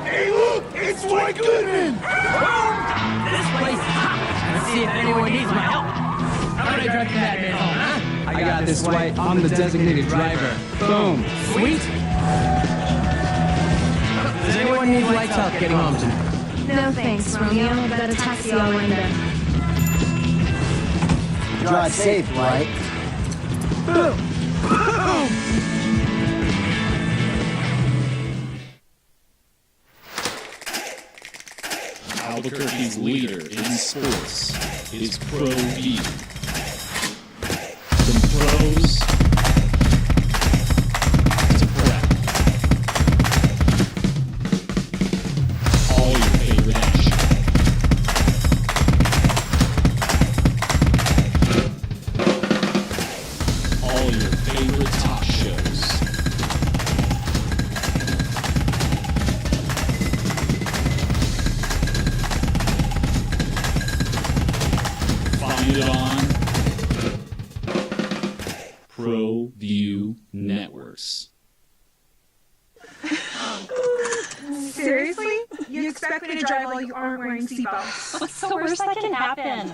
Hey, look! It's Dwight Goodman! This place is hot. Let's see if anyone needs my help. How about I drive the madman home, huh? I got this, Dwight. I'm the designated driver. Boom. Sweet. Does anyone need lights help getting home tonight? No thanks, Romeo. I've got a taxi all lined up. Drive safe, Dwight. Boom. Albuquerque's leader in sports is ProView. From pros to prep. All your favorite action. All your favorite talk shows. Find it on ProView Networks. Seriously? You expect me to drive while you aren't wearing seatbelts. What's the worst that can happen?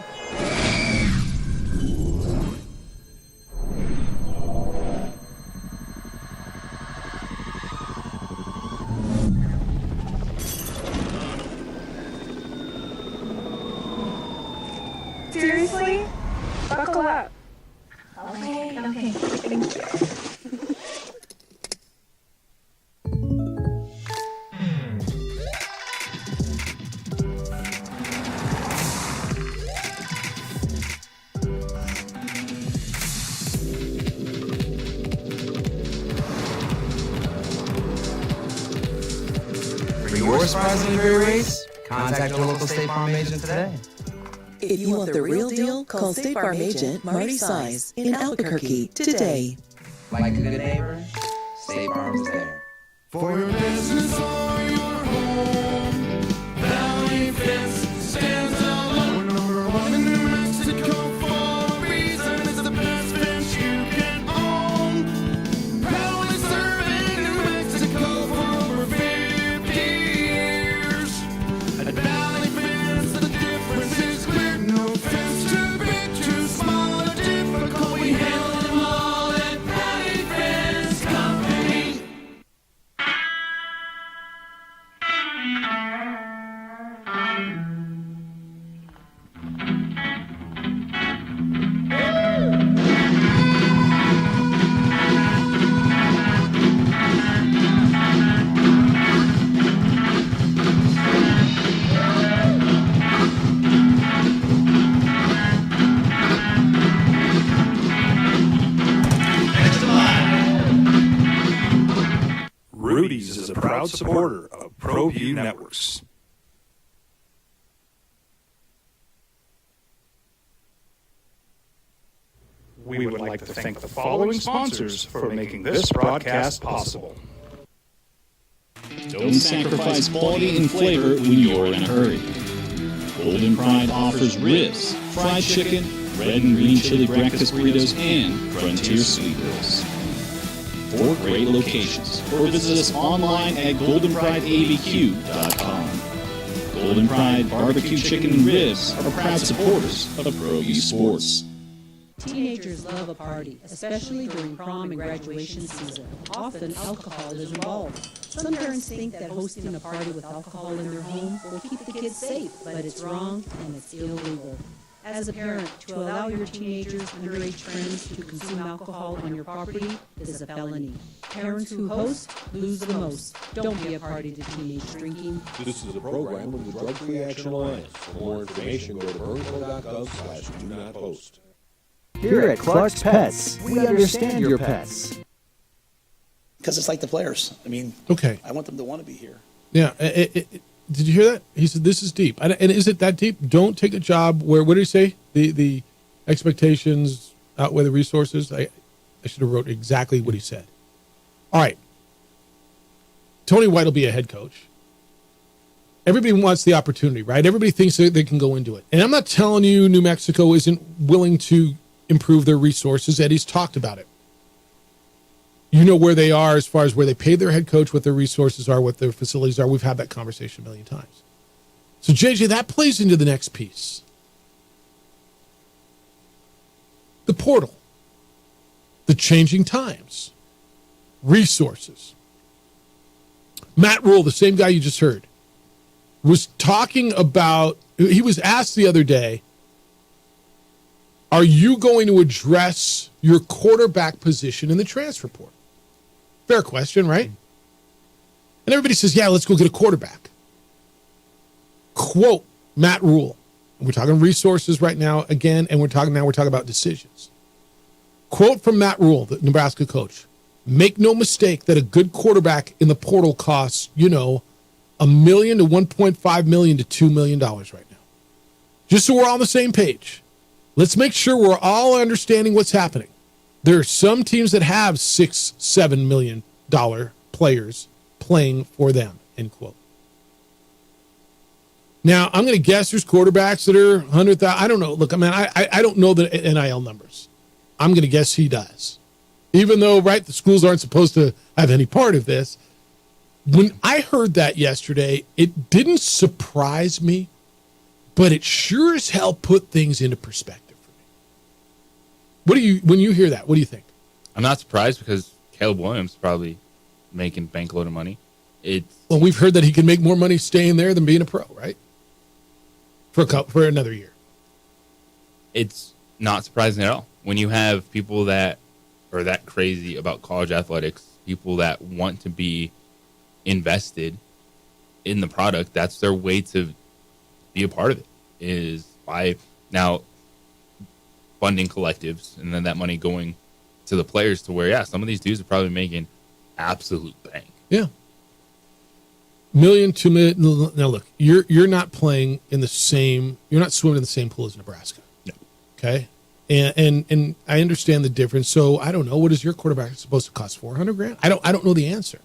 Seriously? Buckle up. Okay. Thank you. For your surprise delivery race, contact your local State Farm agent today. If you want the real deal, call State Farm agent Marty Size in Albuquerque today. Like a good neighbor, State Farm is there. For your business or your home, Valley Fence stands alone. We're number one in New Mexico for a reason. It's the best fence you can own. Proudly serving New Mexico for over 50 years. At Valley Fence, the difference is clear. No fence too big, too small, or difficult. We handle them all at Valley Fence Company. Rudy's is a proud supporter of ProView Networks. We would like to thank the following sponsors for making this broadcast possible. Don't sacrifice quality and flavor when you're in a hurry. Golden Pride offers ribs, fried chicken, red and green chili breakfast burritos, and Frontier Sweet Rolls. 4 great locations, or visit us online at goldenprideabq.com. Golden Pride Barbecue Chicken and Ribs are proud supporters of ProView Sports. Teenagers love a party, especially during prom and graduation season. Often, alcohol is involved. Some parents think that hosting a party with alcohol in their home will keep the kids safe, but it's wrong and it's illegal. As a parent, to allow your teenagers, underage friends to consume alcohol on your property is a felony. Parents who host lose the most. Don't be a party to teenage drinking. This is a program of the Drug Free Action Alliance. For more information, go to burnco.gov/do-not-post. Here at Clark's Pets, we understand your pets. Because it's like the players. I mean, okay, I want them to want to be here. Yeah. Did you hear that? He said, this is deep. And is it that deep? Don't take a job where, what did he say? The expectations outweigh the resources. I should have wrote exactly what he said. All right. Tony White will be a head coach. Everybody wants the opportunity, right? Everybody thinks that they can go into it. And I'm not telling you New Mexico isn't willing to improve their resources. Eddie's talked about it. You know where they are as far as where they pay their head coach, what their resources are, what their facilities are. We've had that conversation a million times. So, JJ, that plays into the next piece. The portal. The changing times. Resources. Matt Rule, the same guy you just heard, was talking about, he was asked the other day, are you going to address your quarterback position in the transfer portal? Fair question, right? And everybody says, yeah, let's go get a quarterback. Quote Matt Rule. And we're talking resources right now again, and we're talking about decisions. Quote from Matt Rule, the Nebraska coach. Make no mistake that a good quarterback in the portal costs, $1 million to $1.5 million to $2 million right now. Just so we're all on the same page. Let's make sure we're all understanding what's happening. There are some teams that have $6-7 million players playing for them, end quote. Now, I'm going to guess there's quarterbacks that are 100,000. I don't know. Look, I mean, I don't know the NIL numbers. I'm going to guess he does. Even though, right, the schools aren't supposed to have any part of this. When I heard that yesterday, it didn't surprise me, but it sure as hell put things into perspective for me. When you hear that, what do you think? I'm not surprised because Caleb Williams is probably making bank load of money. Well, we've heard that he can make more money staying there than being a pro, right? For another year. It's not surprising at all. When you have people that are that crazy about college athletics, people that want to be invested in the product, that's their way to be a part of it, is by now funding collectives and then that money going to the players to where, yeah, some of these dudes are probably making absolute bank. Yeah. $1 million, $2 million. Now look, you're not playing in the same, you're not swimming in the same pool as Nebraska. No. Okay. And I understand the difference. So I don't know, what is your quarterback supposed to cost? $400,000? I don't know the answer.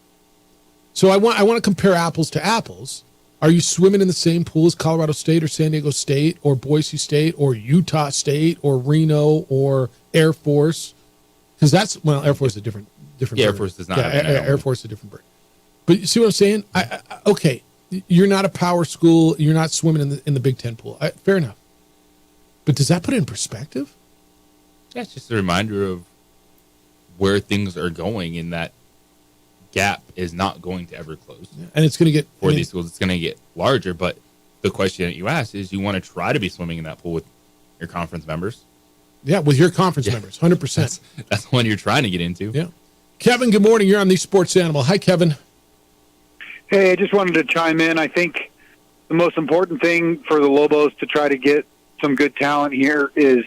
So I want to compare apples to apples. Are you swimming in the same pool as Colorado State or San Diego State or Boise State or Utah State or Reno or Air Force? Because Air Force is a different Yeah, bird. Air Force does not. Air Force is a different bird. But you see what I'm saying? Okay, you're not a power school. You're not swimming in the Big Ten pool. Fair enough. But does that put it in perspective? Yeah, it's just a reminder of where things are going, and that gap is not going to ever close. Yeah. And it's going to get for these schools. It's going to get larger. But the question that you asked is, you want to try to be swimming in that pool with your conference members. Yeah, with your conference members, 100%. That's the one you're trying to get into. Yeah. Kevin, good morning. You're on the Sports Animal. Hi, Kevin. Hey, I just wanted to chime in. I think the most important thing for the Lobos to try to get some good talent here is,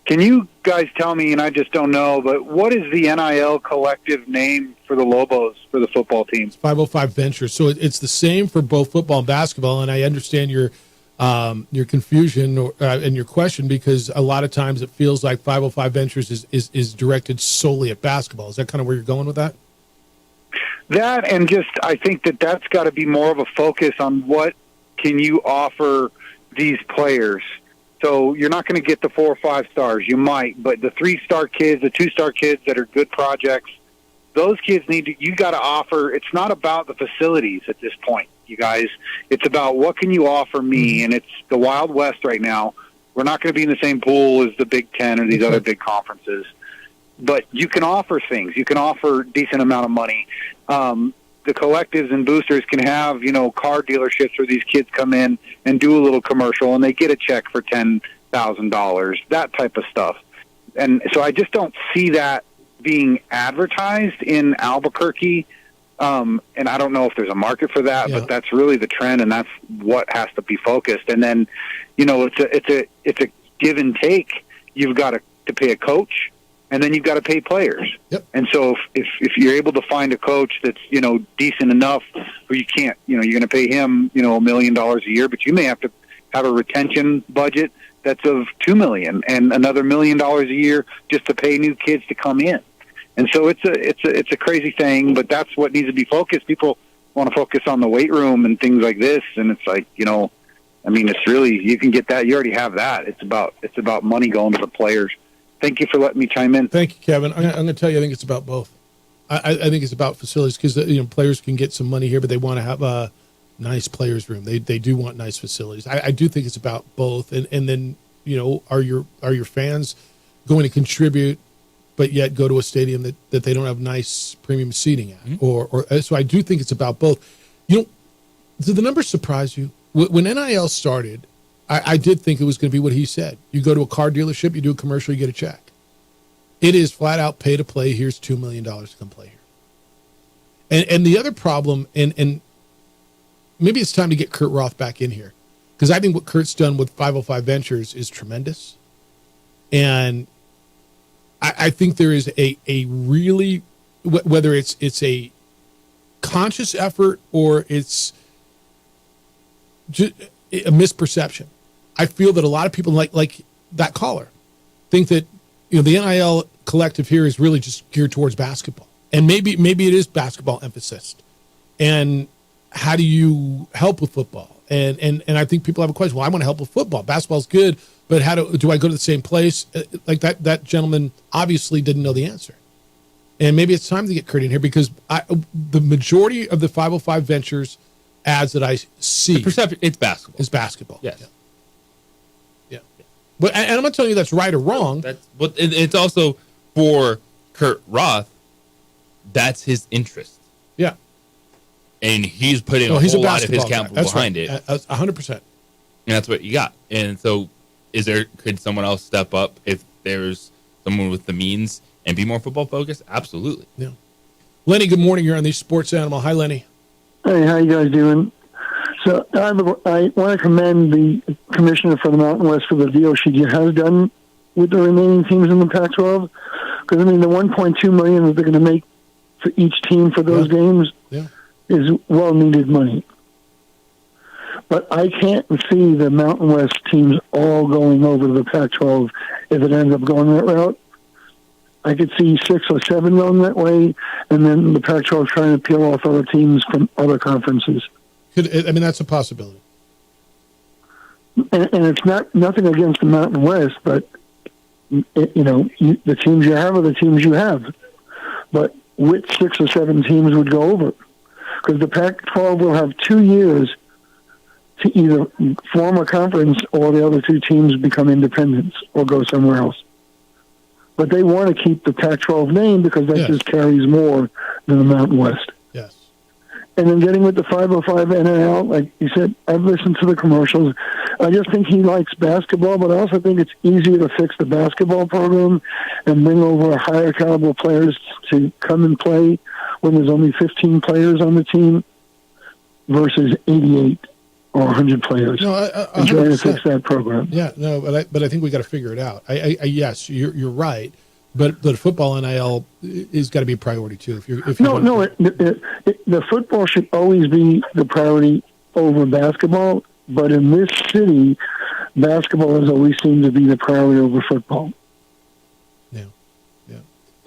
can you guys tell me, and I just don't know, but what is the NIL collective name for the Lobos, for the football team? 505 Ventures. So it's the same for both football and basketball, and I understand your confusion and your question, because a lot of times it feels like 505 Ventures is directed solely at basketball. Is that kind of where you're going with that? That, and just I think that's got to be more of a focus on what can you offer these players. So you're not going to get the 4 or 5 stars. You might, but the 3-star kids, the 2-star kids that are good projects, those kids you got to offer. It's not about the facilities at this point, you guys. It's about what can you offer me, and it's the Wild West right now. We're not going to be in the same pool as the Big Ten or these other big conferences. But you can offer things. You can offer decent amount of money. The collectives and boosters can have, car dealerships where these kids come in and do a little commercial and they get a check for $10,000, that type of stuff. And so I just don't see that being advertised in Albuquerque. And I don't know if there's a market for that, but that's really the trend, and that's what has to be focused. And then, it's a give and take. You've got to pay a coach, and then you've got to pay players. Yep. And so if you're able to find a coach that's, decent enough where you can't, you're going to pay him, $1 million a year, but you may have to have a retention budget that's of $2 million and another $1 million a year just to pay new kids to come in. And so it's a crazy thing, but that's what needs to be focused. People want to focus on the weight room and things like this. And it's like, it's really, you can get that. You already have that. It's about money going to the players. Thank you for letting me chime in. Thank you, Kevin. I'm going to tell you, I think it's about both. I think it's about facilities, because players can get some money here, but they want to have a nice players room. They do want nice facilities. I do think it's about both. And then are your fans going to contribute, but yet go to a stadium that they don't have nice premium seating at? Mm-hmm. Or so I do think it's about both. Did the numbers surprise you when NIL started? I did think it was going to be what he said. You go to a car dealership, you do a commercial, you get a check. It is flat out pay to play. Here's $2 million to come play here. And the other problem, and maybe it's time to get Kurt Roth back in here, because I think what Kurt's done with 505 Ventures is tremendous. And I think there is a really, whether it's a conscious effort or it's just a misperception. I feel that a lot of people like that caller think that the NIL collective here is really just geared towards basketball, and maybe it is basketball emphasis. And how do you help with football? And I think people have a question. Well, I want to help with football. Basketball's good, but how do I go to the same place? Like that gentleman obviously didn't know the answer. And maybe it's time to get Kurt in here because the majority of the 505 Ventures ads that I see, The perception, it's basketball. is basketball. Yes. Yeah. But and I'm not telling you that's right or wrong. But it's also for Kurt Roth, that's his interest. Yeah. And he's putting he's a a whole lot of his basketball guy. capital That's behind right. it. 100%. And that's what you got. And so could someone else step up if there's someone with the means and be more football focused? Absolutely. Yeah. Lenny, good morning. You're on the Sports Animal. Hi, Lenny. Hey, how you guys doing? So I want to commend the commissioner for the Mountain West for the deal she has done with the remaining teams in the Pac-12. Because, I mean, the $1.2 million that they're going to make for each team for those games is well-needed money. But I can't see the Mountain West teams all going over to the Pac-12 if it ends up going that route. I could see 6 or 7 going that way, and then the Pac-12 trying to peel off other teams from other conferences. That's a possibility. And it's nothing against the Mountain West, but the teams you have are the teams you have. But which 6 or 7 teams would go over? Because the Pac-12 will have 2 years to either form a conference or the other 2 teams become independents or go somewhere else. But they want to keep the Pac-12 name because that just carries more than the Mountain West. Yes. And then getting with the 505 NIL, like you said, I've listened to the commercials. I just think he likes basketball, but I also think it's easier to fix the basketball program and bring over higher caliber players to come and play when there's only 15 players on the team versus 88 or 100 players. No, and trying to fix that program. Yeah, no, but I think we got to figure it out. Yes, you're right, but football NIL is got to be a priority too. The football should always be the priority over basketball. But in this city, basketball has always seemed to be the priority over football.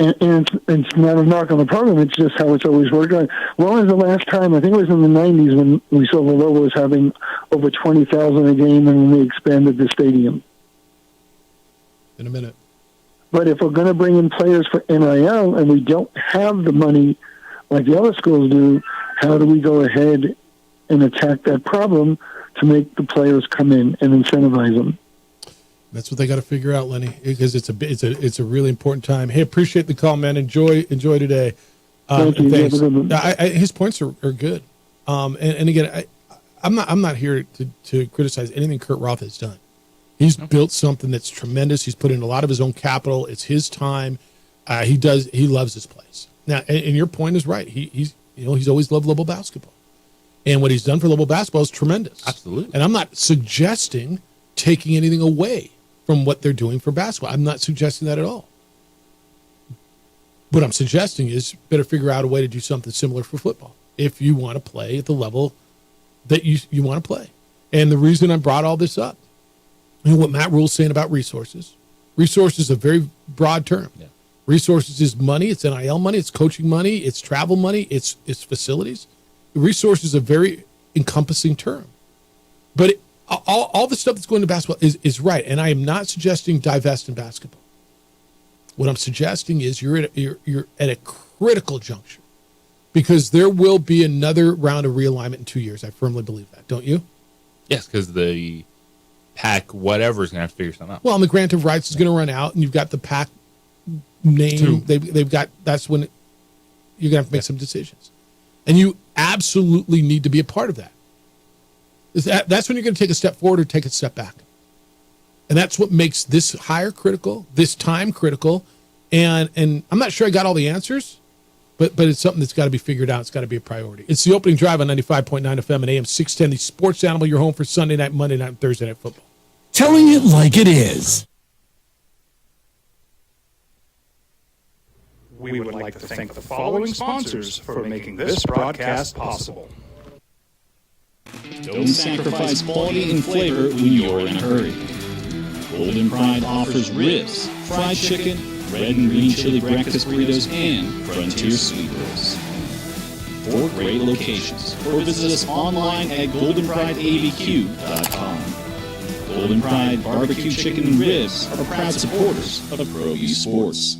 And it's not a knock on the program. It's just how it's always worked out. When was the last time? I think it was in the 90s when we saw the Lobos having over 20,000 a game and we expanded the stadium. In a minute. But if we're going to bring in players for NIL and we don't have the money like the other schools do, how do we go ahead and attack that problem to make the players come in and incentivize them? That's what they got to figure out, Lenny, because it's a really important time. Hey, appreciate the call, man. Enjoy today. Thank you. Thanks. His points are good. And again, I'm not here to criticize anything Kurt Roth has done. He's built something that's tremendous. He's put in a lot of his own capital. It's his time. He loves this place. Now, and your point is right. He's always loved Lobo basketball, and what he's done for Lobo basketball is tremendous. Absolutely. And I'm not suggesting taking anything away from what they're doing for basketball. I'm not suggesting that at all. What I'm suggesting is better figure out a way to do something similar for football if you want to play at the level that you want to play. And the reason I brought all this up, what Matt Rule's saying about resources. Resources is a very broad term. Yeah. Resources is money. It's NIL money. It's coaching money. It's travel money. It's facilities. Resources is a very encompassing term. But all the stuff that's going to basketball is right. And I am not suggesting divest in basketball. What I'm suggesting is you're at a critical juncture because there will be another round of realignment in 2 years. I firmly believe that. Don't you? Yes, because the PAC whatever is going to have to figure something out. Well, and the grant of rights is going to run out, and you've got the PAC name. They've got. That's when you're going to have to make some decisions, and you absolutely need to be a part of that. That's when you're going to take a step forward or take a step back. And that's what makes this hire critical, this time critical. And I'm not sure I got all the answers, but it's something that's got to be figured out. It's got to be a priority. It's the opening drive on 95.9 FM and AM 610, the Sports Animal, your home for Sunday night, Monday night, and Thursday night football. Telling it like it is. We would like to thank the following sponsors for making this broadcast possible. Don't sacrifice quality and flavor when you're in a hurry. Golden Pride offers ribs, fried chicken, red and green chili breakfast burritos, and Frontier Sweet Rolls. 4 great locations, or visit us online at goldenprideabq.com. Golden Pride Barbecue Chicken and Ribs are proud supporters of Pro U Sports.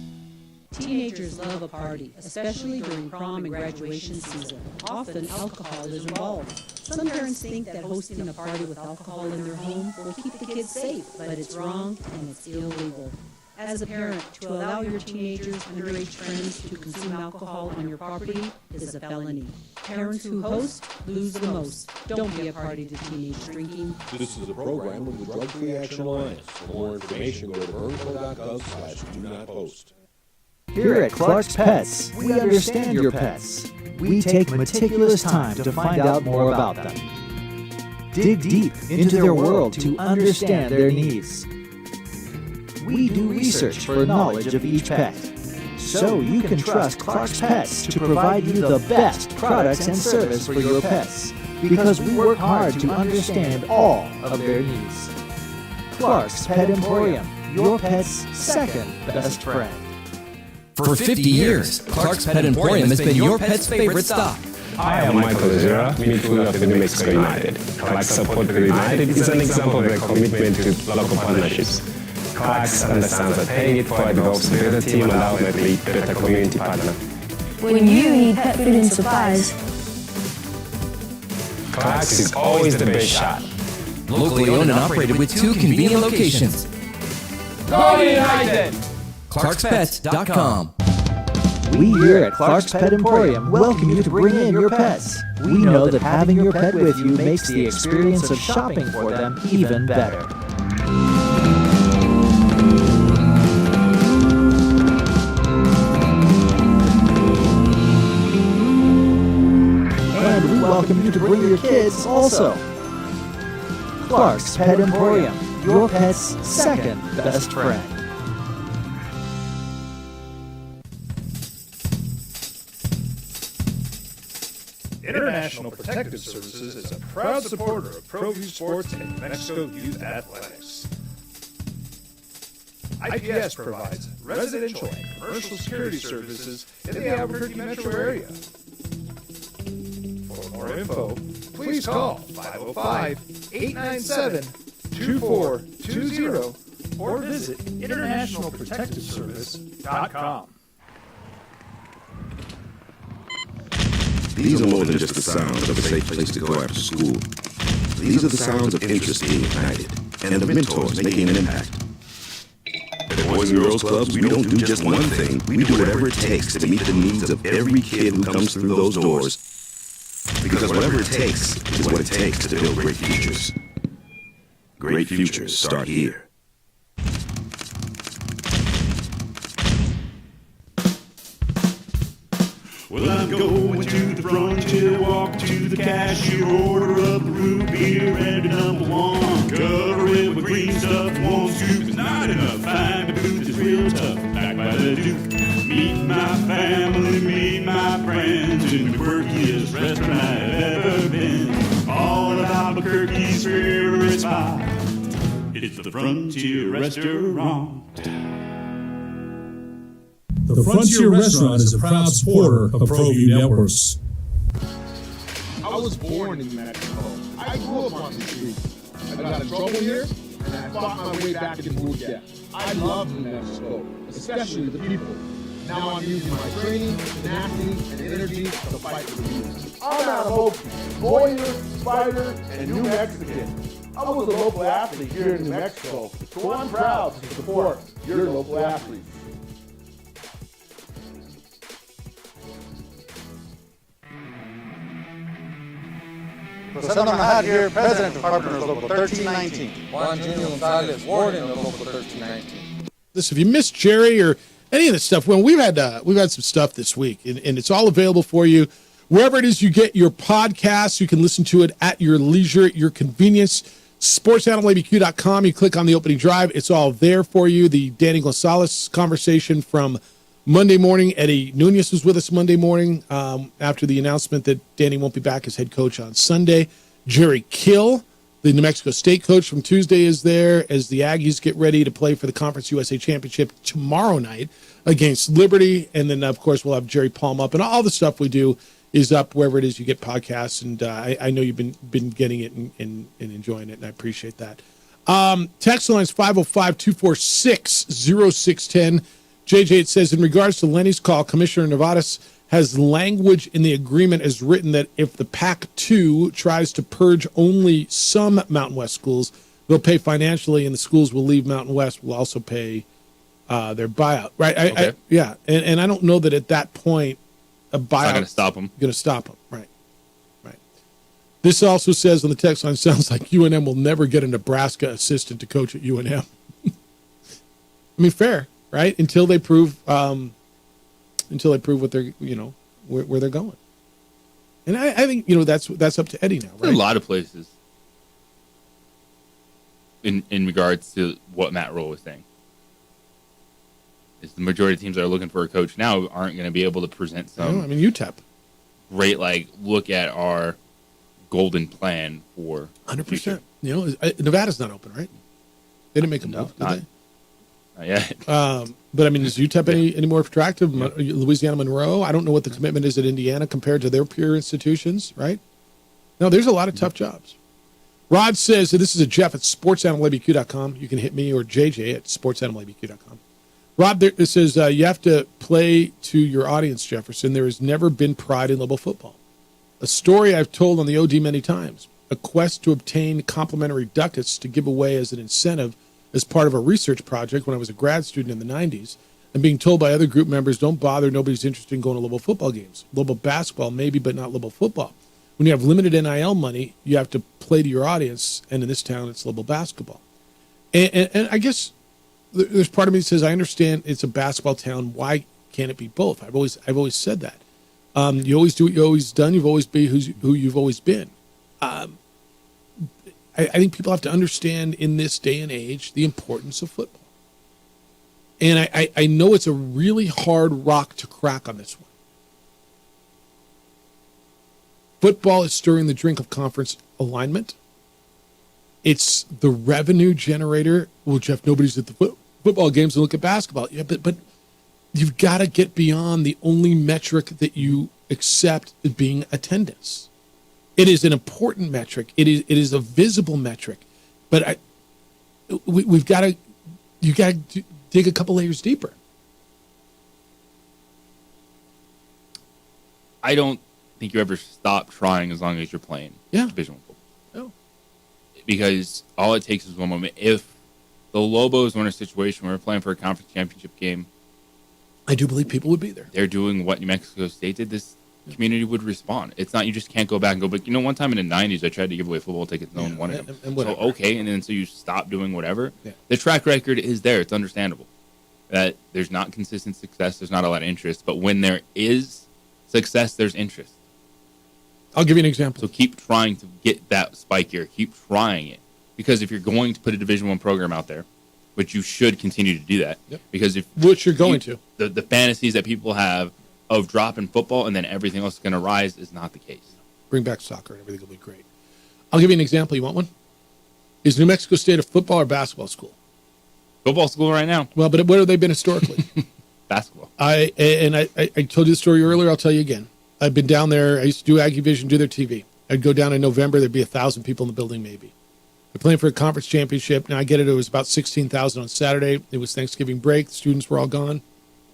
Teenagers love a party, especially during prom and graduation season. Often alcohol is involved. Some parents think that hosting a party with alcohol in their home will keep the kids safe, but it's wrong and it's illegal. As a parent, to allow your teenagers, underage friends to consume alcohol on your property is a felony. Parents who host lose the most. Don't be a party to teenage drinking. This is a program of the Drug Free Action Alliance. For more information, go to burnco.gov/do-not-post. Here at Clark's Pets, we understand your pets. We take meticulous time to find out more about them. Dig deep into their world to understand their needs. We do research for knowledge of each pet, so you can trust Clark's Pets to provide you the best products and service for your pets, because we work hard to understand all of their needs. Clark's Pet Emporium, your pet's second best friend. For 50 years, Clark's Pet Emporium has been your pet's favorite stop. I am Michael Azura, midfielder of the New Mexico United. Clark's Support for the United is an example of their commitment to local partnerships. Clark's understands that paying it forward helps build a team and ultimately better community partner. When you need pet food and supplies, Clark's is always the best shot. Locally owned and operated with 2 convenient locations. Go United! ClarksPets.com. We here at Clark's Pet Emporium welcome you to bring in your pets. We know that having your pet with you makes the experience of shopping for them even better. And we welcome you to bring your kids also. Clark's Pet Emporium, your pet's second best friend. International Protective Services is a proud supporter of ProView Sports and New Mexico Youth Athletics. IPS provides residential and commercial security services in the Albuquerque metro area. For more info, please call 505-897-2420 or visit internationalprotectiveservice.com. These are more than just the sounds of a safe place to go after school. These are the sounds of interest being ignited and of mentors making an impact. At the Boys and Girls Clubs, we don't do just one thing. We do whatever it takes to meet the needs of every kid who comes through those doors. Because whatever it takes is what it takes to build great futures. Great futures start here. Well, I'm going to the frontier, walk to the cashier, order up the root beer and a number one. Cover it with green stuff, one scoop is not enough. Find a booth that's real tough, back by the Duke. Meet my family, meet my friends in the quirkiest restaurant I've ever been. All of Albuquerque's favorite spot, it's the Frontier Restaurant. The Frontier Restaurant is a proud supporter of ProView Networks. I was born in Mexico. I grew up on the streets. I got in trouble here, and I fought my way back and moved there. I love New Mexico, especially the people. Now I'm using my training, tenacity, and energy to fight for the youth. I'm not a Hokie, Warrior, Spider, and New Mexican. I was a local athlete here in New Mexico, so I'm proud to support your local athletes. Present on my hat here, President of Partners Local 1319. Juan Junior Gonzalez, Warden of Local 1319. Listen, if you missed Jerry or any of this stuff, well, we've had some stuff this week, and it's all available for you wherever it is you get your podcasts. You can listen to it at your leisure, at your convenience. SportsAnimalABQ.com. You click on the opening drive; it's all there for you. The Danny Gonzalez conversation from Monday morning. Eddie Nunez was with us Monday morning after the announcement that Danny won't be back as head coach on Sunday. Jerry Kill, the New Mexico State coach from Tuesday, is there as the Aggies get ready to play for the Conference USA Championship tomorrow night against Liberty. And then, of course, we'll have Jerry Palm up. And all the stuff we do is up wherever it is you get podcasts. And I know you've been getting it and enjoying it, and I appreciate that. Text lines 505-246-0610. JJ, it says, in regards to Lenny's call, Commissioner Novatus has language in the agreement as written that if the PAC-2 tries to purge only some Mountain West schools, they'll pay financially, and the schools will leave Mountain West will also pay their buyout. Right? Okay. Yeah. And I don't know that at that point a buyout not going to stop them. Going to stop them. Right. This also says on the text line, sounds like UNM will never get a Nebraska assistant to coach at UNM. I mean, fair, right? Until they prove what they're, where they're going. And I think, that's up to Eddie now, right? There's a lot of places in regards to what Matt Rule was saying. Is the majority of teams that are looking for a coach now aren't going to be able to present some. UTEP. Great, look at our golden plan for 100%. Nevada's not open, right? They didn't make a move, did they? Not yet. But is UTEP any more attractive? Louisiana Monroe? I don't know what the commitment is at Indiana compared to their peer institutions, right? No, there's a lot of tough jobs. Rod says, this is a Jeff at sportsanimalabq.com. You can hit me or JJ at sportsanimalabq.com. Rob, it says, you have to play to your audience, Jefferson. There has never been pride in Lobo football. A story I've told on the OD many times. A quest to obtain complimentary ducats to give away as an incentive as part of a research project when I was a grad student in the 90s, and being told by other group members, don't bother, nobody's interested in going to Lobo football games. Lobo basketball, maybe, but not Lobo football. When you have limited NIL money, you have to play to your audience, and in this town, it's Lobo basketball. And I guess there's part of me that says, I understand it's a basketball town. Why can't it be both? I've always said that. You always do what you've always done. You've always been who you've always been. I think people have to understand in this day and age the importance of football. And I know it's a really hard rock to crack on this one. Football is stirring the drink of conference alignment. It's the revenue generator. Well, Jeff, nobody's at the football games to look at basketball. Yeah, but you've got to get beyond the only metric that you accept as being attendance. It is an important metric. It is a visible metric, but you got to dig a couple layers deeper. I don't think you ever stop trying as long as you're playing Division I football. No. Because all it takes is one moment. If the Lobos were in a situation where we're playing for a conference championship game, I do believe people would be there. They're doing what New Mexico State did. This community would respond. It's not, you just can't go back and go, but one time in the 90s, I tried to give away football tickets. No one wanted them. And so, okay. And then so you stop doing whatever. Yeah. The track record is there. It's understandable that there's not consistent success. There's not a lot of interest. But when there is success, there's interest. I'll give you an example. So keep trying to get that spike here. Keep trying it. Because if you're going to put a Division I program out there, which you should continue to do that, because which you're going to. The fantasies that people have of dropping football and then everything else is going to rise is not the case. Bring back soccer and everything will be great. I'll give you an example. You want one? Is New Mexico State a football or basketball school? Football school right now. Well, but what have they been historically? Basketball. I told you the story earlier. I'll tell you again. I've been down there. I used to do Aggie Vision, do their TV. I'd go down in November. There'd be 1,000 people in the building, maybe. They're playing for a conference championship. Now, I get it. It was about 16,000 on Saturday. It was Thanksgiving break. The students were all gone.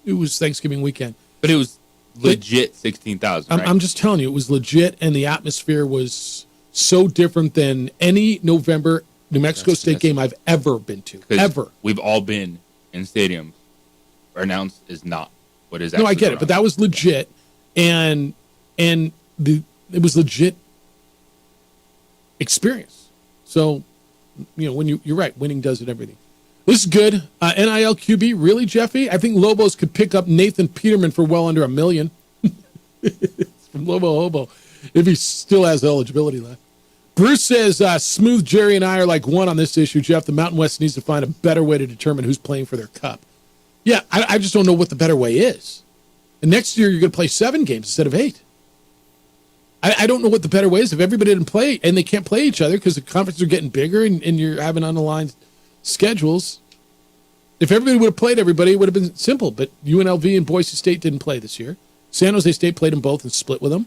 It was Thanksgiving weekend. But it was legit 16,000, right? I'm just telling you, it was legit, and the atmosphere was so different than any November New Mexico State game I've ever been to. Ever. We've all been in stadiums where announced is not what is actually No, I get it, but that was legit, and it was legit experience. So, when you're right, winning does it everything. This is good. NIL QB, really, Jeffy? I think Lobos could pick up Nathan Peterman for well under $1 million. It's from Lobo Hobo, if he still has eligibility left. Bruce says, Smooth, Jerry, and I are like one on this issue, Jeff. The Mountain West needs to find a better way to determine who's playing for their cup. Yeah, I just don't know what the better way is. And next year, you're going to play 7 games instead of 8. I don't know what the better way is. If everybody didn't play, and they can't play each other because the conferences are getting bigger and you're having unaligned schedules. If everybody would have played everybody, it would have been simple. But UNLV and Boise State didn't play this year. San Jose State played them both and split with them.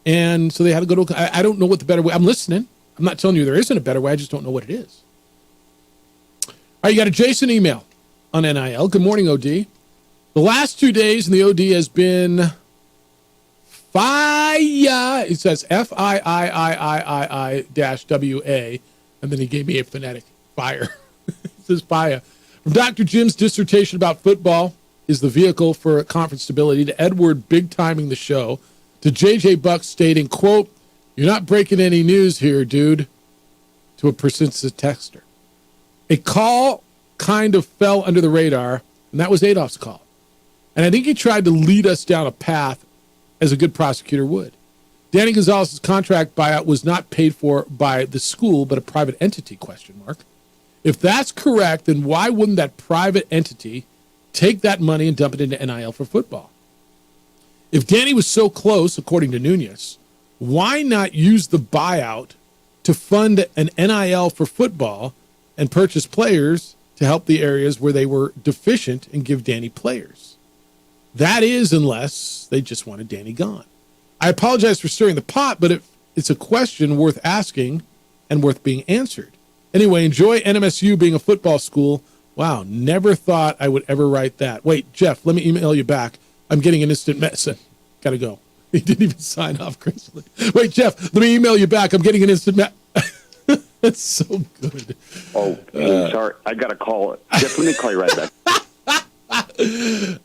And so they had to go to, I don't know what the better way, I'm listening. I'm not telling you there isn't a better way. I just don't know what it is. All right, you got a Jason email on NIL. Good morning, OD. The last 2 days in the OD has been fire. It says FIIIIII-WA, and then he gave me a phonetic fire. It says fire. From Dr. Jim's dissertation about football is the vehicle for conference stability, to Edward big-timing the show, to J.J. Buck stating, quote, "You're not breaking any news here, dude," to a persistent texter. A call kind of fell under the radar, and that was Adolph's call. And I think he tried to lead us down a path as a good prosecutor would. Danny Gonzalez's contract buyout was not paid for by the school, but a private entity, question mark. If that's correct, then why wouldn't that private entity take that money and dump it into NIL for football? If Danny was so close, according to Nunez, why not use the buyout to fund an NIL for football and purchase players to help the areas where they were deficient and give Danny players? That is, unless they just wanted Danny gone. I apologize for stirring the pot, but it's a question worth asking and worth being answered. Anyway, enjoy NMSU being a football school. Wow, never thought I would ever write that. Wait, Jeff, let me email you back. I'm getting an instant message. Gotta go. He didn't even sign off gracefully. Wait, Jeff, let me email you back. I'm getting an instant message. That's so good. Oh, sorry. I got to call it. Jeff, let me call you right back.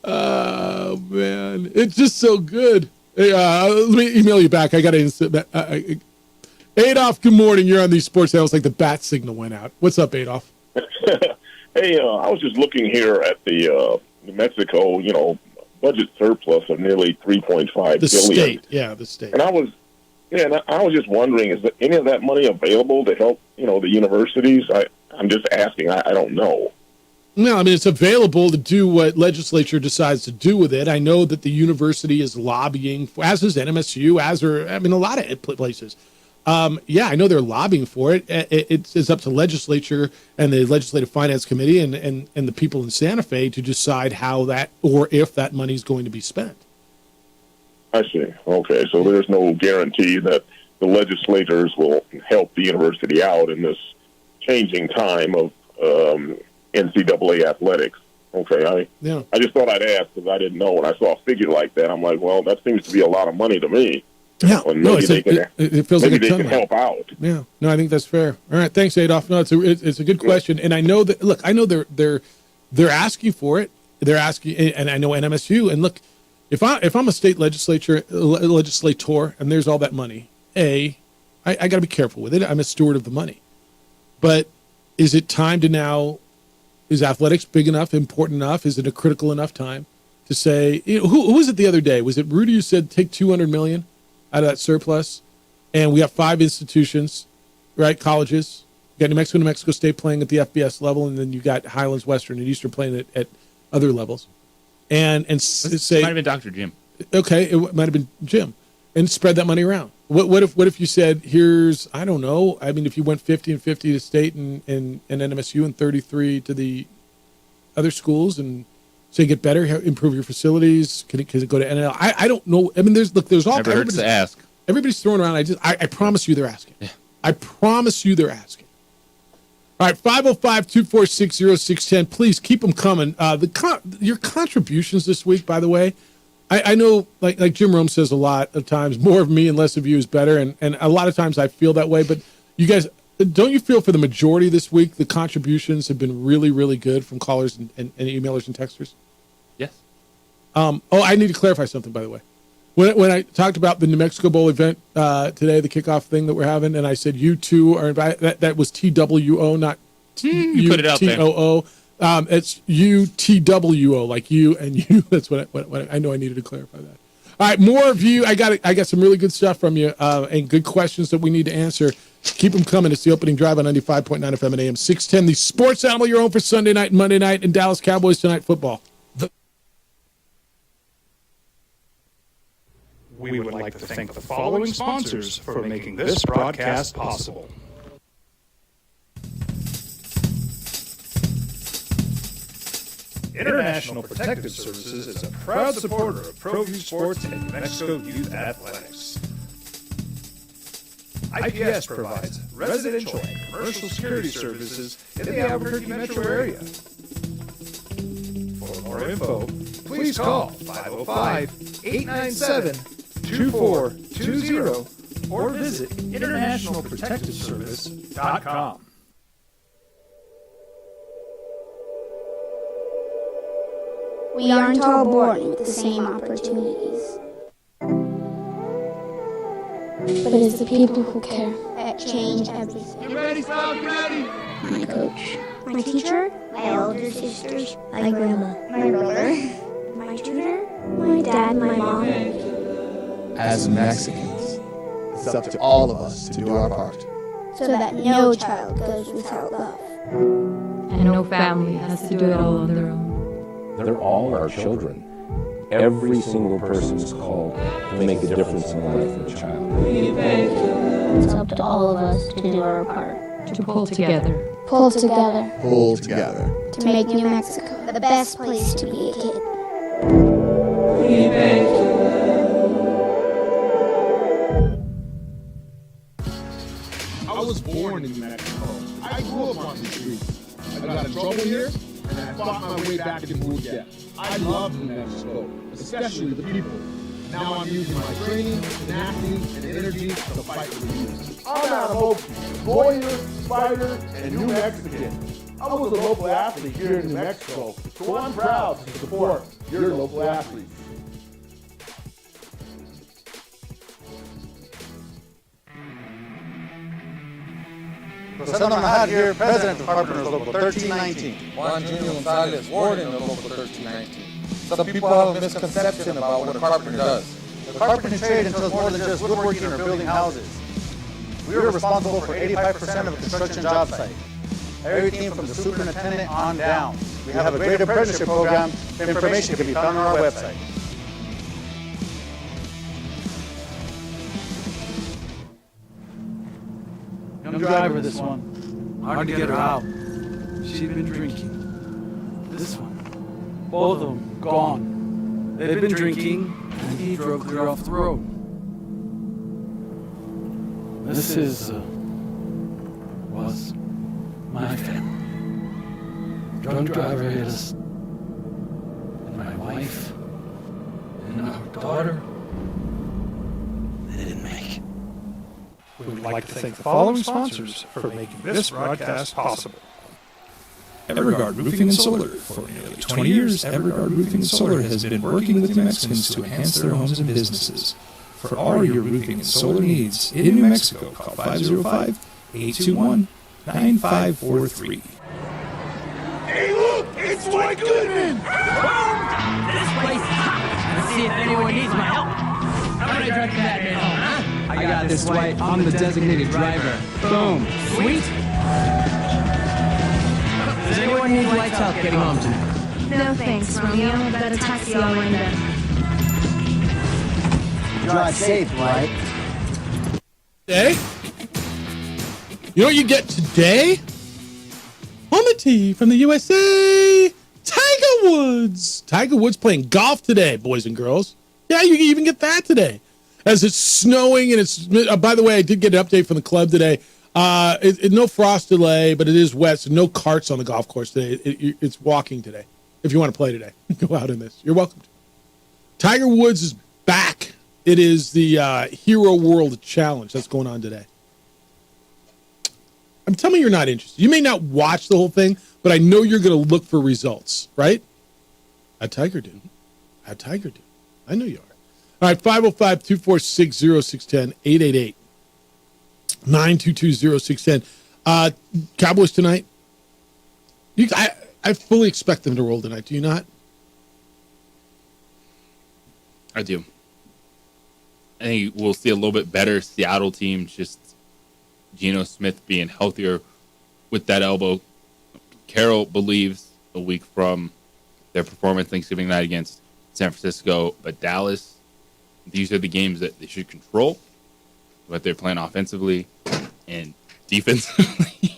Oh, man. It's just so good. Hey, let me email you back. I got an instant Adolph, good morning. You're on these sports channels like the bat signal went out. What's up, Adolph? Hey, I was just looking here at the New Mexico, budget surplus of nearly $3.5 billion. The state. And I was just wondering, is any of that money available to help, the universities? I'm just asking. I don't know. No, I mean, it's available to do what legislature decides to do with it. I know that the university is lobbying, as is NMSU, a lot of places. I know they're lobbying for it. It's up to legislature and the Legislative Finance Committee and the people in Santa Fe to decide how that or if that money is going to be spent. I see. Okay, so there's no guarantee that the legislators will help the university out in this changing time of NCAA athletics. Okay, I just thought I'd ask because I didn't know. When I saw a figure like that, I'm like, well, that seems to be a lot of money to me. Yeah, it feels like they can help out. Yeah, no, I think that's fair. All right, thanks, Adolph. No, it's a good question, and I know that. Look, I know they're asking for it. They're asking, and I know NMSU. And look, if I'm a state legislator, and there's all that money, I got to be careful with it. I'm a steward of the money. But is it time to now? Is athletics big enough, important enough? Is it a critical enough time to say? Who was it the other day? Was it Rudy who said take $200 million out of that surplus, and we have 5 institutions, right? Colleges. You got New Mexico State playing at the FBS level, and then you got Highlands, Western, and Eastern playing at other levels. And say it might have been Dr. Jim. Okay, it might have been Jim, and spread that money around. What if you said, here's, I don't know, I mean, if you went 50 and 50 to state and NMSU and 33 to the other schools, and so you get better, improve your facilities. Can it go to NL? I don't know. I mean, there's all. Never hurts to ask. Everybody's throwing around. I promise you they're asking. Yeah. I promise you they're asking. All right, 505-246-0610. Please keep them coming. Your contributions this week, by the way, I know, like Jim Rome says a lot of times, more of me and less of you is better, and a lot of times I feel that way. But you guys, don't you feel for the majority this week the contributions have been really, really good from callers and emailers and texters? Yes. I need to clarify something, by the way. When I talked about the New Mexico Bowl event today, the kickoff thing that we're having, and I said you two are invited, that was TWO, not you put it out TOO. It's UTWO, like you and you. That's what I know. I needed to clarify that. All right, more of you. I got some really good stuff from you and good questions that we need to answer. Keep them coming. It's the opening drive on 95.9 FM and AM 610. The sports animal you're on for Sunday night and Monday night, and Dallas Cowboys tonight football. We would like to thank the following sponsors for making this broadcast possible. International Protective Services is a proud supporter of ProView Sports and New Mexico Youth Athletics. IPS provides residential and commercial security services in the Albuquerque metro area. For more info, please call 505-897-2420 or visit internationalprotectiveservice.com. We aren't all born with the same opportunities. But it's the people who care that change everything. Get ready, Sal, get ready! My coach, my teacher, my older sisters, my grandma, my brother, my tutor, my dad, my mom. As Mexicans, it's up to all of us to do our part. So that no child goes without love. And no family has to do it all on their own. They're all our children. Every single person is called to make a difference in the life of a child. It's up to all of us to do our part. To pull together. Pull together. Pull together. To make New Mexico the best place to be a kid. I was born in Mexico. I grew up on the streets. I got in trouble here, and I fought my way back and moved there. I love New Mexico, especially the people. Now I'm using my training, tenacity, and energy to fight for the youth. I'm Adam Oakey, lawyer, fighter, and New Mexican. I was a local athlete here in New Mexico, so I'm proud to support your local athletes. Rosendo Mahad here, President of Carpenters Local 1319. Juan Junior Gonzalez, Warden of Local 1319. Some people have a misconception about what a carpenter does. The carpentry trade entails more than just woodworking or building houses. We are responsible for 85% of a construction job site. Everything from the superintendent on down. We have a great apprenticeship program. Information can be found on our website. Young driver, this one. Hard to get her out. She'd been drinking. This one. Both of them gone. They'd been drinking, and he drove clear off the road. This was my family. Drunk driver hit us. And my wife. And our daughter. They didn't make it. We would like to thank the following sponsors for making this broadcast possible. Evergard Roofing and Solar. For nearly 20 years, Evergard Roofing and Solar has been working with New Mexicans to enhance their homes and businesses. For all your roofing and solar needs in New Mexico, call 505-821-9543. Hey, look! It's Dwight Goodman! This place is hot. Let's see if anyone needs my help. How about I drive that man home, huh? I got this, White. I'm the designated driver. Boom. Sweet. Does anyone need White's help getting home tonight? No thanks, Romeo. I've got a taxi all lined up. Drive safe, White. Today? You know what you get today? On the tee from the USA, Tiger Woods. Tiger Woods playing golf today, boys and girls. Yeah, you can even get that today. As it's snowing and it's, by the way, I did get an update from the club today. No frost delay, but it is wet, so no carts on the golf course today. It's walking today. If you want to play today, go out in this. You're welcome to. Tiger Woods is back. It is the Hero World Challenge that's going on today. Tell me you're not interested. You may not watch the whole thing, but I know you're going to look for results, right? Tiger do. I know you are. All right, 505-246-0610, 888-922-0610. Cowboys tonight. I fully expect them to roll tonight. Do you not? I do. I think we'll see a little bit better Seattle team, just Geno Smith being healthier with that elbow. Carroll believes a week from their performance Thanksgiving night against San Francisco, but Dallas, these are the games that they should control, but they're playing offensively and defensively.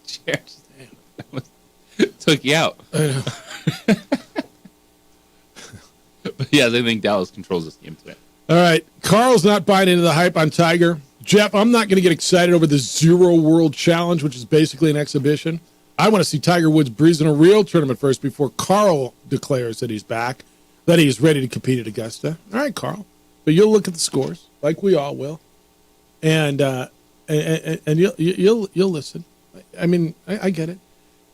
Cheers. Took you out. I know. But yeah, I think Dallas controls this game today. All right. Carl's not buying into the hype on Tiger. Jeff, I'm not going to get excited over the Zero World Challenge, which is basically an exhibition. I want to see Tiger Woods breezing a real tournament first before Carl declares that he's back, that he is ready to compete at Augusta. All right, Carl. But you'll look at the scores, like we all will, and you'll listen. I mean, I get it.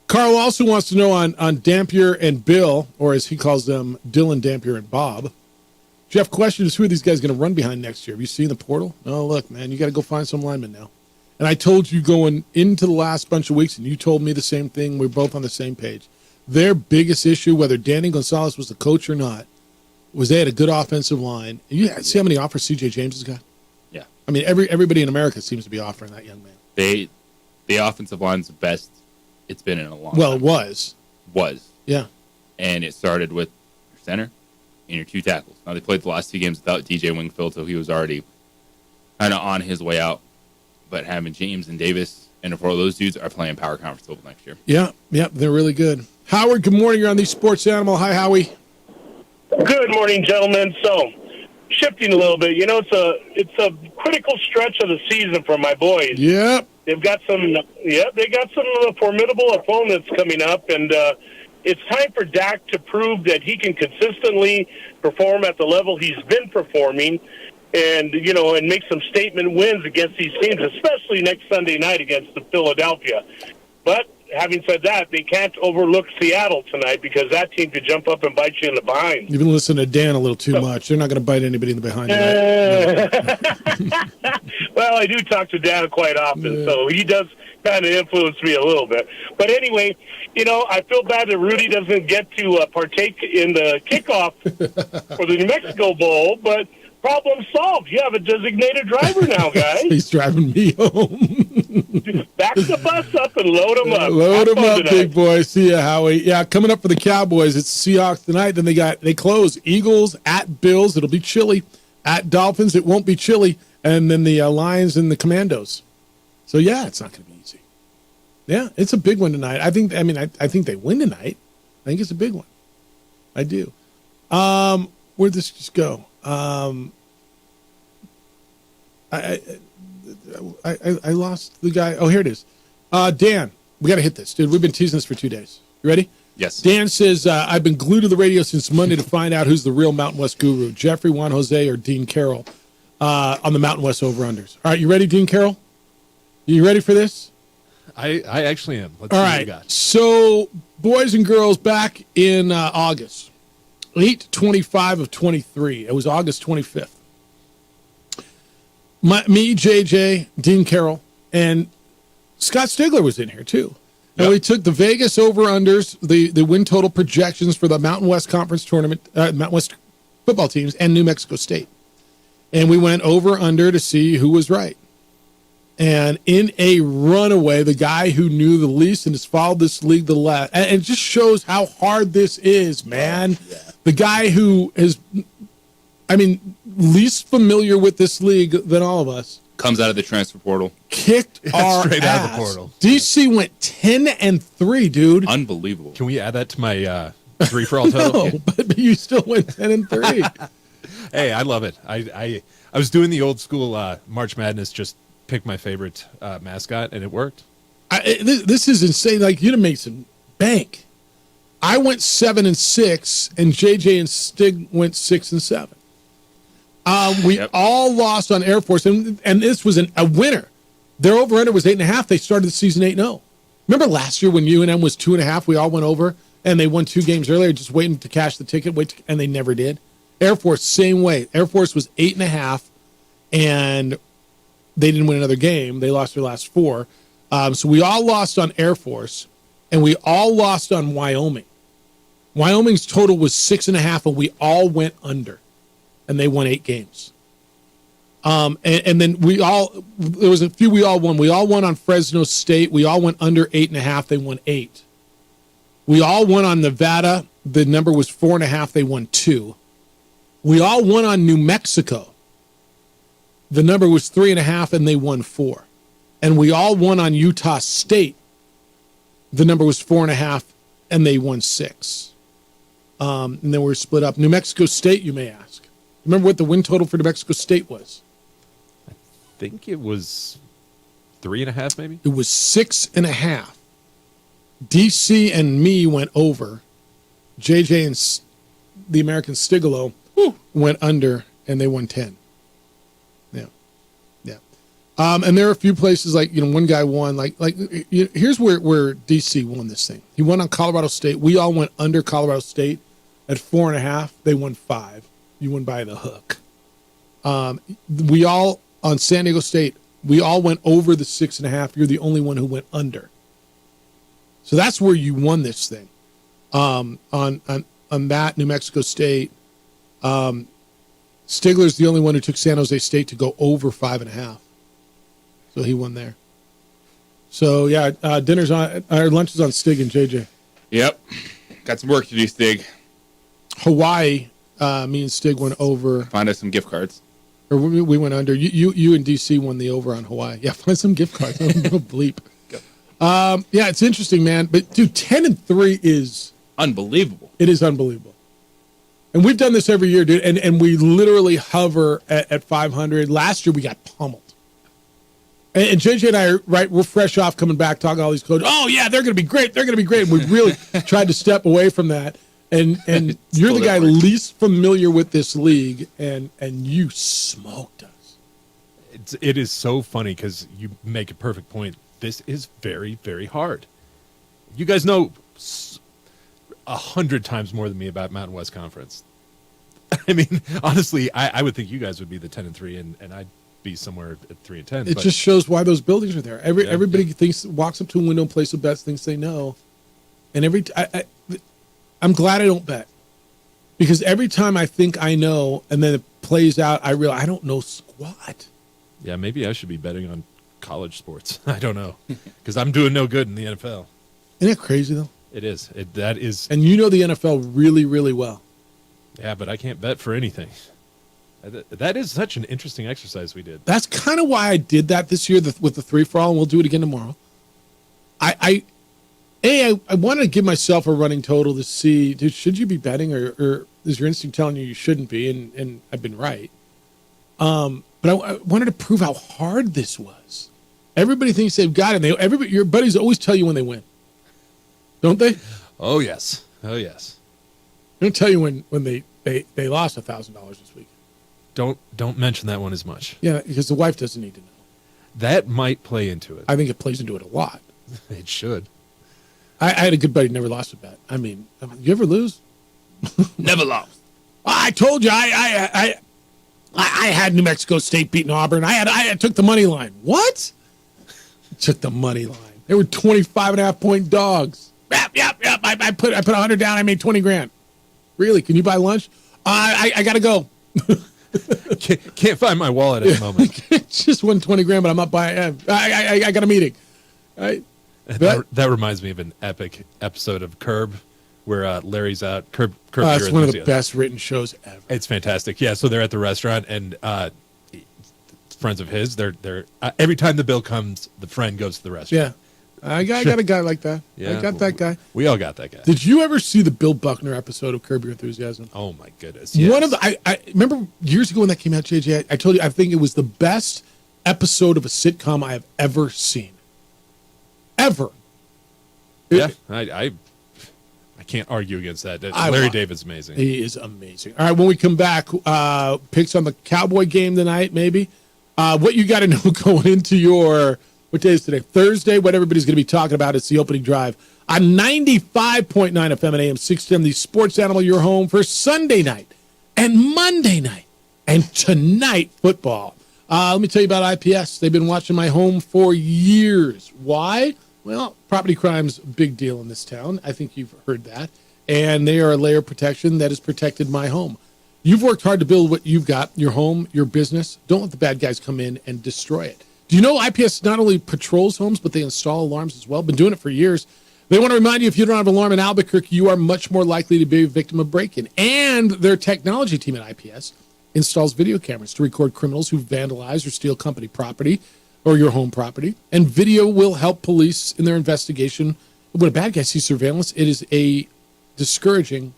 Carl also wants to know on Dampier and Bill, or as he calls them, Dylan Dampier and Bob. Jeff, question is, who are these guys going to run behind next year? Have you seen the portal? Oh, look, man, you got to go find some linemen now. And I told you going into the last bunch of weeks, and you told me the same thing. We're both on the same page. Their biggest issue, whether Danny Gonzalez was the coach or not, was they had a good offensive line. You see how many offers C.J. James has got? Yeah. I mean, everybody in America seems to be offering that young man. The offensive line's the best it's been in a long time. Well, it was. Yeah. And it started with your center and your 2 tackles. Now, they played the last 2 games without DJ Wingfield, so he was already kind of on his way out. But having James and Davis and four of those dudes are playing power conference football next year. Yeah, they're really good. Howard, good morning. You're on the Sports Animal. Hi, Howie. Good morning, gentlemen. So, shifting a little bit, it's a critical stretch of the season for my boys. Yep. They got some formidable opponents coming up, and it's time for Dak to prove that he can consistently perform at the level he's been performing, and make some statement wins against these teams, especially next Sunday night against the Philadelphia. But having said that, they can't overlook Seattle tonight because that team could jump up and bite you in the behind. You've been listening to Dan a little too much. They're not going to bite anybody in the behind. Well, I do talk to Dan quite often, so he does kind of influence me a little bit. But anyway, I feel bad that Rudy doesn't get to partake in the kickoff for the New Mexico Bowl, but problem solved. You have a designated driver now, guys. He's driving me home. Back the bus up and load them up. Load Have them fun up, tonight. big boy. See ya, Howie. Yeah, coming up for the Cowboys, it's Seahawks tonight. Then they close Eagles at Bills. It'll be chilly. At Dolphins, it won't be chilly. And then the Lions and the Commandos. So yeah, it's not going to be easy. Yeah, it's a big one tonight. I think they win tonight. I think it's a big one. I do. Where'd this just go? I lost the guy. Oh, here it is. Dan, we got to hit this, dude. We've been teasing this for 2 days. You ready? Yes. Dan says, I've been glued to the radio since Monday to find out who's the real Mountain West guru, Jeffrey, Juan Jose, or Dean Carroll on the Mountain West over-unders. All right, you ready, Dean Carroll? You ready for this? I actually am. Let's All see right. what you got. So, boys and girls, back in August, 8/25 of 23. It was August 25th. Me, JJ, Dean Carroll, and Scott Stigler was in here, too. And we took the Vegas over-unders, the win total projections for the Mountain West Conference tournament, Mountain West football teams, and New Mexico State. And we went over-under to see who was right. And in a runaway, the guy who knew the least and has followed this league the last, and it just shows how hard this is, man. The guy who is, least familiar with this league than all of us, Comes out of the transfer portal. kicked our straight ass. out of the portal. DC went 10-3, dude. Unbelievable. Can we add that to my 3 for all total? No, but you still went 10-3. Hey, I love it. I was doing the old school March Madness, just pick my favorite mascot, and it worked. This is insane. Like, you'd have made some bank. I went 7-6, and JJ and Stig went 6-7. We all lost on Air Force, and this was a winner. Their over-under was 8.5. They started the season 8-0. Remember last year when UNM was 2.5? We all went over, and they won 2 games earlier, just waiting to cash the ticket, and they never did. Air Force, same way. Air Force was 8.5, and they didn't win another game. They lost their last 4. So we all lost on Air Force, and we all lost on Wyoming. Wyoming's total was 6.5, and we all went under, and they won 8 games. And then there was a few we all won. We all won on Fresno State. We all went under 8.5. They won 8. We all won on Nevada. The number was 4.5. They won 2. We all won on New Mexico. The number was 3.5, and they won 4. And we all won on Utah State. The number was 4.5, and they won 6. And then we're split up. New Mexico State, you may ask. Remember what the win total for New Mexico State was? I think it was 3.5, maybe. It was 6.5. DC and me went over. JJ and the American Stigalo went under, and they won 10. Yeah. And there are a few places like, one guy won, here's where DC won this thing. He won on Colorado State. We all went under Colorado State at 4.5. They won 5. You won by the hook. We all, on San Diego State, we all went over the 6.5. You're the only one who went under. So that's where you won this thing. On that, New Mexico State, Stigler's the only one who took San Jose State to go over 5.5. So he won there. So yeah, dinner's on, our lunch is on Stig and JJ. Yep. Got some work to do, Stig. Hawaii, me and Stig went over. Find us some gift cards. Or we went under. You and DC won the over on Hawaii. Yeah, find some gift cards. No bleep. Yeah, it's interesting, man. But dude, 10-3 is unbelievable. It is unbelievable. And we've done this every year, dude. And we literally hover at 500. Last year we got pummeled. And JJ and I are we're fresh off coming back talking all these coaches. Oh yeah, they're gonna be great. They're gonna be great. And we really tried to step away from that. And you're the guy least familiar with this league, and you smoked us. It is so funny because you make a perfect point. This is very, very hard. You guys know 100 times more than me about Mountain West Conference. I mean, honestly, I would think you guys would be the 10-3, and I'd be somewhere at 3-10. It just shows why those buildings are there. Everybody walks up to a window and places bets, thinks they know, and I'm glad I don't bet, because every time I think I know and then it plays out, I realize I don't know squat. Yeah, maybe I should be betting on college sports. I don't know, because I'm doing no good in the NFL. Isn't that crazy though? It is. That is. And you know the NFL really, really well. Yeah, but I can't bet for anything. That is such an interesting exercise we did. That's kind of why I did that this year with the 3-for-all, and we'll do it again tomorrow. I wanted to give myself a running total to see, dude, should you be betting, or is your instinct telling you shouldn't be? And I've been right. But I wanted to prove how hard this was. Everybody thinks they've got it. Your buddies always tell you when they win, don't they? Oh yes. They don't tell you when they lost $1,000 this week. Don't mention that one as much. Yeah, because the wife doesn't need to know. That might play into it. I think it plays into it a lot. It should. I had a good buddy, never lost a bet. I mean, you ever lose? Never lost. I told you, I had New Mexico State beating Auburn. I took the money line. What? Took the money line. They were 25.5 point dogs. Yep. I put 100 down. I made 20 grand. Really? Can you buy lunch? I gotta go. Can't find my wallet at the moment. Just won 20 grand, but I'm up by. I got a meeting. Right. That reminds me of an epic episode of Curb, where Larry's out. Curb it's one of the best written shows ever. It's fantastic. Yeah, so they're at the restaurant, and friends of his, they're every time the bill comes, the friend goes to the restaurant. Yeah, I got a guy like that. Yeah, I got that guy. We all got that guy. Did you ever see the Bill Buckner episode of Curb Your Enthusiasm? Oh my goodness! Yes. One of the I remember years ago when that came out, JJ. I told you I think it was the best episode of a sitcom I have ever seen. Ever. Yeah, I can't argue against that. Larry David's amazing. He is amazing. All right, when we come back, picks on the Cowboy game tonight, maybe. What you got to know going into your, what day is today? Thursday, what everybody's going to be talking about. It's the opening drive on 95.9 FM and AM 610, the sports animal, your home for Sunday night and Monday night and tonight football. Let me tell you about IPS. They've been watching my home for years. Why? Well, property crime's a big deal in this town. I think you've heard that. And they are a layer of protection that has protected my home. You've worked hard to build what you've got, your home, your business. Don't let the bad guys come in and destroy it. Do you know IPS not only patrols homes, but they install alarms as well? Been doing it for years. They want to remind you, if you don't have an alarm in Albuquerque, you are much more likely to be a victim of break-in. And their technology team at IPS installs video cameras to record criminals who vandalize or steal company property or your home property. And video will help police in their investigation. When a bad guy sees surveillance, it is a discouraging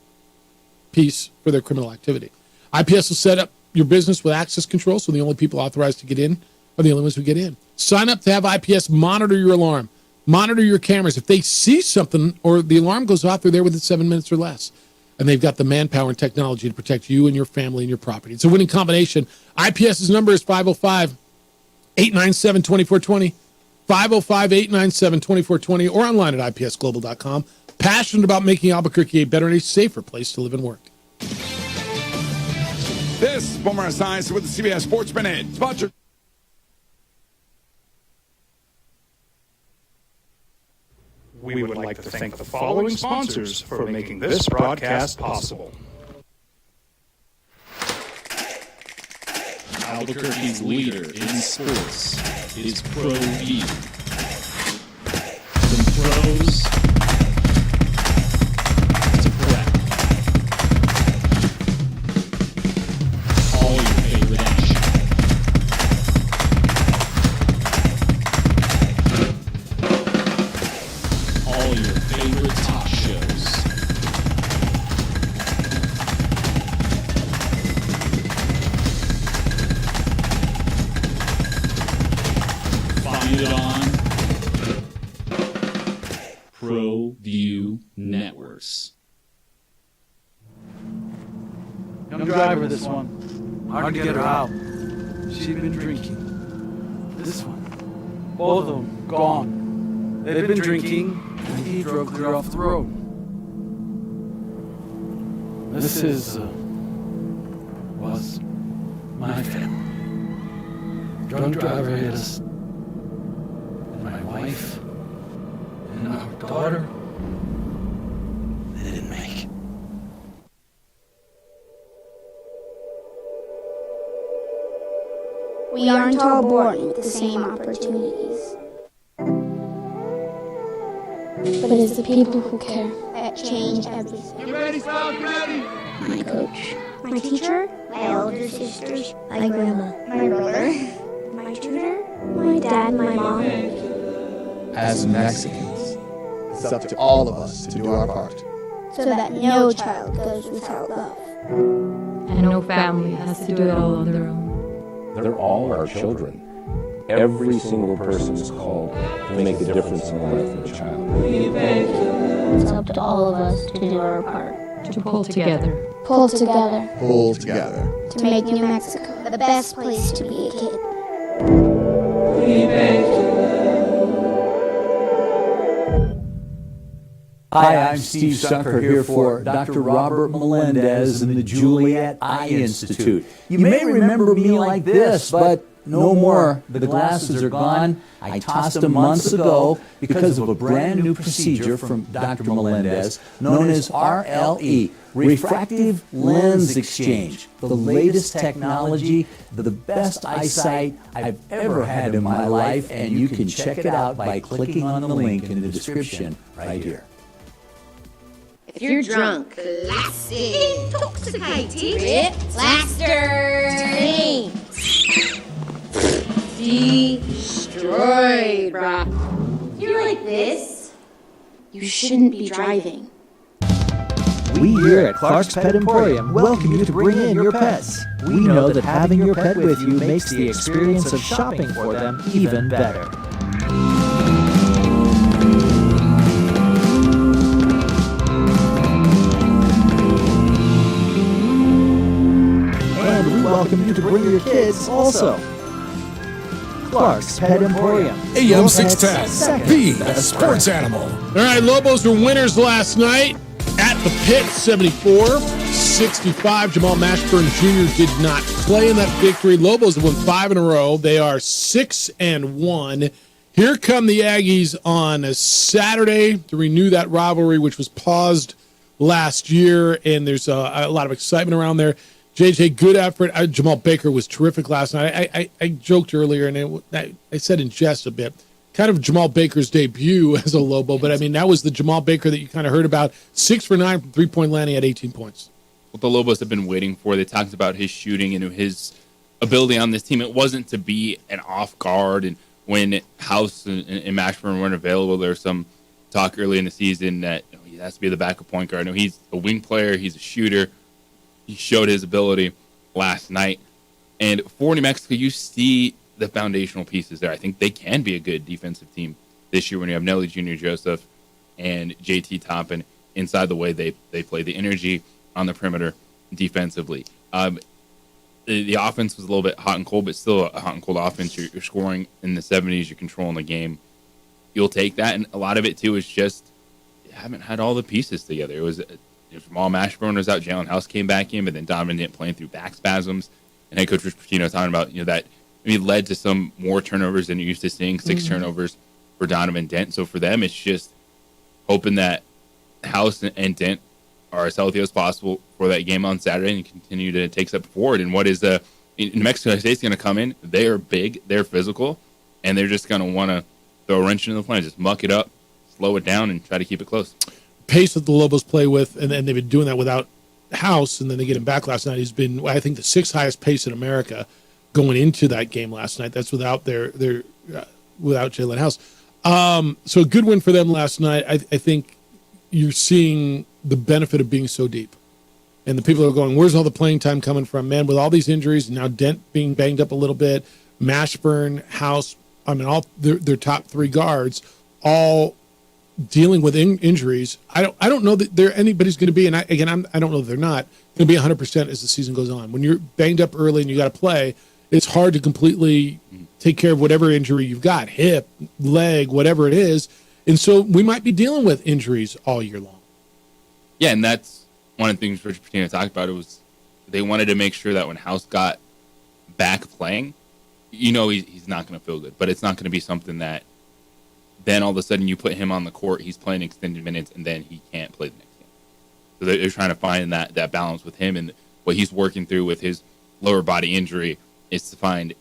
piece for their criminal activity. IPS will set up your business with access control, so the only people authorized to get in are the only ones who get in. Sign up to have IPS monitor your alarm, Monitor your cameras. If they see something or the alarm goes off, they're there within 7 minutes or less. And they've got the manpower and technology to protect you and your family and your property. It's a winning combination. IPS's number is 505-897-2420, 505-897-2420, or online at ipsglobal.com. Passionate about making Albuquerque a better and a safer place to live and work. This is Boomer Science with the CBS Sports Minute. Sponsored. We would like to thank the following sponsors for making this broadcast possible. Albuquerque's leader in sports is ProView. From pros to prep. All your favorite action. All your favorite talk shows. Find it on ProView Networks. Young driver, this one. Hard to get her out. She'd been drinking. This one. Both of them gone. They'd been drinking, and he drove clear off the road. This was my family. Drunk driver hit us. And my wife and our daughter, they didn't make it. We aren't all born with the same opportunities. But it's the people who care that change everything. You ready, fellas? Ready? My coach, my teacher, my older sisters, my grandma, my brother, my tutor, my dad, my mom. As Mexicans, it's up to all of us to do our part. So that no child goes without love. And no family has to do it all on their own. They're all our children. Every single person is called to make a difference in the life of a child. It's up to all of us to do our part. To pull together. Pull together. Pull together. To make New Mexico the best place to be a kid. Hi, I'm Steve Sucker here for Dr. Robert Melendez and the Juliet Eye Institute. You may remember me like this, but no more. The glasses are gone. I tossed them months ago because of a brand new procedure from Dr. Melendez known as RLE, Refractive Lens Exchange. The latest technology, the best eyesight I've ever had in my life, and you can check it out by clicking on the link in the description right here. If you're drunk, classic, intoxicated, Rip, plaster, destroyed, bruh. If you're like this, you shouldn't be driving. We here at Clark's Pet Emporium welcome you to bring in your pets. We know that having your pet with you makes the experience of shopping for them even better. And we welcome you to bring your kids also. Clark's Pet Emporium. AM 610, the sports animal. All right, Lobos were winners last night at the pit, 74-65. Jamal Mashburn Jr. did not play in that victory. Lobos have won 5 in a row. They are 6-1. Here come the Aggies on a Saturday to renew that rivalry, which was paused last year, and there's a lot of excitement around there. JJ, good effort. Jamal Baker was terrific last night. I joked earlier, and I said in jest a bit, kind of Jamal Baker's debut as a Lobo, but I mean, that was the Jamal Baker that you kind of heard about. 6 for 9 from three-point land. He had 18 points. What the Lobos have been waiting for. They talked about his shooting and his ability on this team. It wasn't to be an off guard, and when House and Mashburn weren't available, there was some talk early in the season that he has to be the backup point guard. He's a wing player. He's a shooter. He showed his ability last night. And for New Mexico, you see the foundational pieces there. I think they can be a good defensive team this year when you have Nelly Jr. Joseph and JT Toppin inside the way they play, the energy on the perimeter defensively. The offense was a little bit hot and cold, but still a hot and cold offense. You're scoring in the 70s. You're controlling the game. You'll take that, and a lot of it too is just you haven't had all the pieces together. It was Jamal Mashburn was out, Jalen House came back in, but then Donovan Dent playing through back spasms, and head coach Rich Pitino talking about that maybe led to some more turnovers than you're used to seeing. 6 turnovers for Donovan Dent. So for them, it's just hoping that House and Dent are as healthy as possible for that game on Saturday and continue to take steps forward. And what is New Mexico State's going to come in? They are big, they're physical, and they're just going to want to throw a wrench into the plan, just muck it up, slow it down, and try to keep it close. Pace that the Lobos play with, and they've been doing that without House, and then they get him back last night. He's been, I think, the 6th highest pace in America going into that game last night. That's without without Jalen House. So a good win for them last night. I think you're seeing the benefit of being so deep. And the people are going, where's all the playing time coming from? Man, with all these injuries, now Dent being banged up a little bit, Mashburn, House, all their top 3 guards, all dealing with injuries. I don't know that anybody's going to be, and I don't know that they're not going to be 100% as the season goes on. When you're banged up early and you got to play, it's hard to completely take care of whatever injury you've got, hip, leg, whatever it is. And so we might be dealing with injuries all year long. Yeah, and that's one of the things Richard Pitino talked about. It was they wanted to make sure that when House got back playing, he's not going to feel good. But it's not going to be something that then all of a sudden you put him on the court, he's playing extended minutes, and then he can't play the next game. So they're trying to find that balance with him, and what he's working through with his lower body injury is to find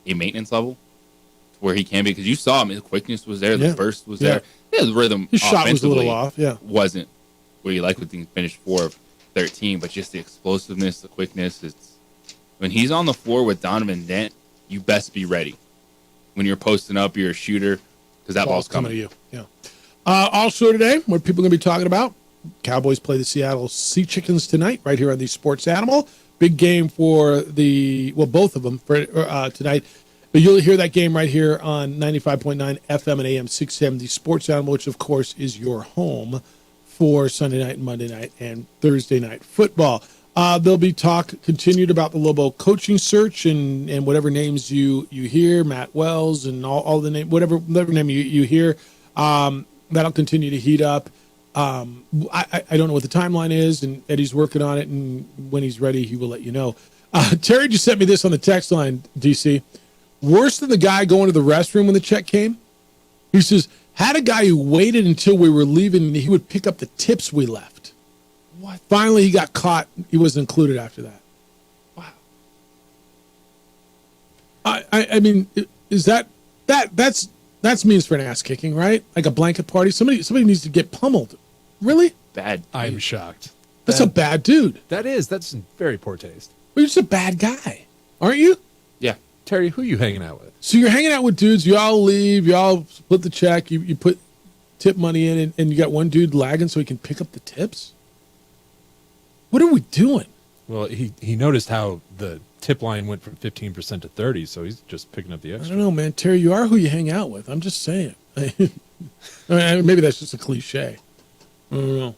a maintenance level where he can be, because you saw him, his quickness was there, the burst was there. His rhythm his shot was a little off, wasn't where you like when things finished 4 of 13, but just the explosiveness, the quickness. When he's on the floor with Donovan Dent, you best be ready. When you're posting up, you're a shooter, because that ball's coming to you. Yeah. Also today, what people are going to be talking about, Cowboys play the Seattle Sea Chickens tonight, right here on the Sports Animal. Big game for both of them for tonight. But you'll hear that game right here on 95.9 FM and AM 670 Sports Animal, which, of course, is your home for Sunday night and Monday night and Thursday night football. There'll be talk continued about the Lobo coaching search and whatever names you hear, Matt Wells and all the name, whatever name you hear, that'll continue to heat up. I don't know what the timeline is, and Eddie's working on it, and when he's ready, he will let you know. Terry just sent me this on the text line, DC. Worse than the guy going to the restroom when the check came? He says, had a guy who waited until we were leaving and he would pick up the tips we left. What? Finally, he got caught. He wasn't included after that. Wow. I mean, is that's means for an ass kicking, right? Like a blanket party. Somebody needs to get pummeled. Really? Bad. I'm shocked. That's a bad dude. That's very poor taste. Well, you're just a bad guy, aren't you? Yeah. Terry, who are you hanging out with? So you're hanging out with dudes. You all leave. You all split the check. You put tip money in, and you got one dude lagging so he can pick up the tips. What are we doing? Well, he noticed how the tip line went from 15% to 30%, so he's just picking up the extra. I don't know, man. Terry, you are who you hang out with. I'm just saying. I mean, maybe that's just a cliche. I don't know.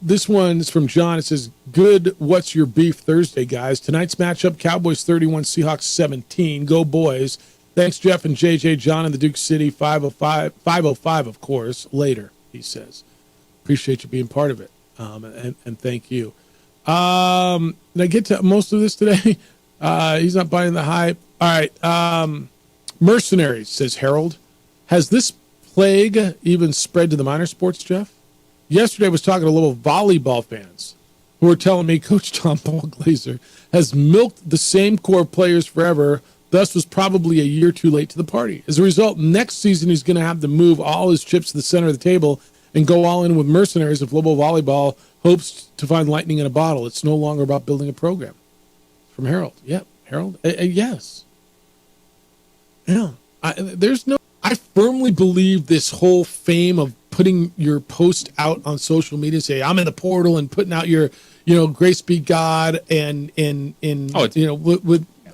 This one is from John. It says, good What's Your Beef Thursday, guys. Tonight's matchup, Cowboys 31, Seahawks 17. Go Boys. Thanks, Jeff and JJ. John in the Duke City, 505, of course, later, he says. Appreciate you being part of it, and thank you. Did I get to most of this today? He's not buying the hype. All right. Mercenaries, says Harold. Has this plague even spread to the minor sports, Jeff? Yesterday I was talking to little volleyball fans who were telling me Coach Tom Paul Glazer has milked the same core players forever, thus was probably a year too late to the party. As a result, next season he's going to have to move all his chips to the center of the table and go all in with Mercenaries if Lobo Volleyball hopes to find lightning in a bottle. It's no longer about building a program. From Harold. Yep, Harold. Yes. Yeah. I firmly believe this whole fame of putting your post out on social media, say I'm in the portal, and putting out your, grace be God, with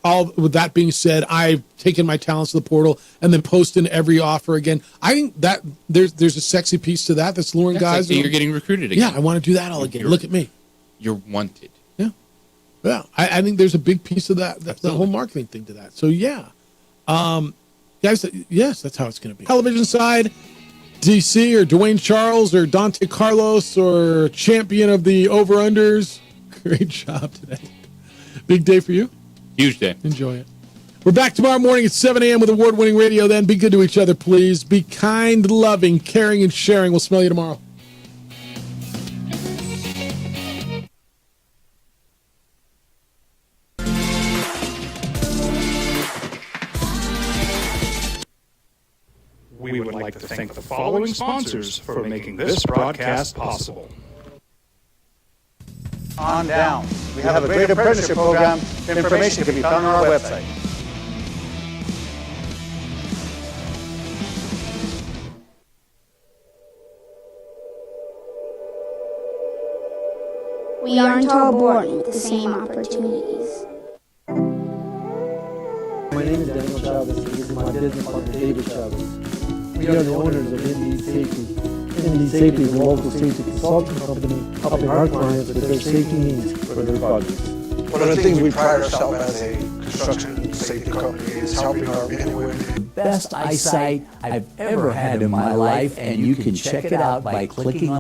all with that being said, I've taken my talents to the portal and then posting every offer again. I think that there's a sexy piece to that that's luring guys. Like you're getting recruited again. Yeah, I want to do that all again. Look at me. You're wanted. Yeah, I think there's a big piece of that, the whole marketing thing to that. So, yeah. Guys, yes, that's how it's going to be. Television side, DC or Dwayne Charles or Dante Carlos or champion of the over-unders. Great job today. Big day for you. Huge day. Enjoy it. We're back tomorrow morning at 7 a.m. with award-winning radio then. Be good to each other, please. Be kind, loving, caring, and sharing. We'll smell you tomorrow. We would like to thank the following sponsors for making this broadcast possible. On down. We have a great apprenticeship program. Information can be found on our website. We aren't all born with the same opportunities. My name is Daniel Chavez, and this is my business partner, David Chavez. We are the owners of ND Safety. ND Safety is a local safety consulting company helping our clients with their safety needs for their projects. One of the things we pride ourselves as a construction safety company is helping our men and women. Best eyesight I've ever had in my life, and you can check it out by clicking on